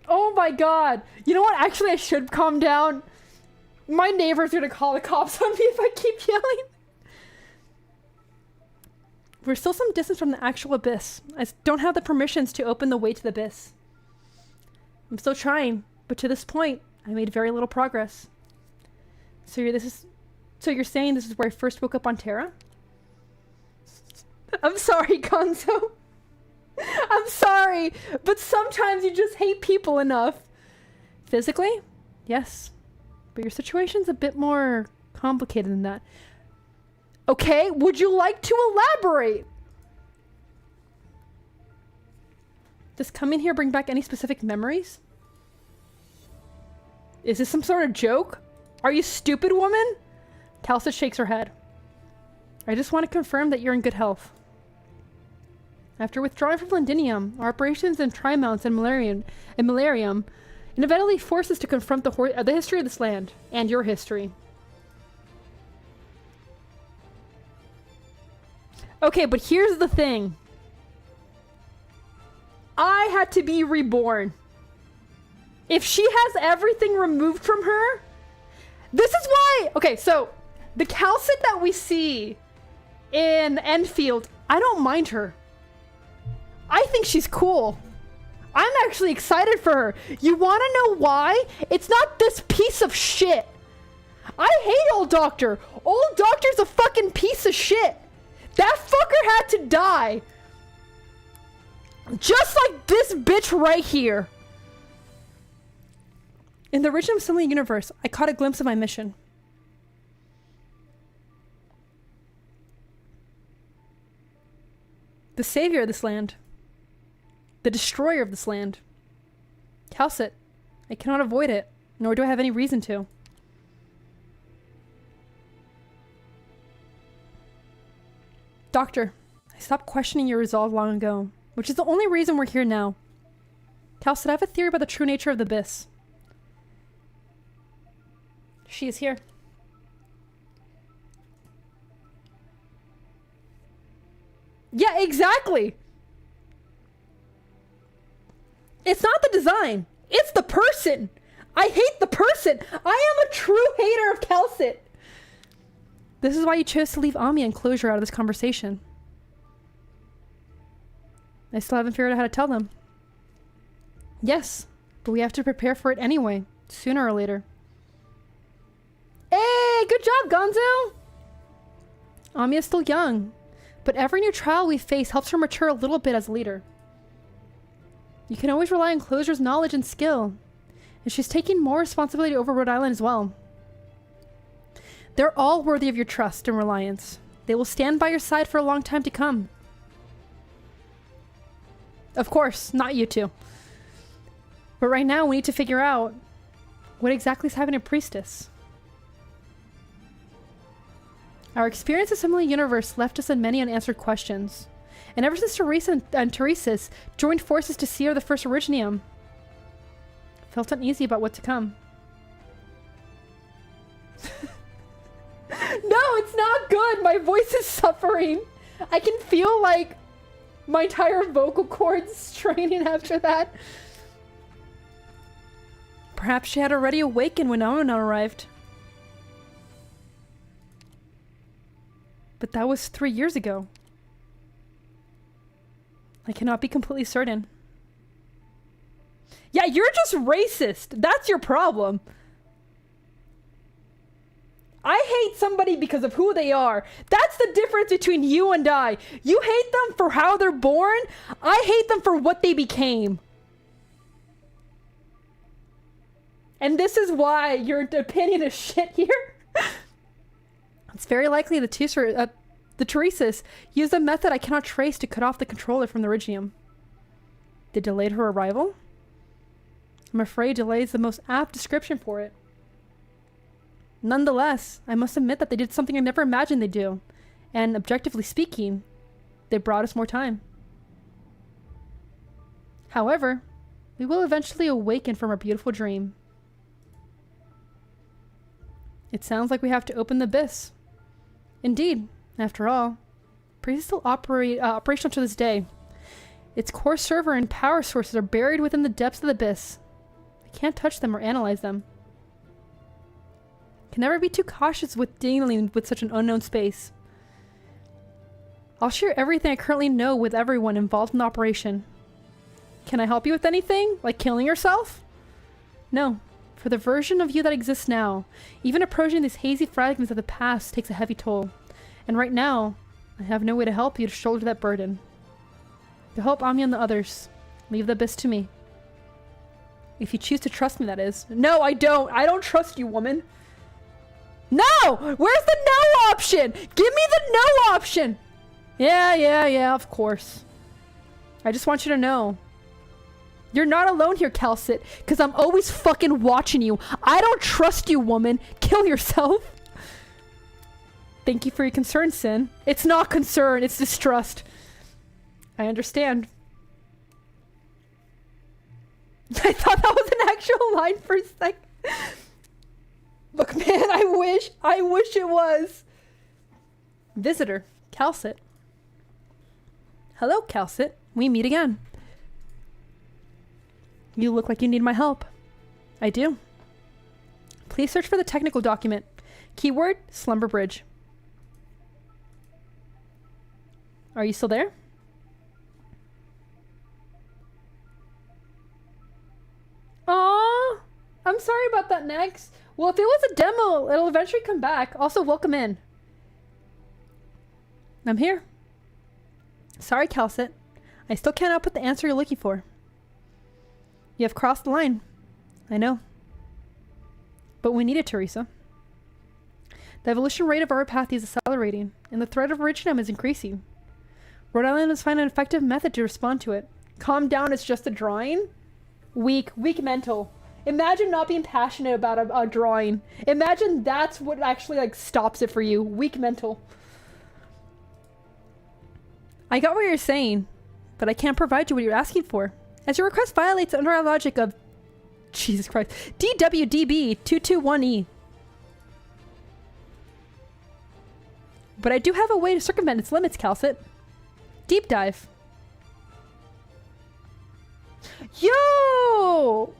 Oh my god. You know what? Actually, I should calm down. My neighbors are gonna call the cops on me if I keep yelling. We're still some distance from the actual abyss. I don't have the permissions to open the way to the abyss. I'm still trying. But to this point, I made very little progress. So you're saying this is where I first woke up on Terra? I'm sorry, Gonzo. I'm sorry, but sometimes you just hate people enough. Physically? Yes. But your situation's a bit more complicated than that. Okay, would you like to elaborate? Does coming here bring back any specific memories? Is this some sort of joke? Are you stupid, woman? Calcit shakes her head. I just want to confirm that you're in good health. After withdrawing from Londinium, our operations in Trimounts and Malarium inevitably force us to confront the history of this land, and your history. Okay, but here's the thing. I had to be reborn. If she has everything removed from her, this is why. Okay, so the Calcit that we see in Enfield, I don't mind her. I think she's cool. I'm actually excited for her. You want to know why? It's not this piece of shit. I hate Old Doctor. Old Doctor's a fucking piece of shit. That fucker had to die. Just like this bitch right here. In the original Assembly universe, I caught a glimpse of my mission. The savior of this land. The destroyer of this land. Calcit, I cannot avoid it, nor do I have any reason to. Doctor, I stopped questioning your resolve long ago, which is the only reason we're here now. Calcit, I have a theory about the true nature of the abyss. She is here. Yeah, exactly. It's not the design. It's the person. I hate the person. I am a true hater of Calcit. This is why you chose to leave Ami and Closure out of this conversation. I still haven't figured out how to tell them. Yes, but we have to prepare for it anyway, sooner or later. Hey, good job, Gonzo! Ami is still young, but every new trial we face helps her mature a little bit as a leader. You can always rely on Closure's knowledge and skill, and she's taking more responsibility over Rhode Island as well. They're all worthy of your trust and reliance. They will stand by your side for a long time to come. Of course, not you two. But right now we need to figure out what exactly is happening to Priestess. Our experience of similar universe left us in many unanswered questions. And ever since Teresa and Teresa's joined forces to seer the first originium, felt uneasy about what to come. No, it's not good! My voice is suffering! I can feel like my entire vocal cords straining after that. Perhaps she had already awakened when Owen arrived. But that was 3 years ago. I cannot be completely certain. Yeah, you're just racist. That's your problem. I hate somebody because of who they are. That's the difference between you and I. You hate them for how they're born. I hate them for what they became. And this is why your opinion is shit here. It's very likely the Teresas used a method I cannot trace to cut off the controller from the Iridium. They delayed her arrival? I'm afraid delay is the most apt description for it. Nonetheless, I must admit that they did something I never imagined they'd do. And objectively speaking, they brought us more time. However, we will eventually awaken from our beautiful dream. It sounds like we have to open the abyss. Indeed, after all, Breeze is still operational to this day. Its core server and power sources are buried within the depths of the abyss. I can't touch them or analyze them. Can never be too cautious with dealing with such an unknown space. I'll share everything I currently know with everyone involved in the operation. Can I help you with anything? Like killing yourself? No. For the version of you that exists now, even approaching these hazy fragments of the past takes a heavy toll. And right now, I have no way to help you to shoulder that burden. To help Ami and the others, leave the abyss to me. If you choose to trust me, that is. No, I don't. I don't trust you, woman. No! Where's the no option? Give me the no option! Yeah, of course. I just want you to know. You're not alone here, Calcit, because I'm always fucking watching you. I don't trust you, woman. Kill yourself. Thank you for your concern, Sin. It's not concern, it's distrust. I understand. I thought that was an actual line for a sec. Look, man, I wish it was. Visitor, Calcit. Hello, Calcit. We meet again. You look like you need my help. I do. Please search for the technical document. Keyword, Slumber Bridge. Are you still there? Aww. I'm sorry about that, Nex. Well, if it was a demo, it'll eventually come back. Also, welcome in. I'm here. Sorry, Calcit. I still can't output the answer you're looking for. You have crossed the line. I know. But we need it, Teresa. The evolution rate of our path is accelerating, and the threat of Iridium is increasing. Rhode Island has found an effective method to respond to it. Calm down, it's just a drawing? Weak mental. Imagine not being passionate about a drawing. Imagine that's what actually like stops it for you. Weak mental. I got what you're saying, but I can't provide you what you're asking for, as your request violates under our logic of Jesus Christ. DWDB 221E. But I do have a way to circumvent its limits, Calcit. Deep dive. Yo!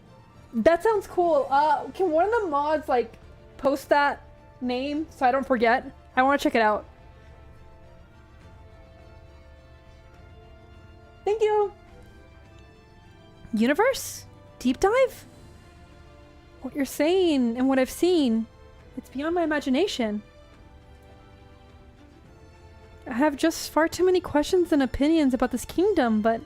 That sounds cool. Can one of the mods like post that name so I don't forget? I want to check it out. Thank you. Universe? Deep dive? What you're saying and what I've seen, it's beyond my imagination. I have just far too many questions and opinions about this kingdom, but...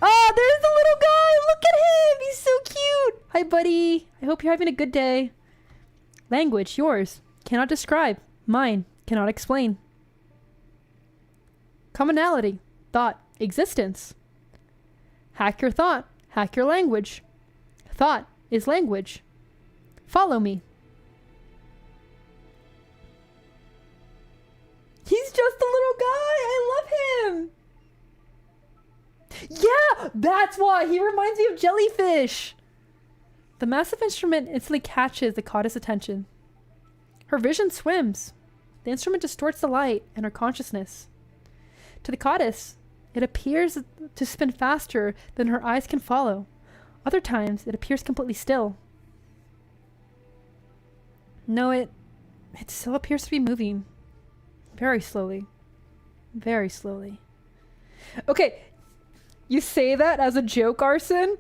Oh, there's the little guy! Look at him! He's so cute! Hi, buddy. I hope you're having a good day. Language, yours. Cannot describe. Mine. Cannot explain. Commonality. Thought. Existence. Hack your thought. Hack your language. Thought is language. Follow me. just a little guy. I love him. Yeah, that's why. He reminds me of jellyfish. The massive instrument instantly catches the goddess' attention. Her vision swims. The instrument distorts the light and her consciousness. To the goddess, it appears to spin faster than her eyes can follow. Other times, it appears completely still. No, it still appears to be moving. Very slowly. Very slowly. Okay, you say that as a joke, Arson?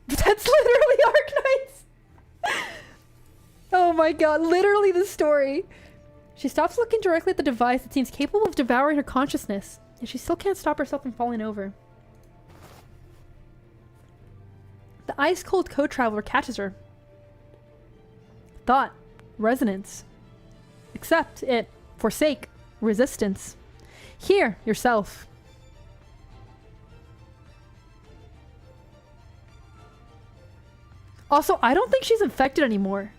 That's literally Arknights! Oh my god, literally the story. She stops looking directly at the device that seems capable of devouring her consciousness, and she still can't stop herself from falling over. The ice-cold co-traveler catches her. Thought. Resonance. Accept it. Forsake. Resistance. Hear yourself. Also, I don't think she's infected anymore.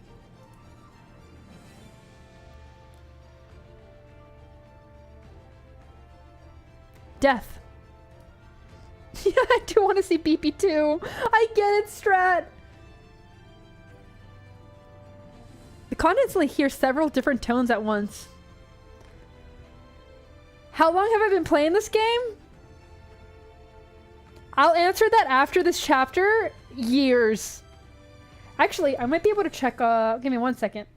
Death. Yeah, I do want to see BP too. I get it, Strat. The constantly hear several different tones at once. How long have I been playing this game? I'll answer that after this chapter. Years. Actually, I might be able to check, give me 1 second.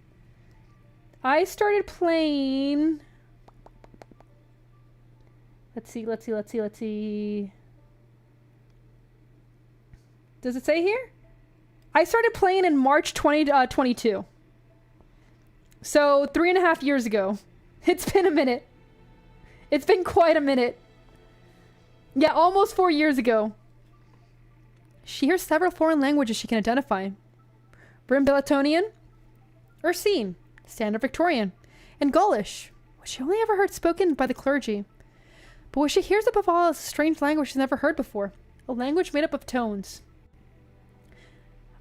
I started playing... Let's see. Does it say here? I started playing in March 2022. So 3.5 years ago. It's been a minute. It's been quite a minute. Yeah, almost 4 years ago. She hears several foreign languages she can identify. Brimbilletonian, Ursine, Standard Victorian, and Gaulish, which she only ever heard spoken by the clergy. But what she hears above all is a strange language she's never heard before. A language made up of tones.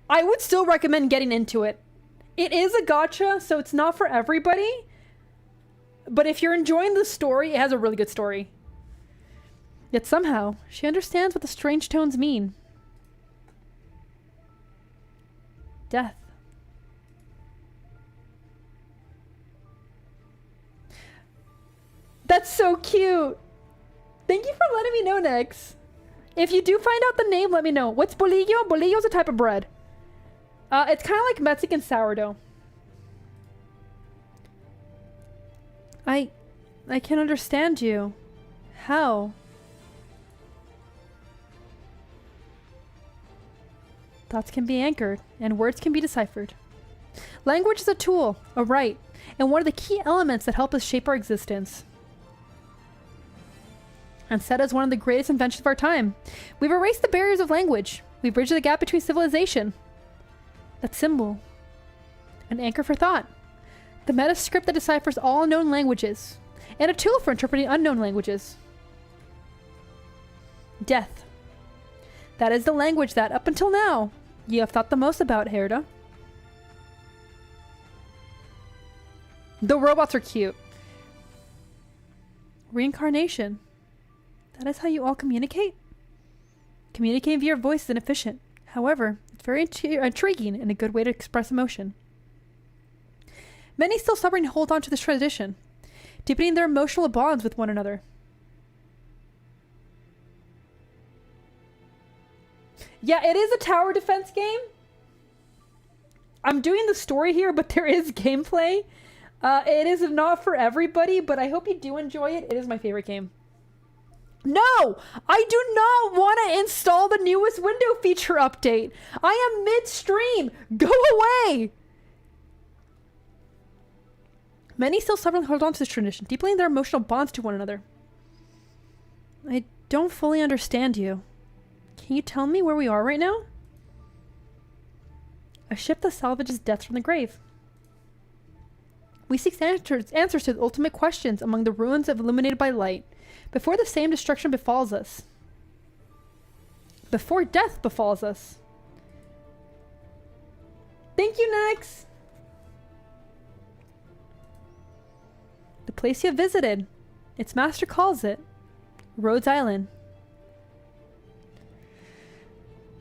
I would still recommend getting into it. It is a gacha, so it's not for everybody. But if you're enjoying the story, it has a really good story. Yet somehow, she understands what the strange tones mean. Death. That's so cute. Thank you for letting me know, Nex. If you do find out the name, let me know. What's bolillo? Bolillo is a type of bread. It's kind of like Mexican sourdough. I can't understand you. How? Thoughts can be anchored, and words can be deciphered. Language is a tool, a right, and one of the key elements that help us shape our existence. And said as one of the greatest inventions of our time, we've erased the barriers of language. We've bridged the gap between civilization. That symbol. An anchor for thought. The meta script that deciphers all known languages. And a tool for interpreting unknown languages. Death. That is the language that, up until now, you have thought the most about, Herda. The robots are cute. Reincarnation. That is how you all communicate? Communicating via voice is inefficient. However, it's very intriguing and a good way to express emotion. Many still stubbornly hold on to this tradition, deepening their emotional bonds with one another. Yeah, it is a tower defense game. I'm doing the story here, but there is gameplay. It is not for everybody, but I hope you do enjoy it. It is my favorite game. No! I do not want to install the newest window feature update. I am midstream. Go away! Many still stubbornly hold on to this tradition, deepening their emotional bonds to one another. I don't fully understand you. Can you tell me where we are right now? A ship that salvages death from the grave. We seek answers to the ultimate questions among the ruins of illuminated by light, before the same destruction befalls us. Before death befalls us. Thank you, Nex! The place you have visited. Its master calls it Rhodes Island.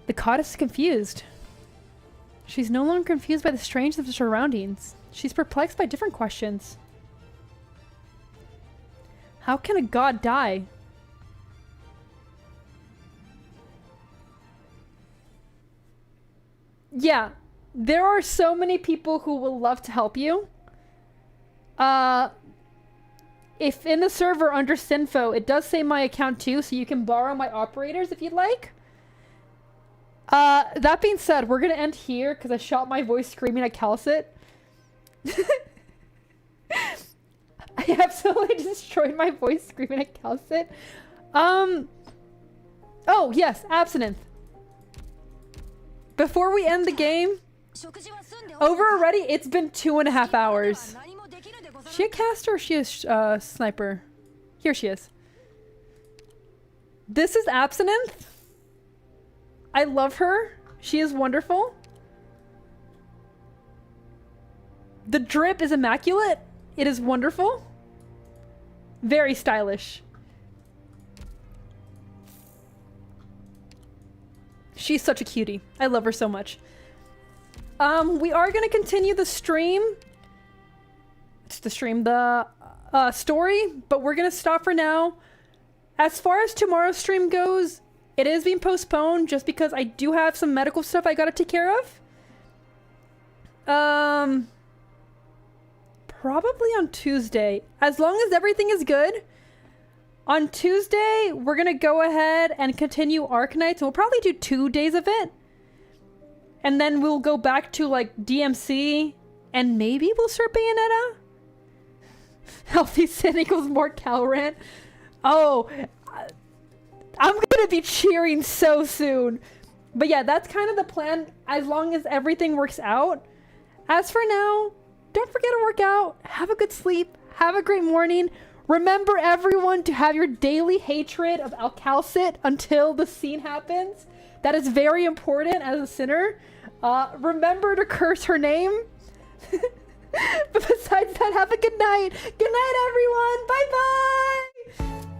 The goddess is confused. She's no longer confused by the strangeness of the surroundings. She's perplexed by different questions. How can a god die? Yeah, there are so many people who will love to help you. If in the server under Sinfo, it does say my account too, so you can borrow my operators if you'd like. That being said, we're gonna end here because I shot my voice screaming at Calcit. I absolutely destroyed my voice screaming at Calcit. Oh, yes, Absinthe. Before we end the game, over already, it's been 2.5 hours. Is she a caster or is she a sniper? Here she is. This is Absinthe. I love her. She is wonderful. The drip is immaculate. It is wonderful. Very stylish. She's such a cutie. I love her so much. We are going to continue the stream. It's the stream, the story, but we're going to stop for now. As far as tomorrow's stream goes, it is being postponed just because I do have some medical stuff I got to take care of. Probably on Tuesday. As long as everything is good. On Tuesday, we're going to go ahead and continue Arknights. We'll probably do 2 days of it. And then we'll go back to, like, DMC. And maybe we'll start Bayonetta. Healthy Sin equals more Calrant. Oh, I'm going to be cheering so soon. But yeah, that's kind of the plan. As long as everything works out. As for now, don't forget to work out. Have a good sleep. Have a great morning. Remember, everyone, to have your daily hatred of Alcalcit until the scene happens. That is very important as a sinner. Remember to curse her name. But besides that, have a good night. Good night, everyone. Bye-bye.